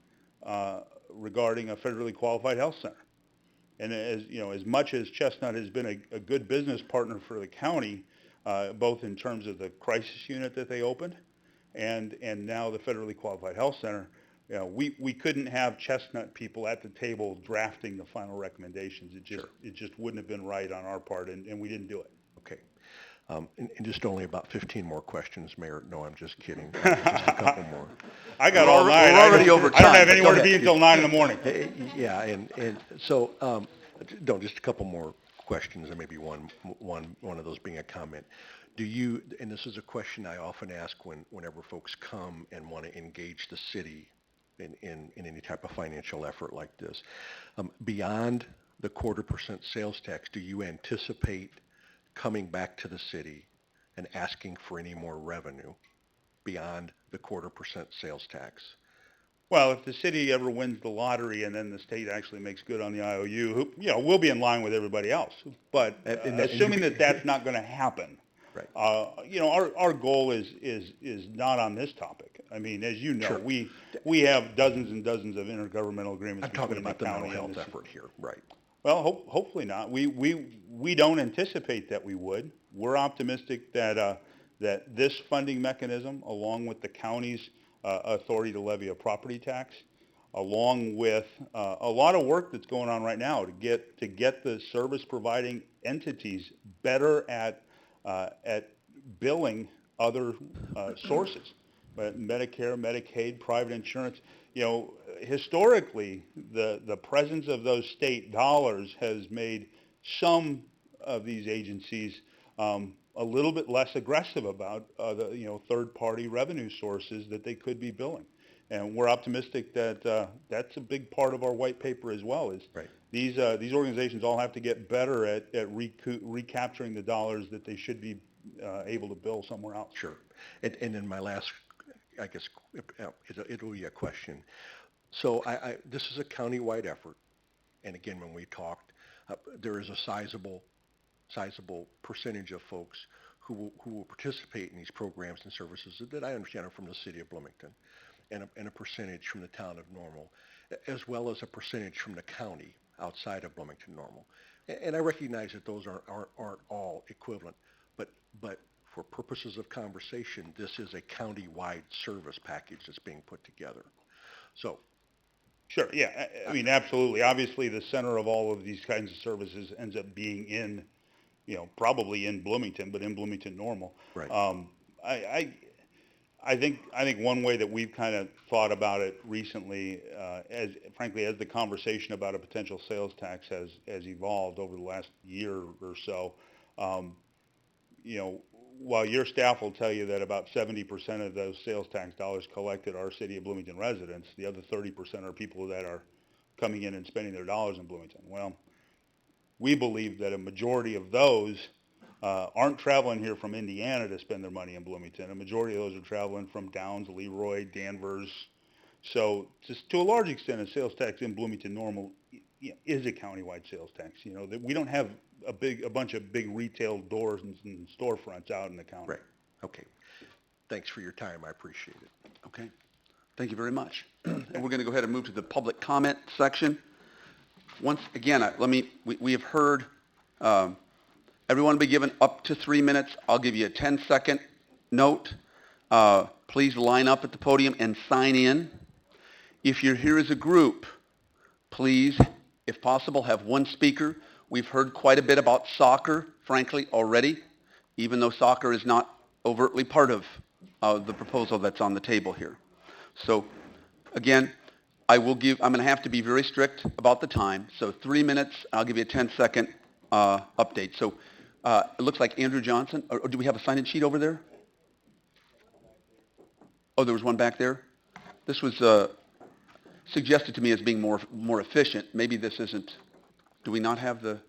regarding a federally qualified health center. And as much as Chestnut has been a good business partner for the county, both in terms of the crisis unit that they opened and now the federally qualified health center, we couldn't have Chestnut people at the table drafting the final recommendations. It just wouldn't have been right on our part, and we didn't do it. Okay. And just only about 15 more questions, Mayor. No, I'm just kidding. Just a couple more. I got all night. We're already over I don't time, have but go anywhere to ahead. be until 9 in the morning. Yeah, and so, no, just a couple more questions, and maybe one of those being a comment. Do you, and this is a question I often ask whenever folks come and want to engage the city in any type of financial effort like this, beyond the 0.25% sales tax, do you anticipate coming back to the city and asking for any more revenue beyond the 0.25% sales tax? Well, if the city ever wins the lottery and then the state actually makes good on the IOU, we'll be in line with everybody else. But assuming that that's not going to happen, right. Our goal is not on this topic. I mean, as you know, Sure. we have dozens and dozens of intergovernmental agreements. I'm talking between about the county mental and health the effort here, right? Well, hopefully not. We don't anticipate that we would. We're optimistic that that this funding mechanism, along with the county's authority to levy a property tax, along with a lot of work that's going on right now to get the service providing entities better at billing other sources, Medicare, Medicaid, private insurance. Historically, the presence of those state dollars has made some of these agencies a little bit less aggressive about the third-party revenue sources that they could be billing. And we're optimistic that that's a big part of our white paper as well. Is right. These organizations all have to get better at recapturing the dollars that they should be able to bill somewhere else. Sure. And then my last, I guess, it'll be a question. So this is a county-wide effort, and again, when we talked, there is a sizable percentage of folks who will participate in these programs and services that I understand are from the city of Bloomington, and a percentage from the town of Normal, as well as a percentage from the county outside of Bloomington Normal. And I recognize that those aren't all equivalent, but for purposes of conversation, this is a county-wide service package that's being put together. So. Sure, yeah, I mean, absolutely. Obviously, the center of all of these kinds of services ends up being in, probably in Bloomington, but in Bloomington Normal. Right. I think one way that we've kind of thought about it recently, as the conversation about a potential sales tax has evolved over the last year or so, while your staff will tell you that about 70% of those sales tax dollars collected are City of Bloomington residents, the other 30% are people that are coming in and spending their dollars in Bloomington. Well, we believe that a majority of those aren't traveling here from Indiana to spend their money in Bloomington. A majority of those are traveling from Downs, Leroy, Danvers. So just to a large extent, a sales tax in Bloomington Normal is a countywide sales tax. That we don't have a bunch of big retail doors and storefronts out in the county. Right. Okay. Thanks for your time. I appreciate it. Okay. Thank you very much. And we're going to go ahead and move to the public comment section. Once again, we have heard everyone be given up to 3 minutes. I'll give you a 10-second note. Please line up at the podium and sign in. If you're here as a group, please, if possible, have one speaker. We've heard quite a bit about soccer, frankly, already, even though soccer is not overtly part of the proposal that's on the table here. So, again, I'm going to have to be very strict about the time. So 3 minutes, I'll give you a 10-second update. So it looks like Andrew Johnson, or do we have a sign-in sheet over there? Oh, there was one back there? This was suggested to me as being more efficient. Maybe this isn't. Do we not have a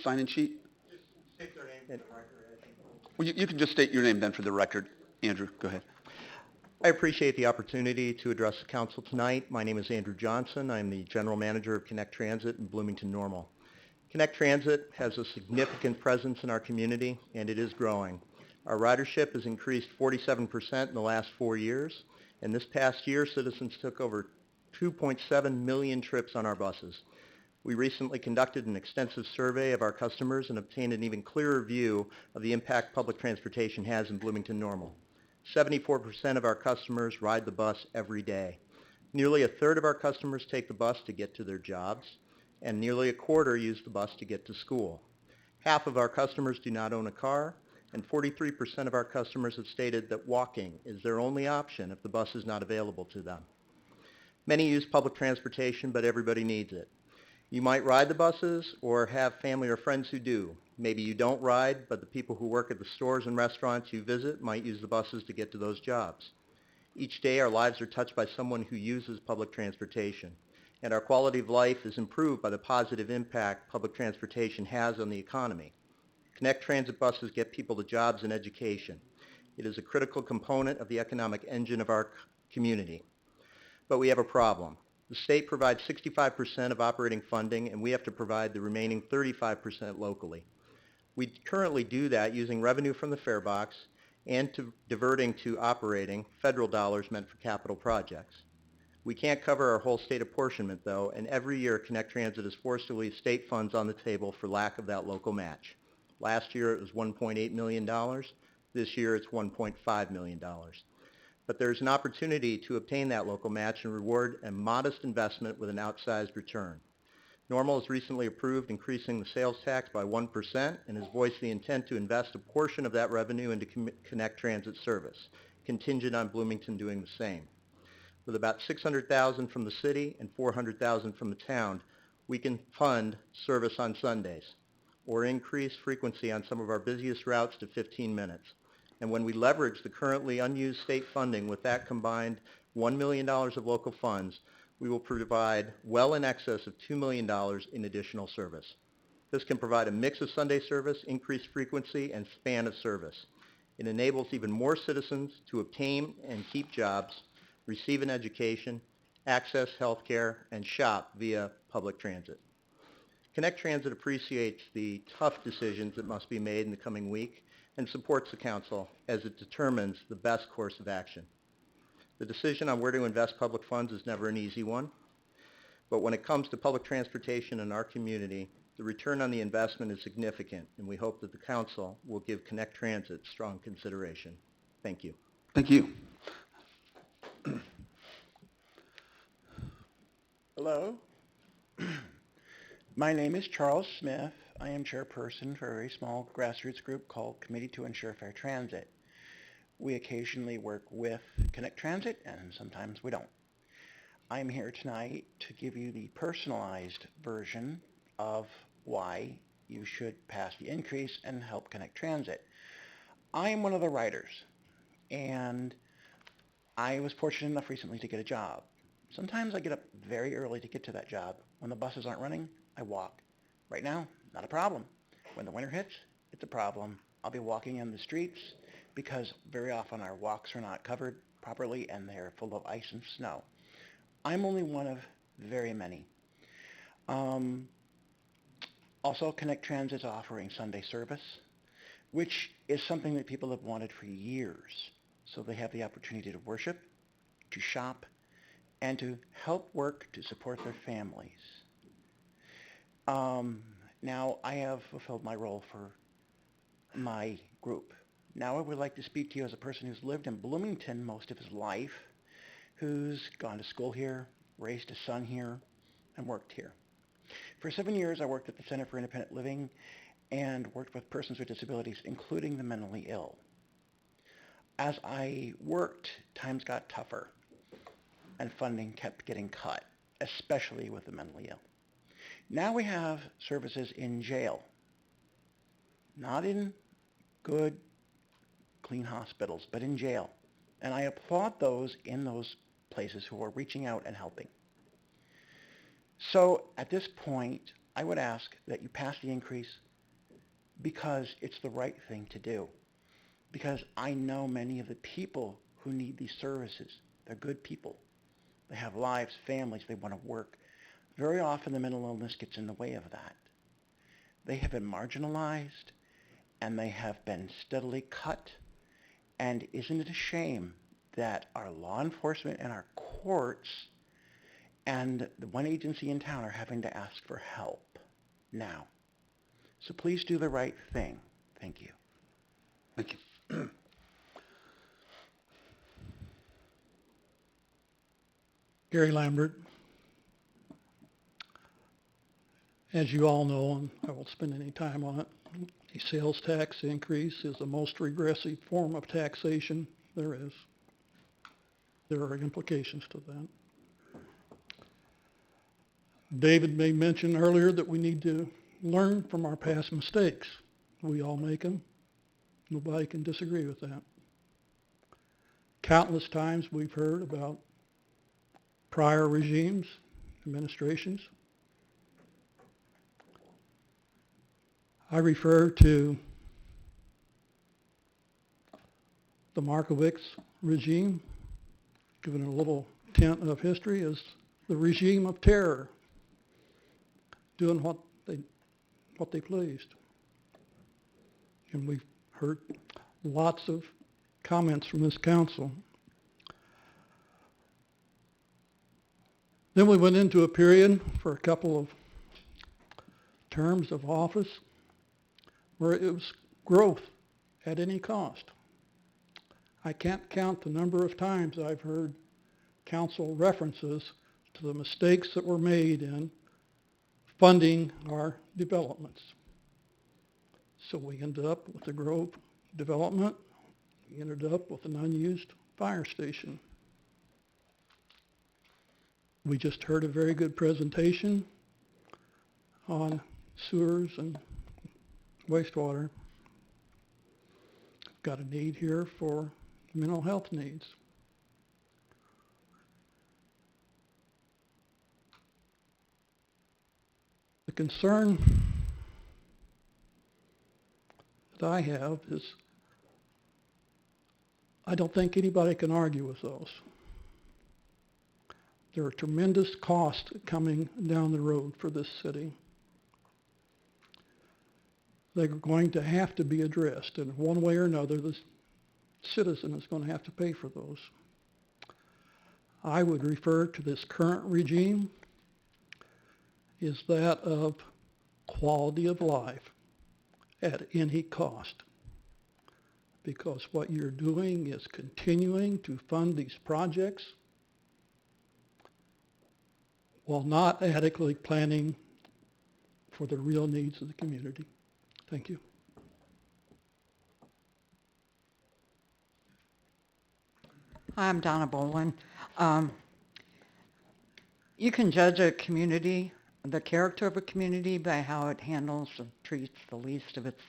sign-in sheet? Just state their name for the record. Well, you can just state your name then for the record. Andrew, go ahead. I appreciate the opportunity to address the council tonight. My name is Andrew Johnson. I'm the general manager of Connect Transit in Bloomington Normal. Connect Transit has a significant presence in our community, and it is growing. Our ridership has increased 47% in the last 4 years, and this past year, citizens took over 2.7 million trips on our buses. We recently conducted an extensive survey of our customers and obtained an even clearer view of the impact public transportation has in Bloomington Normal. 74% of our customers ride the bus every day. Nearly a third of our customers take the bus to get to their jobs, and nearly a quarter use the bus to get to school. Half of our customers do not own a car, and 43% of our customers have stated that walking is their only option if the bus is not available to them. Many use public transportation, but everybody needs it. You might ride the buses or have family or friends who do. Maybe you don't ride, but the people who work at the stores and restaurants you visit might use the buses to get to those jobs. Each day our lives are touched by someone who uses public transportation, and our quality of life is improved by the positive impact public transportation has on the economy. Connect Transit buses get people to jobs and education. It is a critical component of the economic engine of our community. But we have a problem. The state provides 65% of operating funding, and we have to provide the remaining 35% locally. We currently do that using revenue from the fare box and diverting to operating federal dollars meant for capital projects. We can't cover our whole state apportionment, though, and every year Connect Transit is forced to leave state funds on the table for lack of that local match. Last year it was $1.8 million. This year it's $1.5 million. But there's an opportunity to obtain that local match and reward a modest investment with an outsized return. Normal has recently approved increasing the sales tax by 1% and has voiced the intent to invest a portion of that revenue into Connect Transit service, contingent on Bloomington doing the same. With about $600,000 from the city and $400,000 from the town, we can fund service on Sundays or increase frequency on some of our busiest routes to 15 minutes. And when we leverage the currently unused state funding with that combined $1 million of local funds, we will provide well in excess of $2 million in additional service. This can provide a mix of Sunday service, increased frequency, and span of service. It enables even more citizens to obtain and keep jobs, receive an education, access health care, and shop via public transit. Connect Transit appreciates the tough decisions that must be made in the coming week and supports the Council as it determines the best course of action. The decision on where to invest public funds is never an easy one, but when it comes to public transportation in our community, the return on the investment is significant, and we hope that the Council will give Connect Transit strong consideration. Thank you. Thank you. Hello. My name is Charles Smith. I am chairperson for a very small grassroots group called Committee to Ensure Fair Transit. We occasionally work with Connect Transit, and sometimes we don't. I'm here tonight to give you the personalized version of why you should pass the increase and help Connect Transit. I am one of the writers, and I was fortunate enough recently to get a job. Sometimes I get up very early to get to that job. When the buses aren't running, I walk. Right now, not a problem. When the winter hits, it's a problem. I'll be walking in the streets because very often our walks are not covered properly and they're full of ice and snow. I'm only one of very many. Also, Connect Transit's offering Sunday service, which is something that people have wanted for years. So they have the opportunity to worship, to shop, and to help work to support their families. Now, I have fulfilled my role for my group. Now I would like to speak to you as a person who's lived in Bloomington most of his life, who's gone to school here, raised a son here, and worked here. For 7 years, I worked at the Center for Independent Living and worked with persons with disabilities, including the mentally ill. As I worked, times got tougher, and funding kept getting cut, especially with the mentally ill. Now we have services in jail, not in good, clean hospitals, but in jail. And I applaud those in those places who are reaching out and helping. So at this point, I would ask that you pass the increase because it's the right thing to do. Because I know many of the people who need these services. They're good people. They have lives, families, they want to work. Very often the mental illness gets in the way of that. They have been marginalized and they have been steadily cut. And isn't it a shame that our law enforcement and our courts and the one agency in town are having to ask for help now? So please do the right thing. Thank you. Thank you. Gary Lambert. As you all know, and I won't spend any time on it, a sales tax increase is the most regressive form of taxation there is. There are implications to that. David made mention earlier that we need to learn from our past mistakes. We all make them. Nobody can disagree with that. Countless times we've heard about prior regimes, administrations. I refer to the Markowitz regime, given a little tint of history, as the regime of terror, doing what they pleased. And we've heard lots of comments from this council. Then we went into a period for a couple of terms of office where it was growth at any cost. I can't count the number of times I've heard council references to the mistakes that were made in funding our developments. So we ended up with the Grove development. We ended up with an unused fire station. We just heard a very good presentation on sewers and wastewater. Got a need here for mental health needs. The concern that I have is I don't think anybody can argue with those. There are tremendous costs coming down the road for this city. They're going to have to be addressed, and one way or another, the citizen is going to have to pay for those. I would refer to this current regime is that of quality of life at any cost. Because what you're doing is continuing to fund these projects while not adequately planning for the real needs of the community. Thank you. Hi, I'm Donna Bolin. You can judge a community, the character of a community, by how it handles and treats the least of its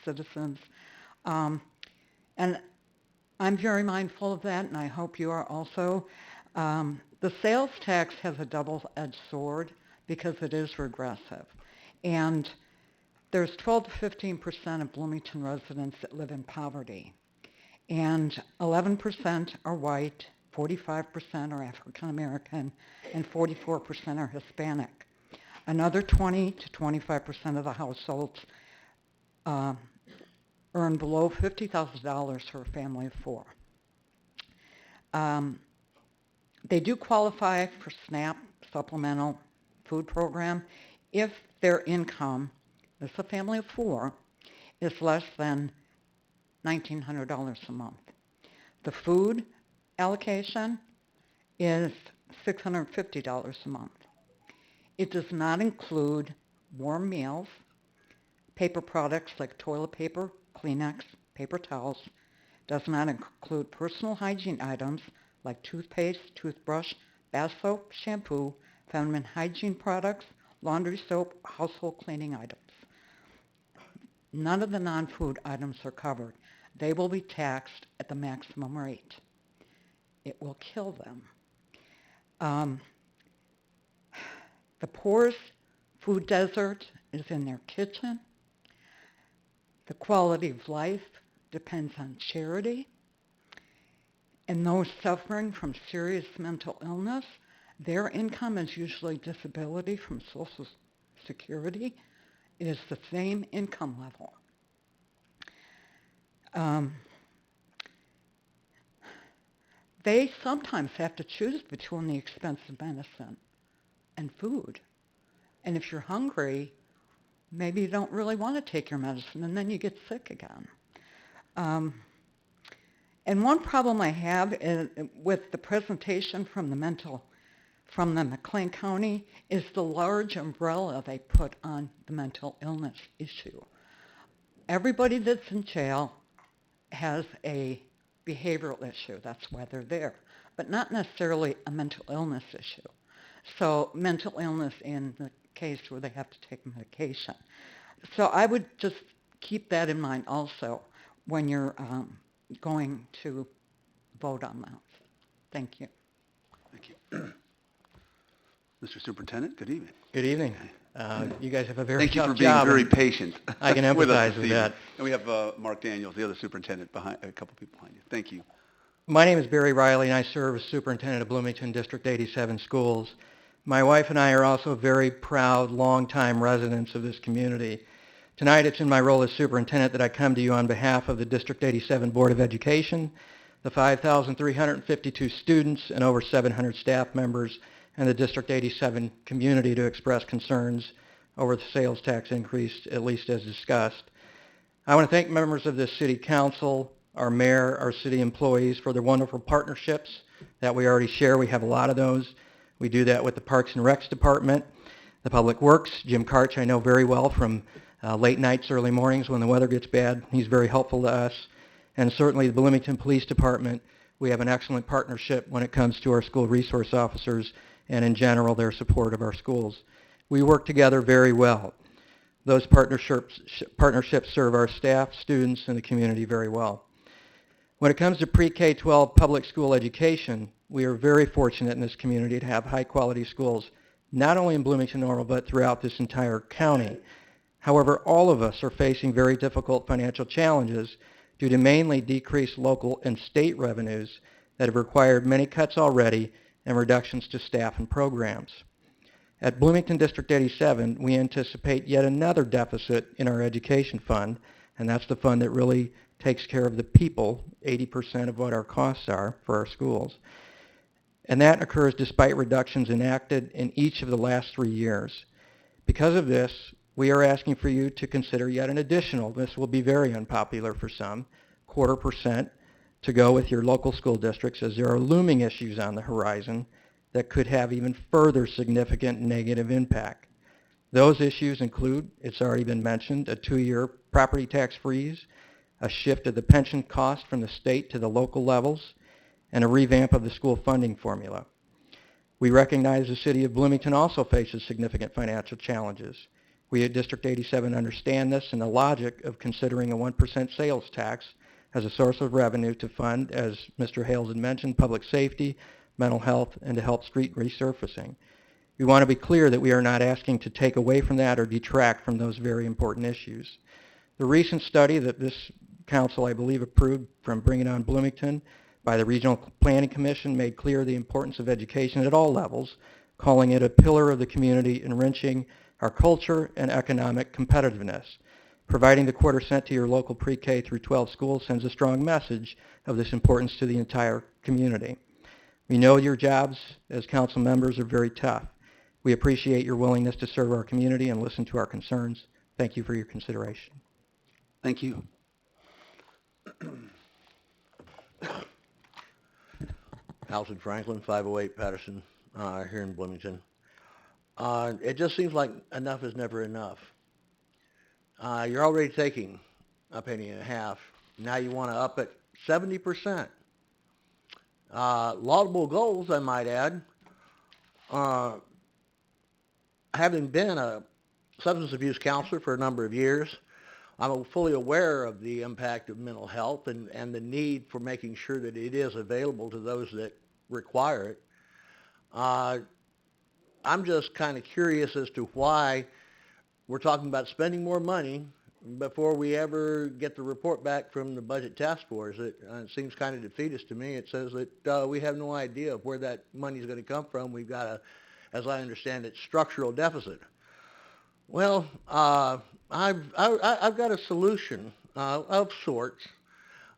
citizens. And I'm very mindful of that, and I hope you are also. The sales tax has a double-edged sword because it is regressive. And there's 12 to 15% of Bloomington residents that live in poverty. And 11% are white, 45% are African American, and 44% are Hispanic. Another 20 to 25% of the households earn below $50,000 for a family of four. They do qualify for SNAP supplemental food program if their income, as a family of four, is less than $1,900 a month. The food allocation is $650 a month. It does not include warm meals, paper products like toilet paper, Kleenex, paper towels, does not include personal hygiene items like toothpaste, toothbrush, bath soap, shampoo, feminine hygiene products, laundry soap, household cleaning items. None of the non-food items are covered. They will be taxed at the maximum rate. It will kill them. The poor's food desert is in their kitchen. The quality of life depends on charity. And those suffering from serious mental illness, their income is usually disability from Social Security. It is the same income level. They sometimes have to choose between the expensive medicine and food. And if you're hungry, maybe you don't really want to take your medicine, and then you get sick again. And one problem I have is with the presentation from the from the McLean County is the large umbrella they put on the mental illness issue. Everybody that's in jail has a behavioral issue. That's why they're there, but not necessarily a mental illness issue. So mental illness in the case where they have to take medication. So I would just keep that in mind also when you're going to vote on that. Thank you. Thank you. Mr. Superintendent, good evening. Good evening. You guys have a very Thank you tough for being job. very patient. I can with us empathize this with evening. that. And we have Mark Daniels, the other superintendent, behind a couple people behind you. Thank you. My name is Barry Riley, and I serve as superintendent of Bloomington District 87 schools. My wife and I are also very proud, longtime residents of this community. Tonight, it's in my role as superintendent that I come to you on behalf of the District 87 Board of Education, the 5,352 students and over 700 staff members, and the District 87 community to express concerns over the sales tax increase, at least as discussed. I want to thank members of this City Council, our mayor, our city employees for their wonderful partnerships that we already share. We have a lot of those. We do that with the Parks and Recs Department, the Public Works. Jim Karch I know very well from late nights, early mornings when the weather gets bad. He's very helpful to us. And certainly the Bloomington Police Department. We have an excellent partnership when it comes to our school resource officers and in general their support of our schools. We work together very well. Those partnerships serve our staff, students, and the community very well. When it comes to pre-K-12 public school education, we are very fortunate in this community to have high-quality schools, not only in Bloomington Normal, but throughout this entire county. However, all of us are facing very difficult financial challenges due to mainly decreased local and state revenues that have required many cuts already and reductions to staff and programs. At Bloomington District 87, we anticipate yet another deficit in our education fund, and that's the fund that really takes care of the people, 80% of what our costs are for our schools. And that occurs despite reductions enacted in each of the last 3 years. Because of this, we are asking for you to consider yet an additional, this will be very unpopular for some, 0.25% to go with your local school districts as there are looming issues on the horizon that could have even further significant negative impact. Those issues include, it's already been mentioned, a 2-year property tax freeze, a shift of the pension cost from the state to the local levels, and a revamp of the school funding formula. We recognize the city of Bloomington also faces significant financial challenges. We at District 87 understand this and the logic of considering a 1% sales tax as a source of revenue to fund, as Mr. Hales had mentioned, public safety, mental health, and to help street resurfacing. We want to be clear that we are not asking to take away from that or detract from those very important issues. The recent study that this council, I believe, approved from Bring It On Bloomington by the Regional Planning Commission made clear the importance of education at all levels, calling it a pillar of the community, enriching our culture and economic competitiveness. Providing the $0.25 to your local pre-K through 12 schools sends a strong message of this importance to the entire community. We know your jobs as council members are very tough. We appreciate your willingness to serve our community and listen to our concerns. Thank you for your consideration. Thank you. Alton Franklin, 508 Patterson, here in Bloomington. It just seems like enough is never enough. You're already taking a penny and a half. Now you want to up it 70%. Laudable goals, I might add. Having been a substance abuse counselor for a number of years, I'm fully aware of the impact of mental health and the need for making sure that it is available to those that require it. I'm just kind of curious as to why we're talking about spending more money before we ever get the report back from the Budget Task Force. It seems kind of defeatist to me. It says that we have no idea of where that money is going to come from. We've got a, as I understand it, structural deficit. Well, I've got a solution of sorts,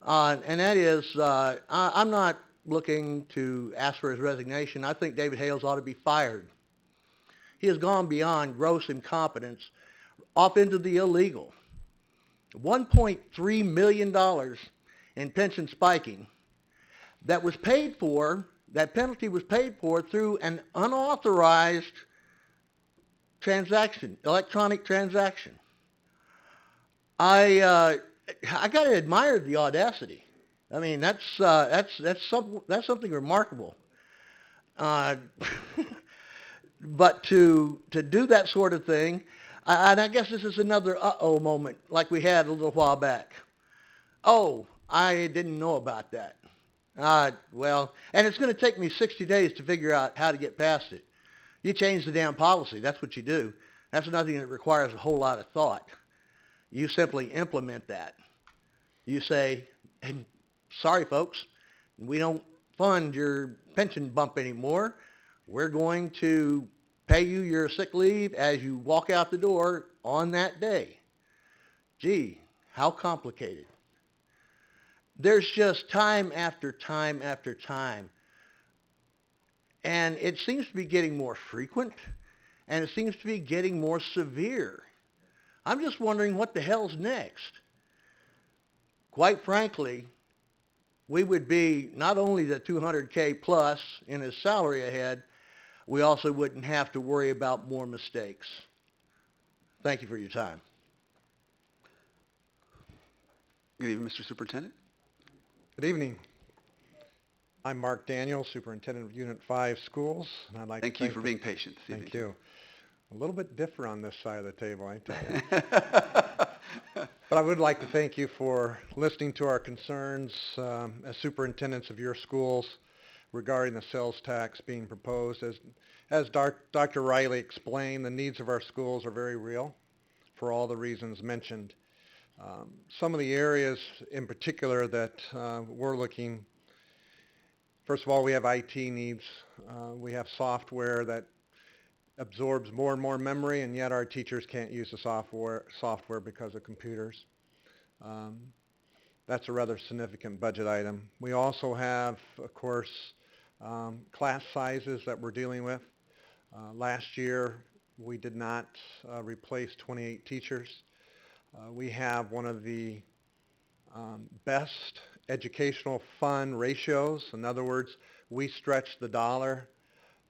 and that is I'm not looking to ask for his resignation. I think David Hales ought to be fired. He has gone beyond gross incompetence off into the illegal. $1.3 million in pension spiking that was paid for that penalty was paid for through an unauthorized transaction, electronic transaction. I got to admire the audacity. I mean, that's something remarkable. Uh, but to do that sort of thing, and I guess this is another uh-oh moment like we had a little while back. Oh, I didn't know about that. Well, and it's going to take me 60 days to figure out how to get past it. You change the damn policy. That's what you do. That's nothing that requires a whole lot of thought. You simply implement that. You say, hey, sorry folks, we don't fund your pension bump anymore. We're going to pay you your sick leave as you walk out the door on that day. Gee, how complicated. There's just time after time after time. And it seems to be getting more frequent, and it seems to be getting more severe. I'm just wondering what the hell's next. Quite frankly, we would be not only the 200K plus in his salary ahead, we also wouldn't have to worry about more mistakes. Thank you for your time. Good evening, Mr. Superintendent. Good evening. I'm Mark Daniel, Superintendent of Unit 5 Schools, and I'd like Thank to you for being patient this Thank evening. you. A little bit different on this side of the table, I tell you. But I would like to thank you for listening to our concerns as superintendents of your schools regarding the sales tax being proposed. As Dr. Riley explained, the needs of our schools are very real for all the reasons mentioned. Some of the areas in particular that we're looking, first of all, we have IT needs. We have software that absorbs more and more memory, and yet our teachers can't use the software because of computers. That's a rather significant budget item. We also have, of course, class sizes that we're dealing with. Last year, we did not replace 28 teachers. We have one of the best educational fund ratios. In other words, we stretch the dollar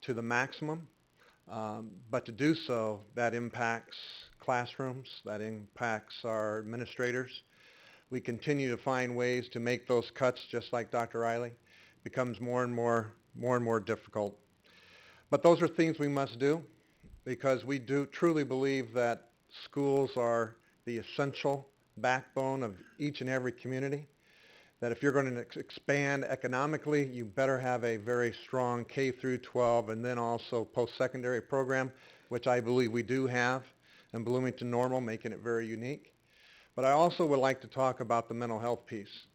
to the maximum. But to do so, that impacts classrooms, that impacts our administrators. We continue to find ways to make those cuts, just like Dr. Riley. It becomes more and more difficult. But those are things we must do because we do truly believe that schools are the essential backbone of each and every community. That if you're going to expand economically, you better have a very strong K through 12 and then also post-secondary program, which I believe we do have in Bloomington Normal, making it very unique. But I also would like to talk about the mental health piece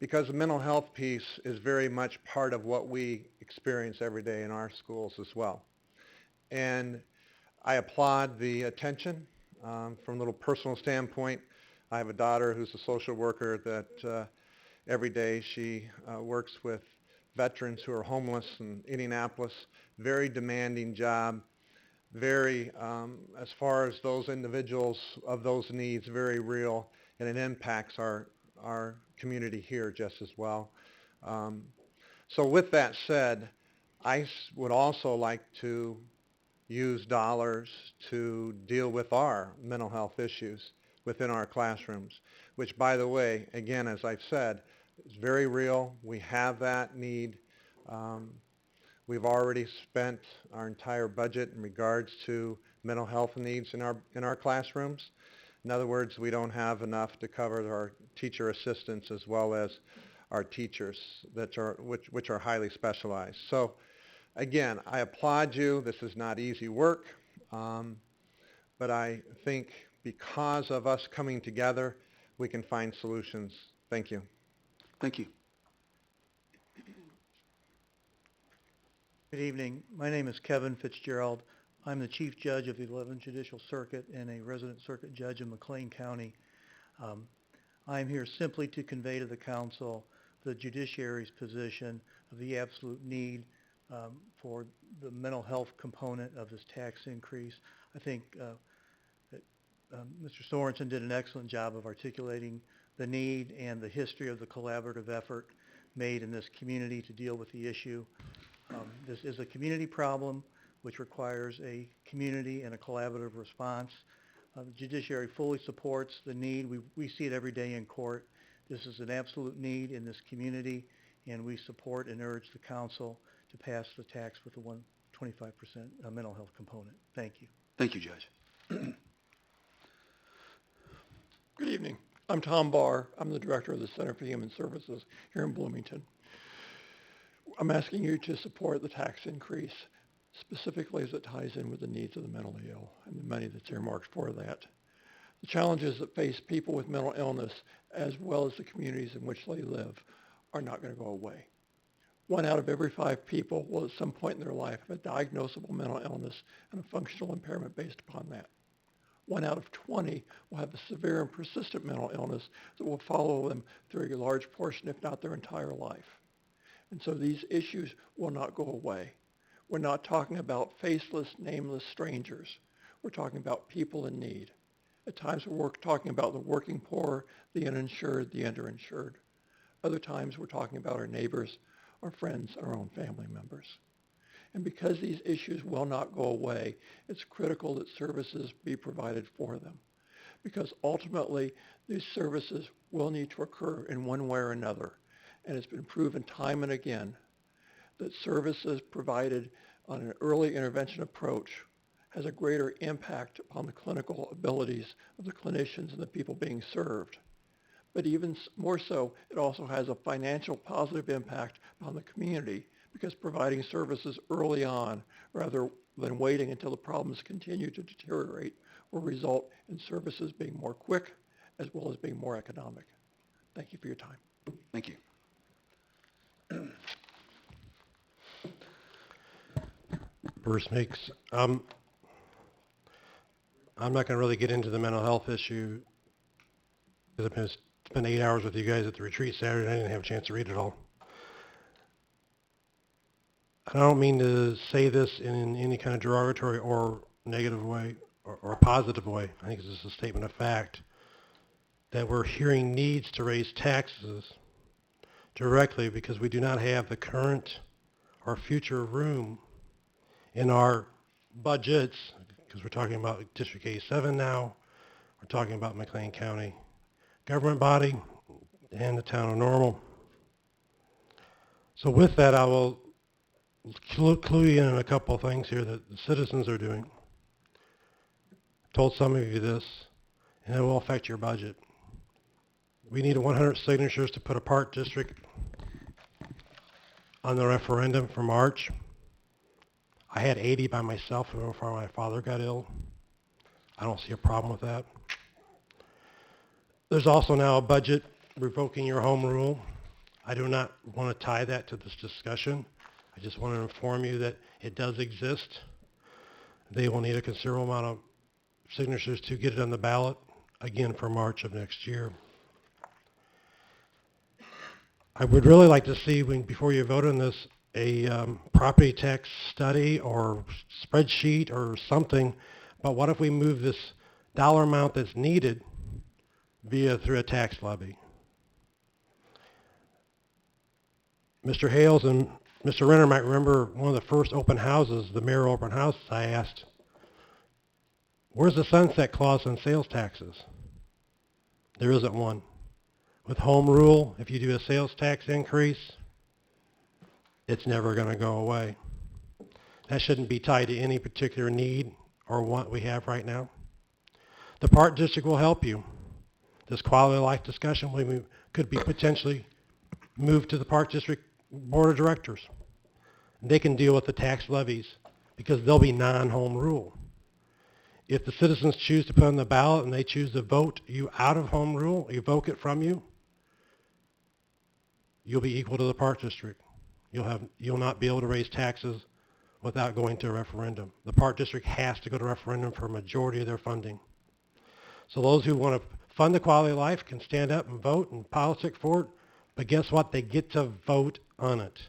because the mental health piece is very much part of what we experience every day in our schools as well. And I applaud the attention from a little personal standpoint. I have a daughter who's a social worker that every day she works with veterans who are homeless in Indianapolis. Very demanding job. Very, as far as those individuals of those needs, very real, and it impacts our community here just as well. So with that said, I would also like to use dollars to deal with our mental health issues within our classrooms, which, by the way, again, as I've said, is very real. We have that need. We've already spent our entire budget in regards to mental health needs in our classrooms. In other words, we don't have enough to cover our teacher assistants as well as our teachers which are highly specialized. So again, I applaud you. This is not easy work, but I think because of us coming together, we can find solutions. Thank you. Thank you. Good evening. My name is Kevin Fitzgerald. I'm the Chief Judge of the 11th Judicial Circuit and a resident circuit judge in McLean County. I'm here simply to convey to the council the judiciary's position of the absolute need for the mental health component of this tax increase. I think that Mr. Sorensen did an excellent job of articulating the need and the history of the collaborative effort made in this community to deal with the issue. This is a community problem which requires a community and a collaborative response. The judiciary fully supports the need. We see it every day in court. This is an absolute need in this community, and we support and urge the council to pass the tax with the 25% mental health component. Thank you. Thank you, Judge. Good evening. I'm Tom Barr. I'm the Director of the Center for Human Services here in Bloomington. I'm asking you to support the tax increase, specifically as it ties in with the needs of the mentally ill and the money that's earmarked for that. The challenges that face people with mental illness, as well as the communities in which they live, are not going to go away. 1 out of every 5 people will at some point in their life have a diagnosable mental illness and a functional impairment based upon that. 1 out of 20 will have a severe and persistent mental illness that will follow them through a large portion, if not their entire life. And so these issues will not go away. We're not talking about faceless, nameless strangers. We're talking about people in need. At times we're talking about the working poor, the uninsured, the underinsured. Other times we're talking about our neighbors, our friends, and our own family members. And because these issues will not go away, it's critical that services be provided for them. Because ultimately, these services will need to occur in one way or another. And it's been proven time and again that services provided on an early intervention approach has a greater impact upon the clinical abilities of the clinicians and the people being served. But even more so, it also has a financial positive impact on the community because providing services early on rather than waiting until the problems continue to deteriorate will result in services being more quick as well as being more economic. Thank you for your time. Thank you. Bruce Meeks. I'm not going to really get into the mental health issue because I've spent 8 hours with you guys at the retreat Saturday and I didn't have a chance to read it all. I don't mean to say this in any kind of derogatory or negative way or a positive way. I think this is a statement of fact that we're hearing needs to raise taxes directly because we do not have the current or future room in our budgets, because we're talking about District 87 now, we're talking about McLean County government body and the town of Normal. So with that, I will clue you in on a couple of things here that the citizens are doing. I've told some of you this, and it will affect your budget. We need 100 signatures to put a park district on the referendum for March. I had 80 by myself before my father got ill. I don't see a problem with that. There's also now a budget revoking your home rule. I do not want to tie that to this discussion. I just want to inform you that it does exist. They will need a considerable amount of signatures to get it on the ballot, again for March of next year. I would really like to see, before you vote on this, a property tax study or spreadsheet or something, but what if we move this dollar amount that's needed through a tax levy? Mr. Hales and Mr. Renner might remember one of the first open houses, the mayor open house, I asked, where's the sunset clause on sales taxes? There isn't one. With home rule, if you do a sales tax increase, it's never going to go away. That shouldn't be tied to any particular need or want we have right now. The park district will help you. This quality of life discussion could be potentially moved to the park district board of directors. They can deal with the tax levies because they'll be non-home rule. If the citizens choose to put on the ballot and they choose to vote you out of home rule, evoke it from you, you'll be equal to the park district. You'll not be able to raise taxes without going to a referendum. The park district has to go to referendum for a majority of their funding. So those who want to fund the quality of life can stand up and vote and politic for it, but guess what? They get to vote on it.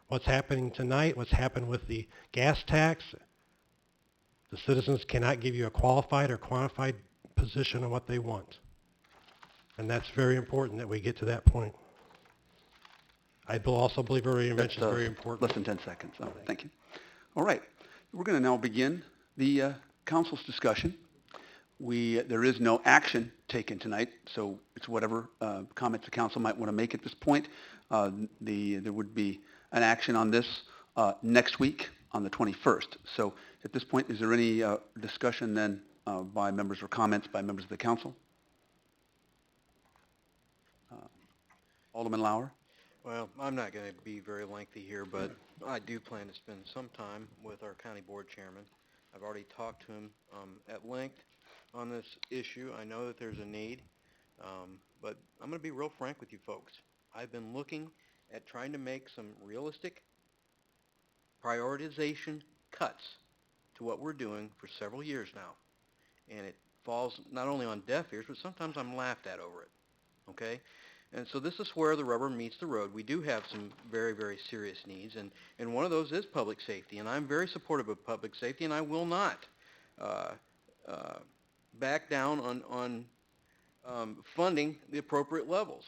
What's happening tonight, what's happened with the gas tax, the citizens cannot give you a qualified or quantified position on what they want. And that's very important that we get to that point. I also believe every invention is very important. Less than 10 seconds. Thank you. All right. We're going to now begin the council's discussion. There is no action taken tonight, so it's whatever comments the council might want to make at this point. There would be an action on this next week on the 21st. So at this point, is there any discussion then by members or comments by members of the council? Alderman Lauer? Well, I'm not going to be very lengthy here, but I do plan to spend some time with our county board chairman. I've already talked to him at length on this issue. I know that there's a need, but I'm going to be real frank with you folks. I've been looking at trying to make some realistic prioritization cuts to what we're doing for several years now. And it falls not only on deaf ears, but sometimes I'm laughed at over it, okay? And so this is where the rubber meets the road. We do have some very, very serious needs, and one of those is public safety. And I'm very supportive of public safety, and I will not back down on funding the appropriate levels.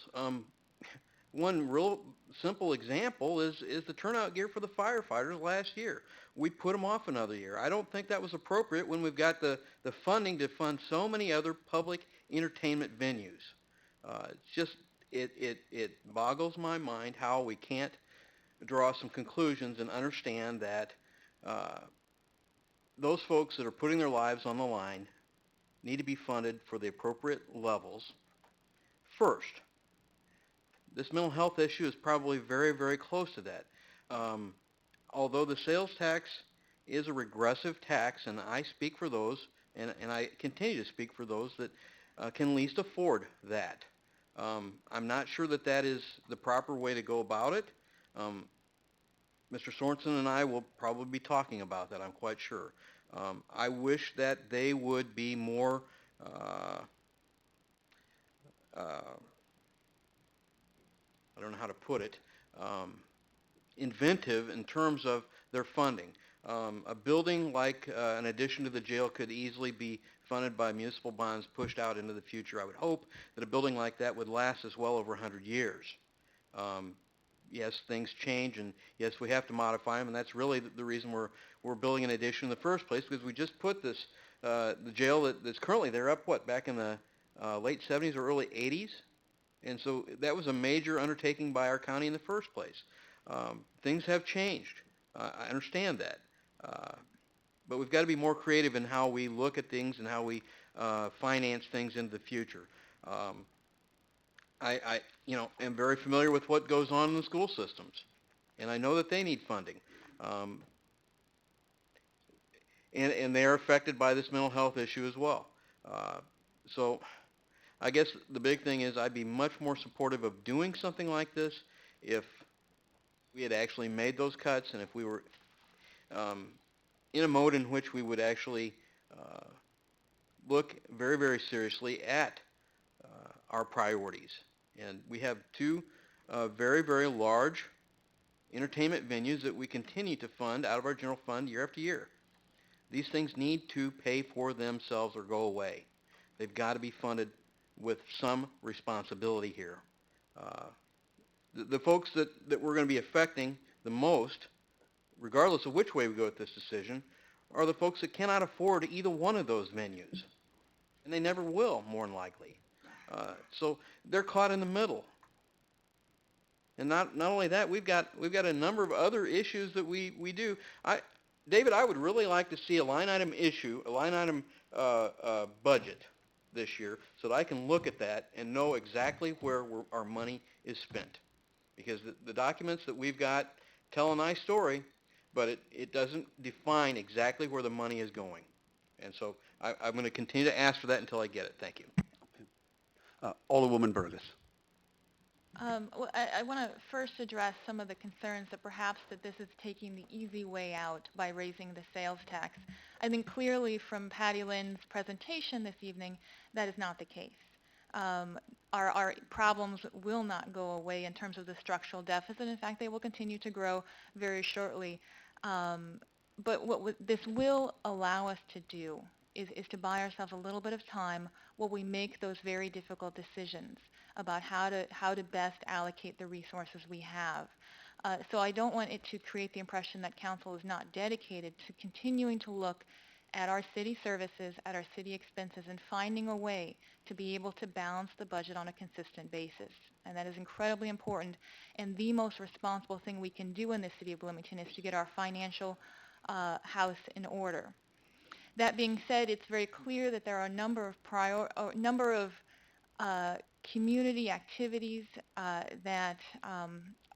One real simple example is the turnout gear for the firefighters last year. We put them off another year. I don't think that was appropriate when we've got the funding to fund so many other public entertainment venues. It's just, it boggles my mind how we can't draw some conclusions and understand that those folks that are putting their lives on the line need to be funded for the appropriate levels first. This mental health issue is probably very, very close to that. Although the sales tax is a regressive tax, and I speak for those, and I continue to speak for those that can least afford that. I'm not sure that that is the proper way to go about it. Mr. Sorensen and I will probably be talking about that, I'm quite sure. I wish that they would be more I don't know how to put it, inventive in terms of their funding. A building like an addition to the jail could easily be funded by municipal bonds pushed out into the future. I would hope that a building like that would last us well over 100 years. Yes, things change, and yes, we have to modify them, and that's really the reason we're building an addition in the first place, because we just put this, the jail that's currently there up, back in the late 70s or early 80s? And so that was a major undertaking by our county in the first place. Things have changed. I understand that. But we've got to be more creative in how we look at things and how we finance things into the future. I am very familiar with what goes on in the school systems, and I know that they need funding. And they are affected by this mental health issue as well. So I guess the big thing is I'd be much more supportive of doing something like this if we had actually made those cuts, and if we were in a mode in which we would actually look very, very seriously at our priorities. And we have two very, very large entertainment venues that we continue to fund out of our general fund year after year. These things need to pay for themselves or go away. They've got to be funded with some responsibility here. The folks that we're going to be affecting the most, regardless of which way we go with this decision, are the folks that cannot afford either one of those venues. And they never will, more than likely. So they're caught in the middle. And not only that, we've got a number of other issues that we do. David, I would really like to see a line item budget this year so that I can look at that and know exactly where our money is spent. Because the documents that we've got tell a nice story, but it doesn't define exactly where the money is going. And so I'm going to continue to ask for that until I get it. Thank you. Alderwoman Burgess. Well, I want to first address some of the concerns that perhaps that this is taking the easy way out by raising the sales tax. I think clearly from Patty Lynn's presentation this evening, that is not the case. Our problems will not go away in terms of the structural deficit. In fact, they will continue to grow very shortly. But what this will allow us to do is to buy ourselves a little bit of time while we make those very difficult decisions about how to best allocate the resources we have. So I don't want it to create the impression that council is not dedicated to continuing to look at our city services, at our city expenses, and finding a way to be able to balance the budget on a consistent basis. And that is incredibly important. And the most responsible thing we can do in the city of Bloomington is to get our financial house in order. That being said, it's very clear that there are a number of community activities that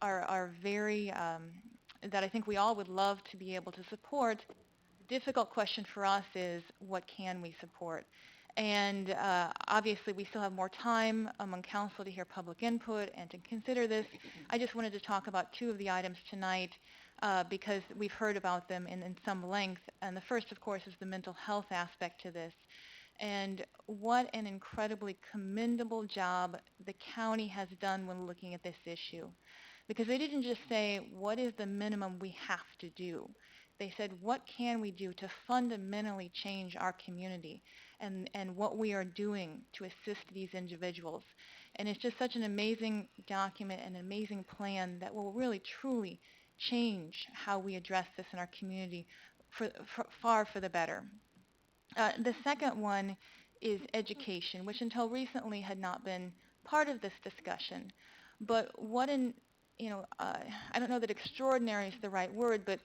are very, that I think we all would love to be able to support. The difficult question for us is, what can we support? And obviously, we still have more time among council to hear public input and to consider this. I just wanted to talk about two of the items tonight because we've heard about them in some length. And the first, of course, is the mental health aspect to this. And what an incredibly commendable job the county has done when looking at this issue. Because they didn't just say, what is the minimum we have to do? They said, what can we do to fundamentally change our community and what we are doing to assist these individuals? And it's just such an amazing document, an amazing plan that will really, truly change how we address this in our community far for the better. The second one is education, which until recently had not been part of this discussion. But what I don't know that extraordinary is the right word, but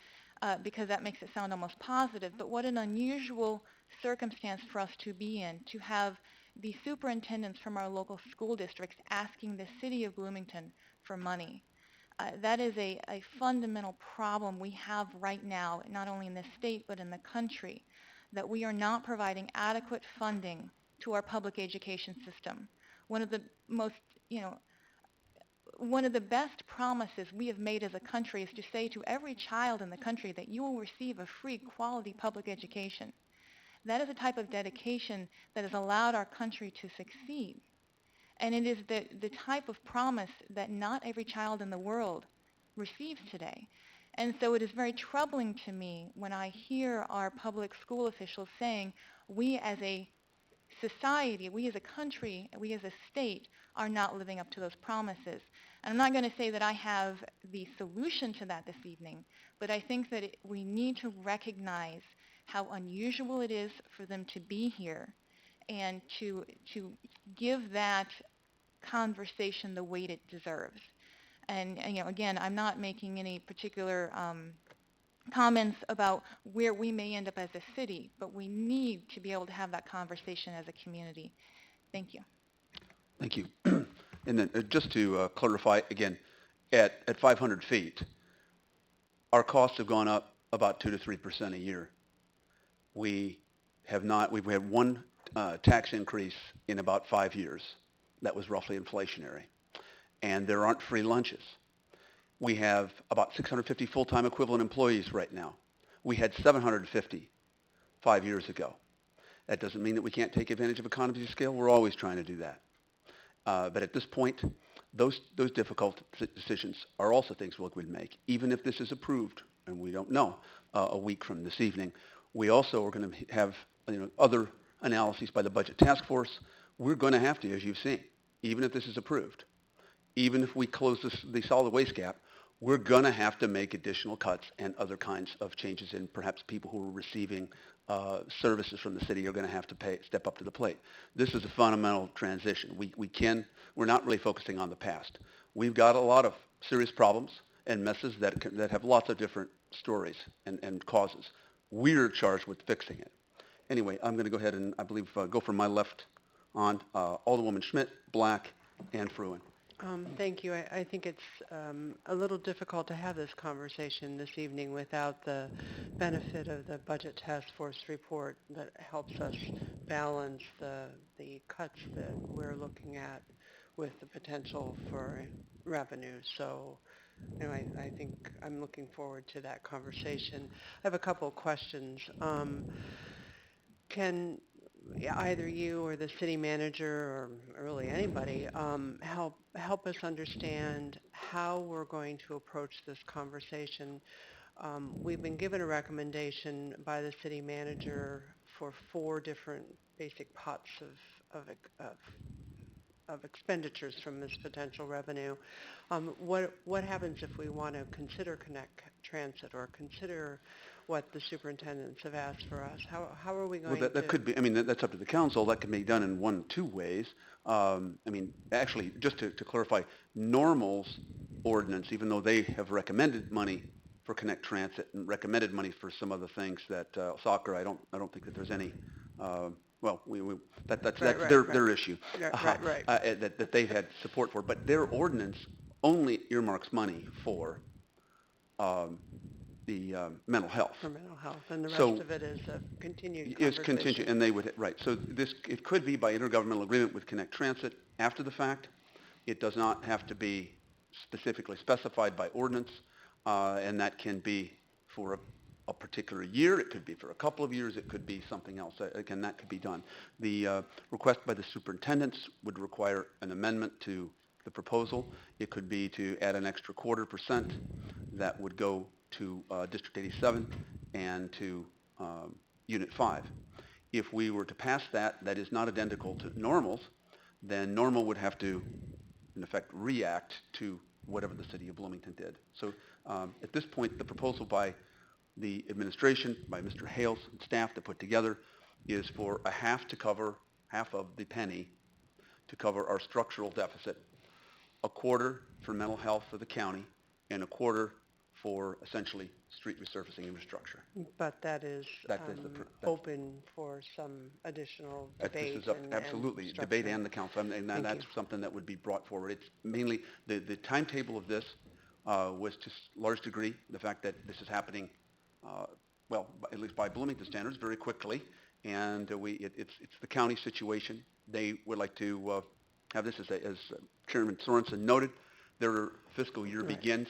because that makes it sound almost positive, but what an unusual circumstance for us to be in, to have the superintendents from our local school districts asking the city of Bloomington for money. That is a fundamental problem we have right now, not only in the state but in the country, that we are not providing adequate funding to our public education system. One of the most, one of the best promises we have made as a country is to say to every child in the country that you will receive a free, quality public education. That is a type of dedication that has allowed our country to succeed. And it is the type of promise that not every child in the world receives today. And so it is very troubling to me when I hear our public school officials saying, we as a society, we as a country, we as a state are not living up to those promises. And I'm not going to say that I have the solution to that this evening, but I think that we need to recognize how unusual it is for them to be here and to give that conversation the weight it deserves. And again, I'm not making any particular comments about where we may end up as a city, but we need to be able to have that conversation as a community. Thank you. Thank you. And then just to clarify again, at 500 feet, our costs have gone up about 2 to 3% a year. We've had one tax increase in about 5 years. That was roughly inflationary. And there aren't free lunches. We have about 650 full-time equivalent employees right now. We had 750 5 years ago. That doesn't mean that we can't take advantage of economies of scale. We're always trying to do that. But at this point, those difficult decisions are also things we would make, even if this is approved, and we don't know, a week from this evening. We also are going to have other analyses by the Budget Task Force. We're going to have to, as you've seen, even if this is approved, even if we close the solid waste gap, we're going to have to make additional cuts and other kinds of changes, and perhaps people who are receiving services from the city are going to have to step up to the plate. This is a fundamental transition. We're not really focusing on the past. We've got a lot of serious problems and messes that have lots of different stories and causes. We're charged with fixing it. Anyway, I'm going to go ahead and, I believe, go from my left on. Alderwoman Schmidt, Black, and Fruin. Thank you. I think it's a little difficult to have this conversation this evening without the benefit of the Budget Task Force report that helps us balance the cuts that we're looking at with the potential for revenue. So I think I'm looking forward to that conversation. I have a couple of questions. Can either you or the city manager or really anybody help us understand how we're going to approach this conversation? We've been given a recommendation by the city manager for 4 different basic pots of expenditures from this potential revenue. What happens if we want to consider Connect Transit or consider what the superintendents have asked for us? How are we going Well, that could be, I mean, that's up to the council. That can be done in one of two ways. I mean, actually, just to clarify, Normal's ordinance, even though they have recommended money for Connect Transit and recommended money for some other things that, soccer, I don't think that there's any, well, that's their issue. Right. That they've had support for, but their ordinance only earmarks money for, the mental health. For mental health, and the rest So- of it is a continued Is conversation. contingent, and they would, right, so this, it could be by intergovernmental agreement with Connect Transit after the fact. It does not have to be specifically specified by ordinance, and that can be for a particular year, it could be for a couple of years, it could be something else. Again, that could be done. The request by the superintendents would require an amendment to the proposal. It could be to add an extra 0.25% that would go to District 87 and to Unit 5. If we were to pass that, that is not identical to Normal's, then Normal would have to, in effect, react to whatever the city of Bloomington did. So at this point, the proposal by the administration, by Mr. Hales and staff to put together, is for a half of the penny to cover our structural deficit, a quarter for mental health for the county, and a quarter for essentially street resurfacing infrastructure. But that is That's open for some additional debate. This is absolutely debate and the council, and that's something that would be brought forward. It's mainly, the timetable of this was to large degree the fact that this is happening, well, at least by Bloomington standards, very quickly, and it's the county situation. They would like to have this, as Chairman Sorensen noted, their fiscal year begins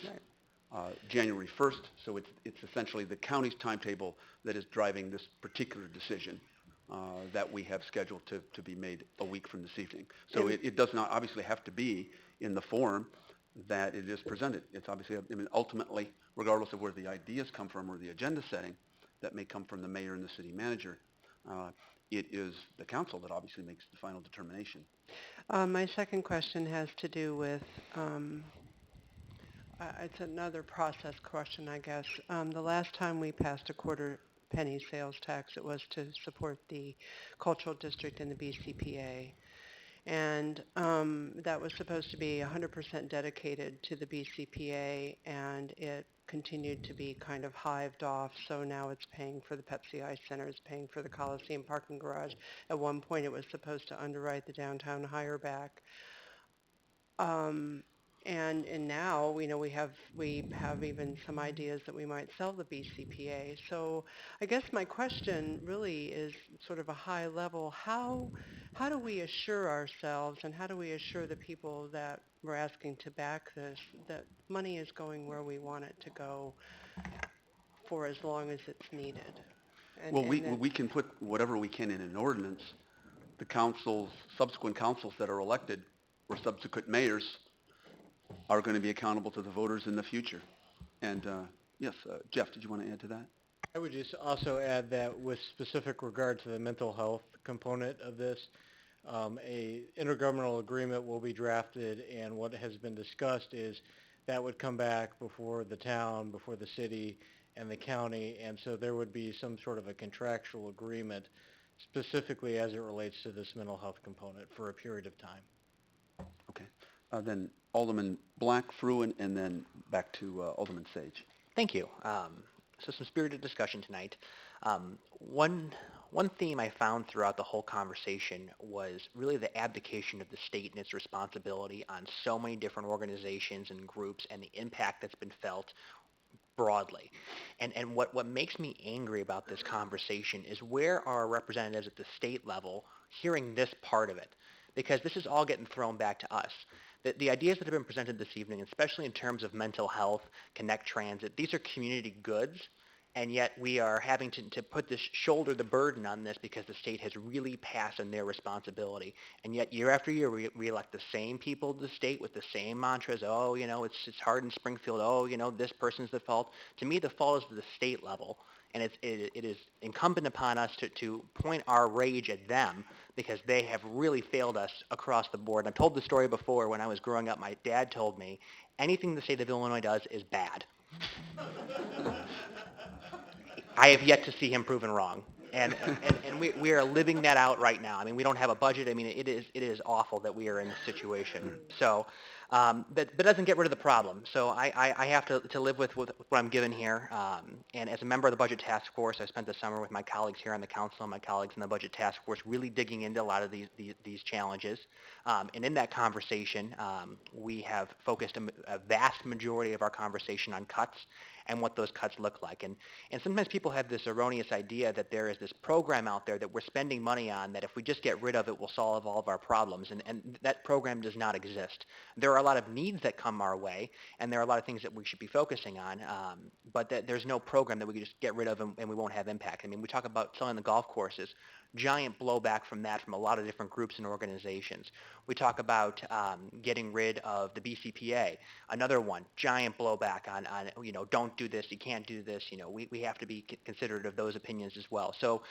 January 1st, so it's essentially the county's timetable that is driving this particular decision that we have scheduled to be made a week from this evening. So it does not obviously have to be in the form that it is presented. It's obviously, I mean, ultimately, regardless of where the ideas come from or the agenda setting, that may come from the mayor and the city manager, it is the council that obviously makes the final determination. My second question has to do with, it's another process question, I guess. The last time we passed a quarter penny sales tax, it was to support the cultural district and the BCPA. And that was supposed to be 100% dedicated to the BCPA, and it continued to be kind of hived off. So now it's paying for the Pepsi Ice Center, it's paying for the Coliseum parking garage. At one point, it was supposed to underwrite the downtown hire back. And now we know we have even some ideas that we might sell the BCPA. So I guess my question really is sort of a high level. How do we assure ourselves, and how do we assure the people that we're asking to back this, that money is going where we want it to go for as long as it's needed? Well, we can put whatever we can in an ordinance. The councils, subsequent councils that are elected, or subsequent mayors, are going to be accountable to the voters in the future. And yes, Jeff, did you want to add to that? I would just also add that with specific regard to the mental health component of this, a intergovernmental agreement will be drafted, and what has been discussed is that would come back before the town, before the city, and the county, and so there would be some sort of a contractual agreement specifically as it relates to this mental health component for a period of time. Okay. Then Alderman Black, Fruin, and then back to Alderman Sage. Thank you. So some spirited discussion tonight. One theme I found throughout the whole conversation was really the abdication of the state and its responsibility on so many different organizations and groups, and the impact that's been felt broadly. And what makes me angry about this conversation is where are our representatives at the state level hearing this part of it? Because this is all getting thrown back to us. The ideas that have been presented this evening, especially in terms of mental health, Connect Transit, these are community goods, and yet we are having to put this, shoulder the burden on this because the state has really passed on their responsibility. And yet year after year, we elect the same people to the state with the same mantras. Oh, you know, it's hard in Springfield. Oh, you know, this person's the fault. To me, the fault is to the state level. And it is incumbent upon us to point our rage at them because they have really failed us across the board. And I've told the story before. When I was growing up, my dad told me, anything the state of Illinois does is bad. I have yet to see him proven wrong. And we are living that out right now. I mean, we don't have a budget. I mean, it is awful that we are in this situation. So, but doesn't get rid of the problem. So I have to live with what I'm given here. And as a member of the Budget Task Force, I spent the summer with my colleagues here on the council and my colleagues in the Budget Task Force really digging into a lot of these challenges. And in that conversation, we have focused a vast majority of our conversation on cuts and what those cuts look like. And sometimes people have this erroneous idea that there is this program out there that we're spending money on that if we just get rid of it will solve all of our problems. And that program does not exist. There are a lot of needs that come our way, and there are a lot of things that we should be focusing on, but there's no program that we can just get rid of and we won't have impact. I mean, we talk about selling the golf courses. Giant blowback from that from a lot of different groups and organizations. We talk about getting rid of the BCPA. Another one, giant blowback on don't do this, you can't do this. We have to be considerate of those opinions as well. So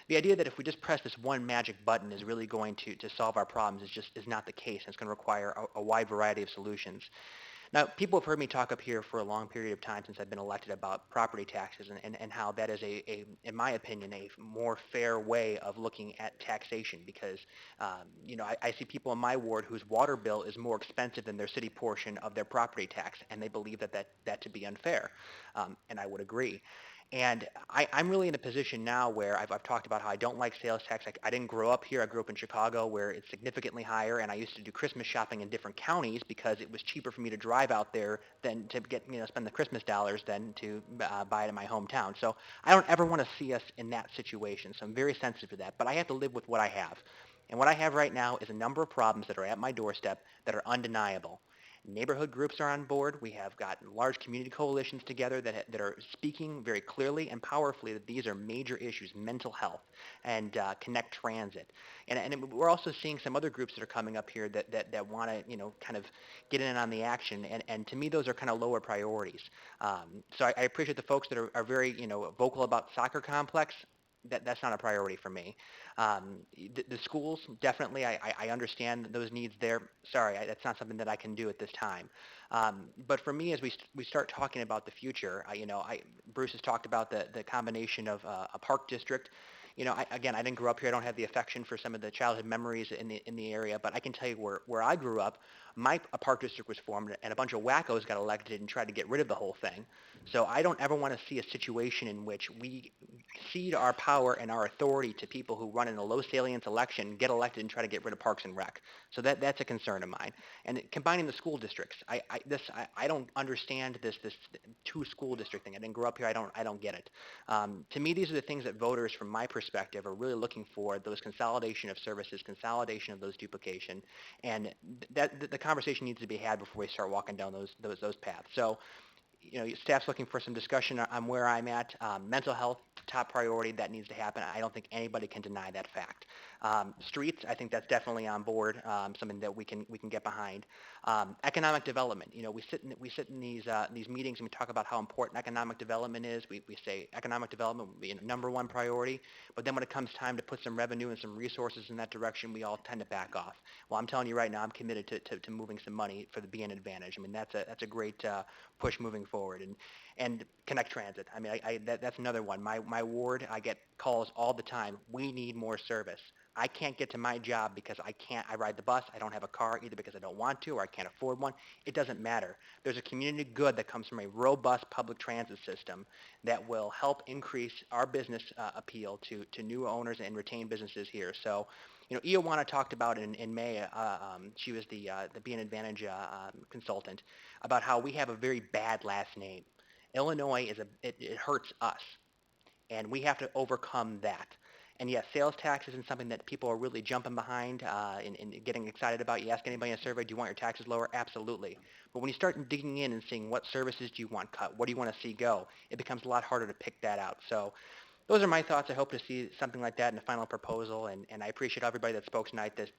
the idea that if we just press this one magic button is really going to solve our problems is not the case. And it's going to require a wide variety of solutions. Now, people have heard me talk up here for a long period of time since I've been elected about property taxes and how that is, in my opinion, a more fair way of looking at taxation because, I see people in my ward whose water bill is more expensive than their city portion of their property tax, and they believe that to be unfair, and I would agree. And I'm really in a position now where I've talked about how I don't like sales tax. I didn't grow up here. I grew up in Chicago where it's significantly higher, and I used to do Christmas shopping in different counties because it was cheaper for me to drive out there than to spend the Christmas dollars than to buy it in my hometown. So I don't ever want to see us in that situation. So I'm very sensitive to that. But I have to live with what I have. And what I have right now is a number of problems that are at my doorstep that are undeniable. Neighborhood groups are on board. We have got large community coalitions together that are speaking very clearly and powerfully that these are major issues, mental health and Connect Transit. And we're also seeing some other groups that are coming up here that want to, kind of get in on the action. And to me, those are kind of lower priorities. So I appreciate the folks that are very, vocal about soccer complex. That's not a priority for me. The schools, definitely, I understand those needs there. Sorry, that's not something that I can do at this time. But for me, as we start talking about the future, Bruce has talked about the combination of a park district. I didn't grow up here. I don't have the affection for some of the childhood memories in the area, but I can tell you where I grew up, a park district was formed, and a bunch of wackos got elected and tried to get rid of the whole thing. So I don't ever want to see a situation in which we cede our power and our authority to people who run in a low salience election, get elected, and try to get rid of Parks and Rec. So that's a concern of mine. And combining the school districts, I don't understand this two school district thing. I didn't grow up here. I don't get it. To me, these are the things that voters, from my perspective, are really looking for: those consolidation of services, consolidation of those duplication, and that the conversation needs to be had before we start walking down those paths. So, staff's looking for some discussion on where I'm at. Mental health, top priority, that needs to happen. I don't think anybody can deny that fact. Streets, I think that's definitely on board, something that we can get behind. Economic development, we sit in these meetings and we talk about how important economic development is. We say economic development will be a number one priority, but then when it comes time to put some revenue and some resources in that direction, we all tend to back off. Well, I'm telling you right now, I'm committed to moving some money for the BN Advantage. I mean, that's a great push moving forward. And Connect Transit. I mean, that's another one. My ward, I get calls all the time. We need more service. I can't get to my job because I ride the bus. I don't have a car either because I don't want to or I can't afford one. It doesn't matter. There's a community good that comes from a robust public transit system that will help increase our business appeal to new owners and retain businesses here. So, Ioana talked about in May, she was the BN Advantage consultant, about how we have a very bad last name. Illinois it hurts us, and we have to overcome that. And yes, sales tax isn't something that people are really jumping behind and getting excited about. You ask anybody in a survey, do you want your taxes lower? Absolutely. But when you start digging in and seeing what services do you want cut, what do you want to see go, it becomes a lot harder to pick that out. So those are my thoughts. I hope to see something like that in the final proposal, and I appreciate everybody that spoke tonight. This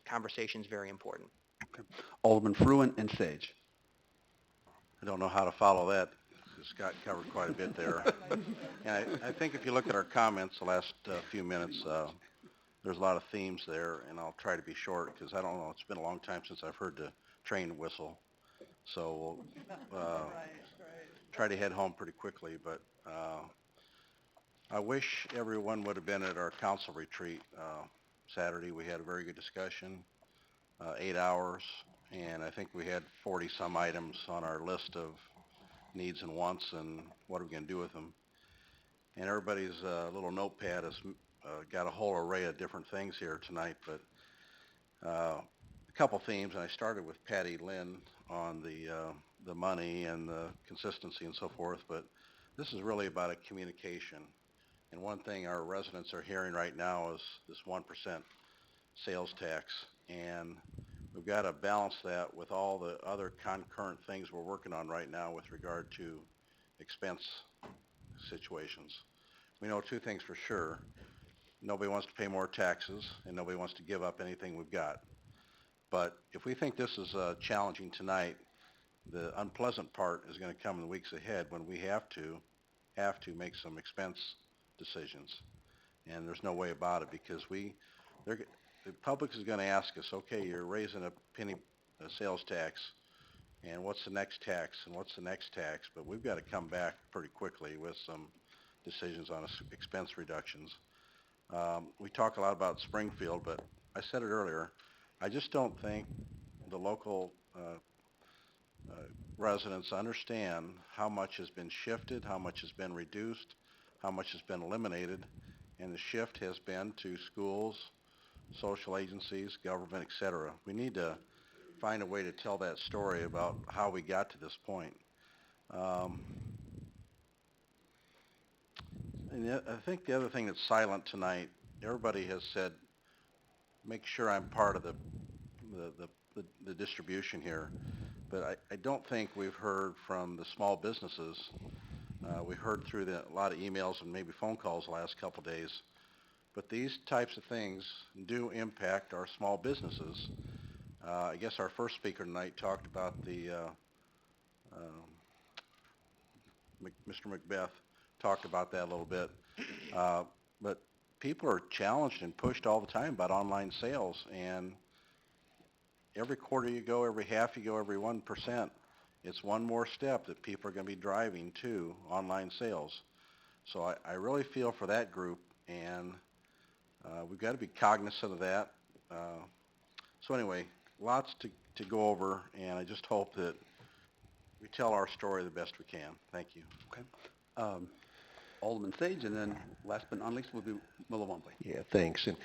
conversation is very important. Okay. Alderman Fruin and Sage. I don't know how to follow that. because Scott covered quite a bit there. And I think if you look at our comments the last few minutes, there's a lot of themes there, and I'll try to be short because I don't know, it's been a long time since I've heard the train whistle. So we'll try to head home pretty quickly, but I wish everyone would have been at our council retreat Saturday. We had a very good discussion, 8 hours, and I think we had 40 some items on our list of needs and wants and what are we going to do with them. And everybody's little notepad has got a whole array of different things here tonight, but a couple themes, and I started with Patty Lynn on the money and the consistency and so forth, but this is really about a communication. And one thing our residents are hearing right now is this 1% sales tax, and we've got to balance that with all the other concurrent things we're working on right now with regard to expense situations. We know two things for sure. Nobody wants to pay more taxes, and nobody wants to give up anything we've got. But if we think this is challenging tonight, the unpleasant part is going to come in the weeks ahead when we have to make some expense decisions. And there's no way about it because the public is going to ask us, okay, you're raising a sales tax, and what's the next tax, and what's the next tax? But we've got to come back pretty quickly with some decisions on expense reductions. We talk a lot about Springfield, but I said it earlier, I just don't think the local residents understand how much has been shifted, how much has been reduced, how much has been eliminated, and the shift has been to schools, social agencies, government, etc. We need to find a way to tell that story about how we got to this point. And I think the other thing that's silent tonight, everybody has said, make sure I'm part of the distribution here. But I don't think we've heard from the small businesses. We heard through a lot of emails and maybe phone calls the last couple days. But these types of things do impact our small businesses. I guess our first speaker tonight talked about Mr. Macbeth talked about that a little bit. But people are challenged and pushed all the time about online sales, and every quarter you go, every half you go, every 1%, it's one more step that people are going to be driving to online sales. So I really feel for that group, and we've got to be cognizant of that. So anyway, lots to go over, and I just hope that we tell our story the best we can. Thank you. Okay. Alderman Sage, and then last but not least will be Millawampley. Yeah, thanks. And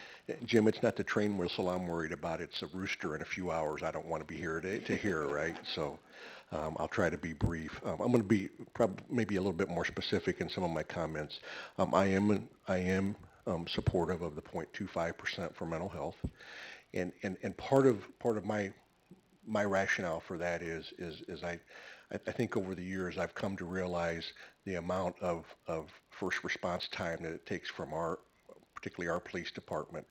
Jim, it's not the train whistle I'm worried about. It's a rooster in a few hours I don't want to be here to hear, right? So I'll try to be brief. I'm going to be maybe a little bit more specific in some of my comments. I am supportive of the 0.25% for mental health, and part of my rationale for that is I think over the years I've come to realize the amount of first response time that it takes from particularly our police department,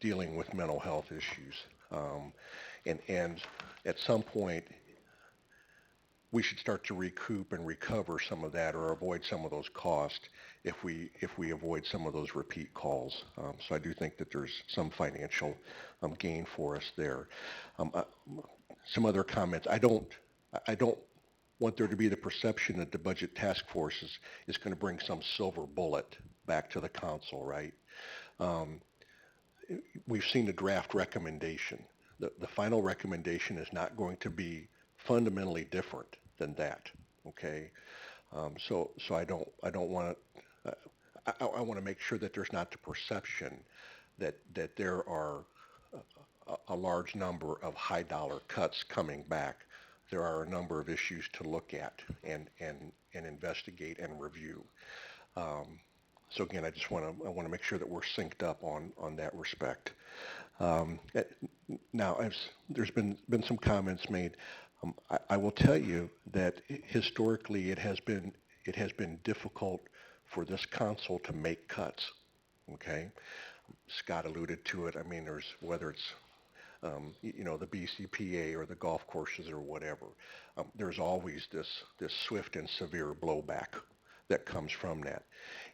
dealing with mental health issues. And at some point, we should start to recoup and recover some of that or avoid some of those costs if we avoid some of those repeat calls. So I do think that there's some financial gain for us there. Some other comments. I don't want there to be the perception that the budget task force is going to bring some silver bullet back to the council, right? We've seen the draft recommendation. The final recommendation is not going to be fundamentally different than that, okay? So I don't want to, I want to make sure that there's not the perception that there are a large number of high dollar cuts coming back. There are a number of issues to look at and investigate and review. So again, I want to make sure that we're synced up on that respect. Now, there's been some comments made. I will tell you that historically it has been difficult for this council to make cuts. Okay, Scott alluded to it. I mean, whether it's the BCPA or the golf courses or whatever. There's always this swift and severe blowback that comes from that.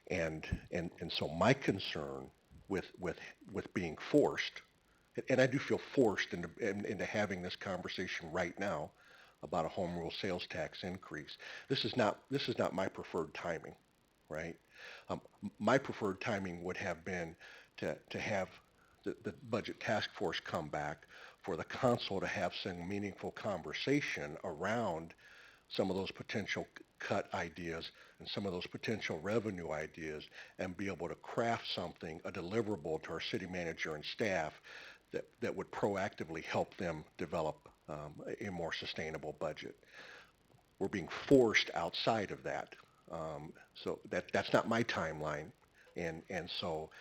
And so my concern with being forced, and I do feel forced into having this conversation right now about a home rule sales tax increase. This is not my preferred timing, right? My preferred timing would have been to have the budget task force come back, for the council to have some meaningful conversation around some of those potential cut ideas and some of those potential revenue ideas, and be able to craft something, a deliverable to our city manager and staff that would proactively help them develop a more sustainable budget. We're being forced outside of that. So that's not my timeline. And so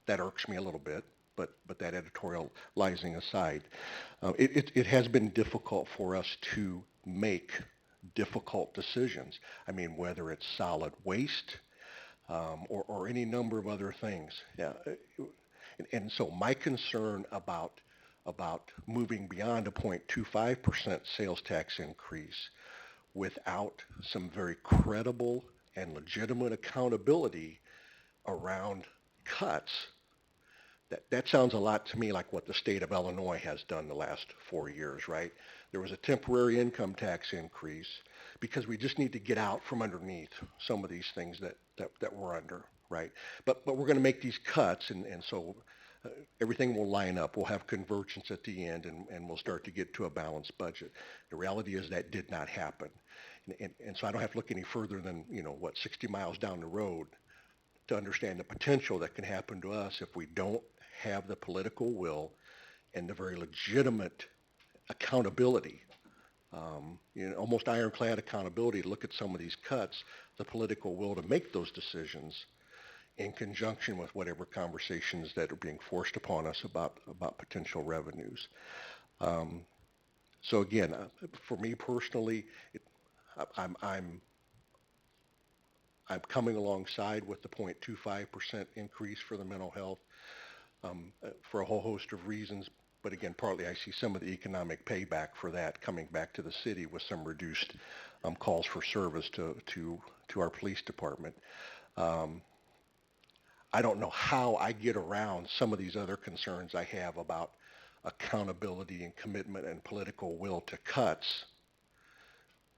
that irks me a little bit, but that editorializing aside, it has been difficult for us to make difficult decisions. I mean, whether it's solid waste or any number of other things. Yeah. And so my concern about moving beyond a 0.25% sales tax increase without some very credible and legitimate accountability around cuts, that sounds a lot to me like what the state of Illinois has done the last 4 years, right? There was a temporary income tax increase because we just need to get out from underneath some of these things that we're under, right? But we're going to make these cuts, and so everything will line up. We'll have convergence at the end, and we'll start to get to a balanced budget. The reality is that did not happen. And so I don't have to look any further than, 60 miles down the road to understand the potential that can happen to us if we don't have the political will and the very legitimate accountability, almost ironclad accountability to look at some of these cuts, the political will to make those decisions in conjunction with whatever conversations that are being forced upon us about potential revenues. So again, for me personally, I'm coming alongside with the 0.25% increase for the mental health for a whole host of reasons. But again, partly I see some of the economic payback for that coming back to the city with some reduced calls for service to our police department. I don't know how I get around some of these other concerns I have about accountability and commitment and political will to cuts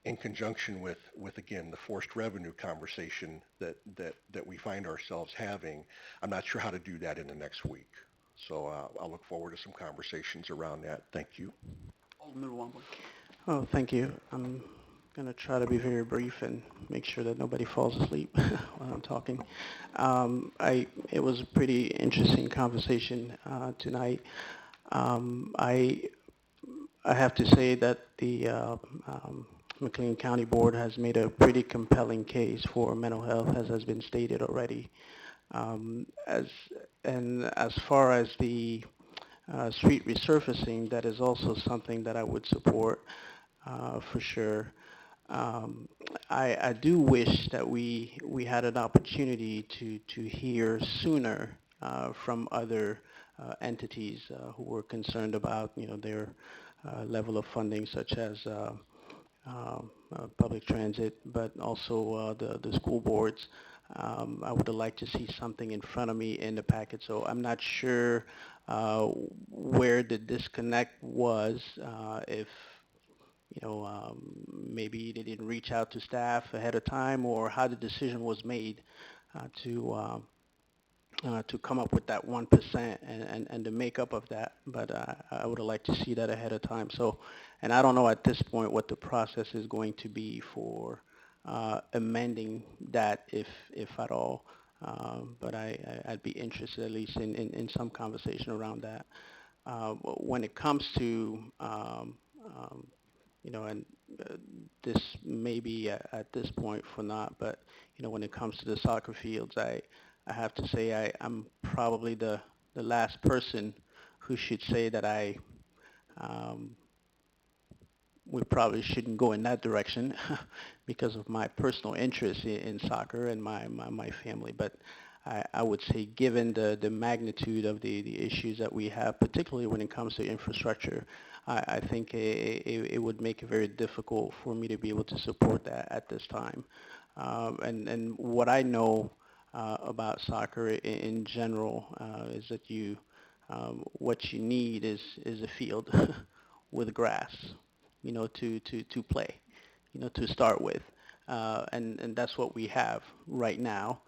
in conjunction with again, the forced revenue conversation that we find ourselves having. I'm not sure how to do that in the next week. So I'll look forward to some conversations around that. Thank you. Alderman Wambler. Oh, thank you. I'm going to try to be very brief and make sure that nobody falls asleep while I'm talking. It was a pretty interesting conversation tonight. I have to say that the McLean County Board has made a pretty compelling case for mental health, as has been stated already. As far as the street resurfacing, that is also something that I would support for sure. I do wish that we had an opportunity to hear sooner from other entities who were concerned about their level of funding, such as public transit, but also the school boards. I would have liked to see something in front of me in the packet, so I'm not sure where the disconnect was, if maybe they didn't reach out to staff ahead of time, or how the decision was made to come up with that 1% and the makeup of that. But I would have liked to see that ahead of time. So, and I don't know at this point what the process is going to be for amending that, if at all. But I'd be interested at least in some conversation around that. When it comes to and this may be at this point for not, but when it comes to the soccer fields, I have to say I'm probably the last person who should say that we probably shouldn't go in that direction because of my personal interest in soccer and my family. But I would say given the magnitude of the issues that we have, particularly when it comes to infrastructure, I think it would make it very difficult for me to be able to support that at this time. And what I know about soccer in general is that what you need is a field with grass, to play, to start with. And that's what we have right now.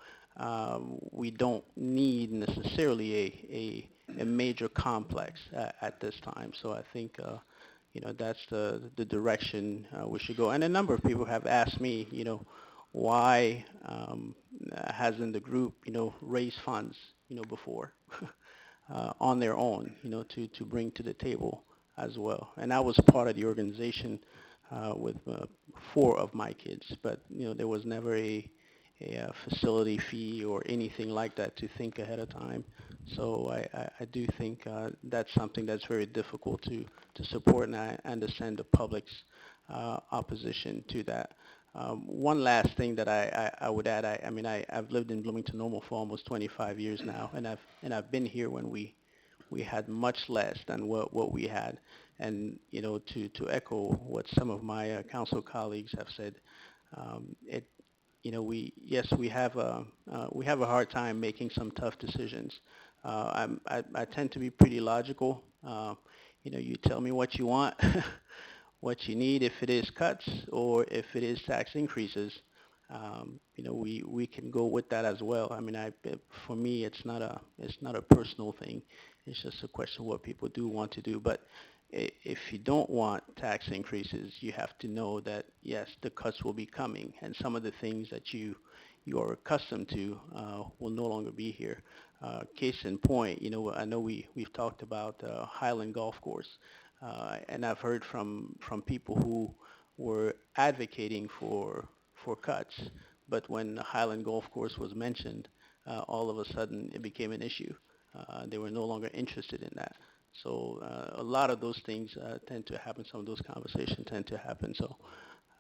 We don't need necessarily a major complex at this time. So I think, that's the direction we should go. And a number of people have asked me, why hasn't the group, raised funds, before on their own, to bring to the table as well. And I was part of the organization with 4 of my kids, but there was never a facility fee or anything like that to think ahead of time. So I do think that's something that's very difficult to support, and I understand the public's opposition to that. One last thing that I would add, I've lived in Bloomington Normal for almost 25 years now, and I've been here when we had much less than what we had. And to echo what some of my council colleagues have said, we have a hard time making some tough decisions. I tend to be pretty logical. You tell me what you want, what you need, if it is cuts or if it is tax increases. We can go with that as well. For me, it's not a personal thing. It's just a question of what people do want to do. But if you don't want tax increases, you have to know that, yes, the cuts will be coming, and some of the things that you are accustomed to will no longer be here. Case in point, I know we've talked about Highland Golf Course, and I've heard from people who were advocating for cuts, but when the Highland Golf Course was mentioned, all of a sudden it became an issue. They were no longer interested in that. So a lot of those things tend to happen. Some of those conversations tend to happen. So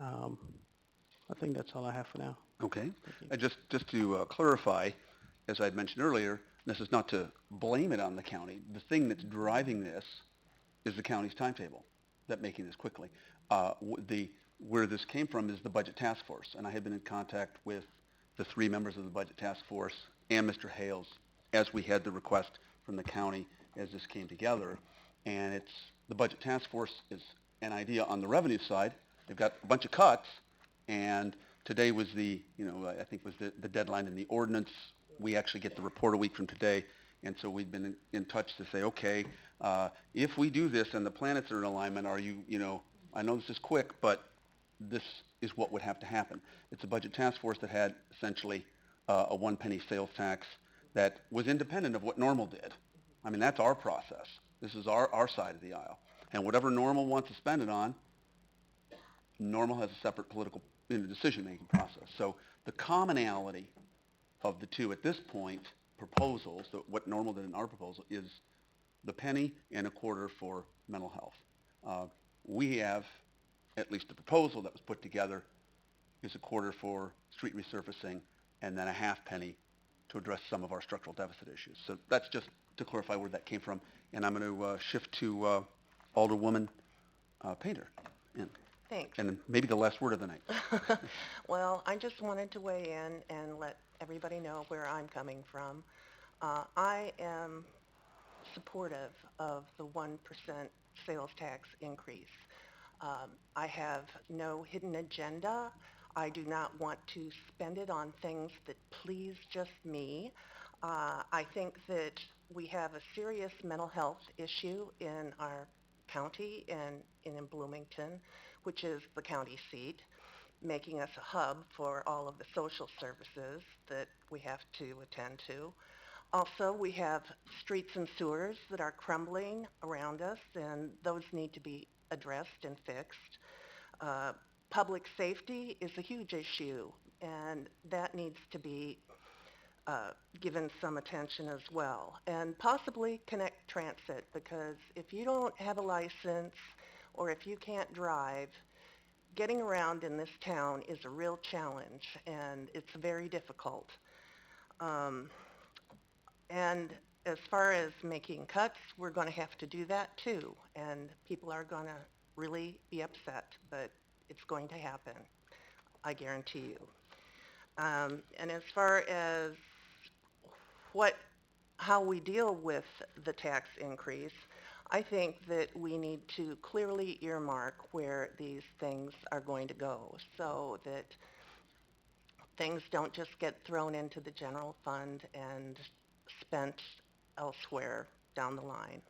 I think that's all I have for now. Okay. Just to clarify, as I'd mentioned earlier, this is not to blame it on the county. The thing that's driving this is the county's timetable, that making this quickly. Where this came from is the budget task force, and I have been in contact with the 3 members of the budget task force and Mr. Hales as we had the request from the county as this came together. And it's the budget task force is an idea on the revenue side. They've got a bunch of cuts, and today was I think was the deadline in the ordinance. We actually get the report a week from today, and so we've been in touch to say, okay, if we do this and the planets are in alignment, are you, I know this is quick, but this is what would have to happen. It's a budget task force that had essentially a 1 penny sales tax that was independent of what Normal did. That's our process. This is our side of the aisle. And whatever Normal wants to spend it on, Normal has a separate political decision-making process. So the commonality of the 2 at this point, proposals, what Normal did in our proposal, is the penny and a quarter for mental health. We have, at least the proposal that was put together, is a quarter for street resurfacing and then a half penny to address some of our structural deficit issues. So that's just to clarify where that came from. And I'm going to shift to Alderwoman Painter. Thanks. And maybe the last word of the night. Well, I just wanted to weigh in and let everybody know where I'm coming from. I am supportive of the 1% sales tax increase. I have no hidden agenda. I do not want to spend it on things that please just me. I think that we have a serious mental health issue in our county and in Bloomington, which is the county seat, making us a hub for all of the social services that we have to attend to. Also, we have streets and sewers that are crumbling around us, and those need to be addressed and fixed. Public safety is a huge issue, and that needs to be given some attention as well. And possibly Connect Transit, because if you don't have a license or if you can't drive, getting around in this town is a real challenge, and it's very difficult. And as far as making cuts, we're going to have to do that too. And people are going to really be upset, but it's going to happen. I guarantee you. And as far as how we deal with the tax increase, I think that we need to clearly earmark where these things are going to go so that things don't just get thrown into the general fund and spent elsewhere down the line.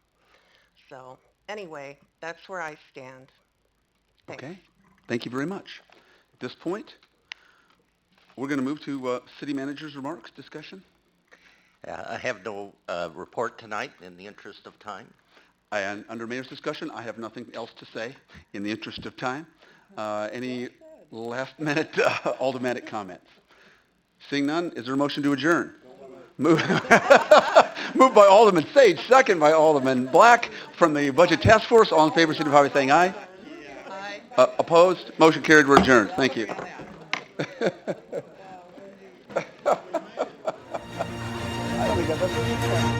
So anyway, that's where I stand. Thanks. Okay. Thank you very much. At this point, we're going to move to city manager's remarks, discussion. I have no report tonight in the interest of time. And under mayor's discussion, I have nothing else to say in the interest of time. Any last-minute aldermanic comments? Seeing none, is there a motion to adjourn? Moved by Alderman Sage, second by Alderman Black from the Budget Task Force. All in favor, signify by saying aye. Aye. Opposed? Motion carried. We're adjourned. Thank you. I don't think I've ever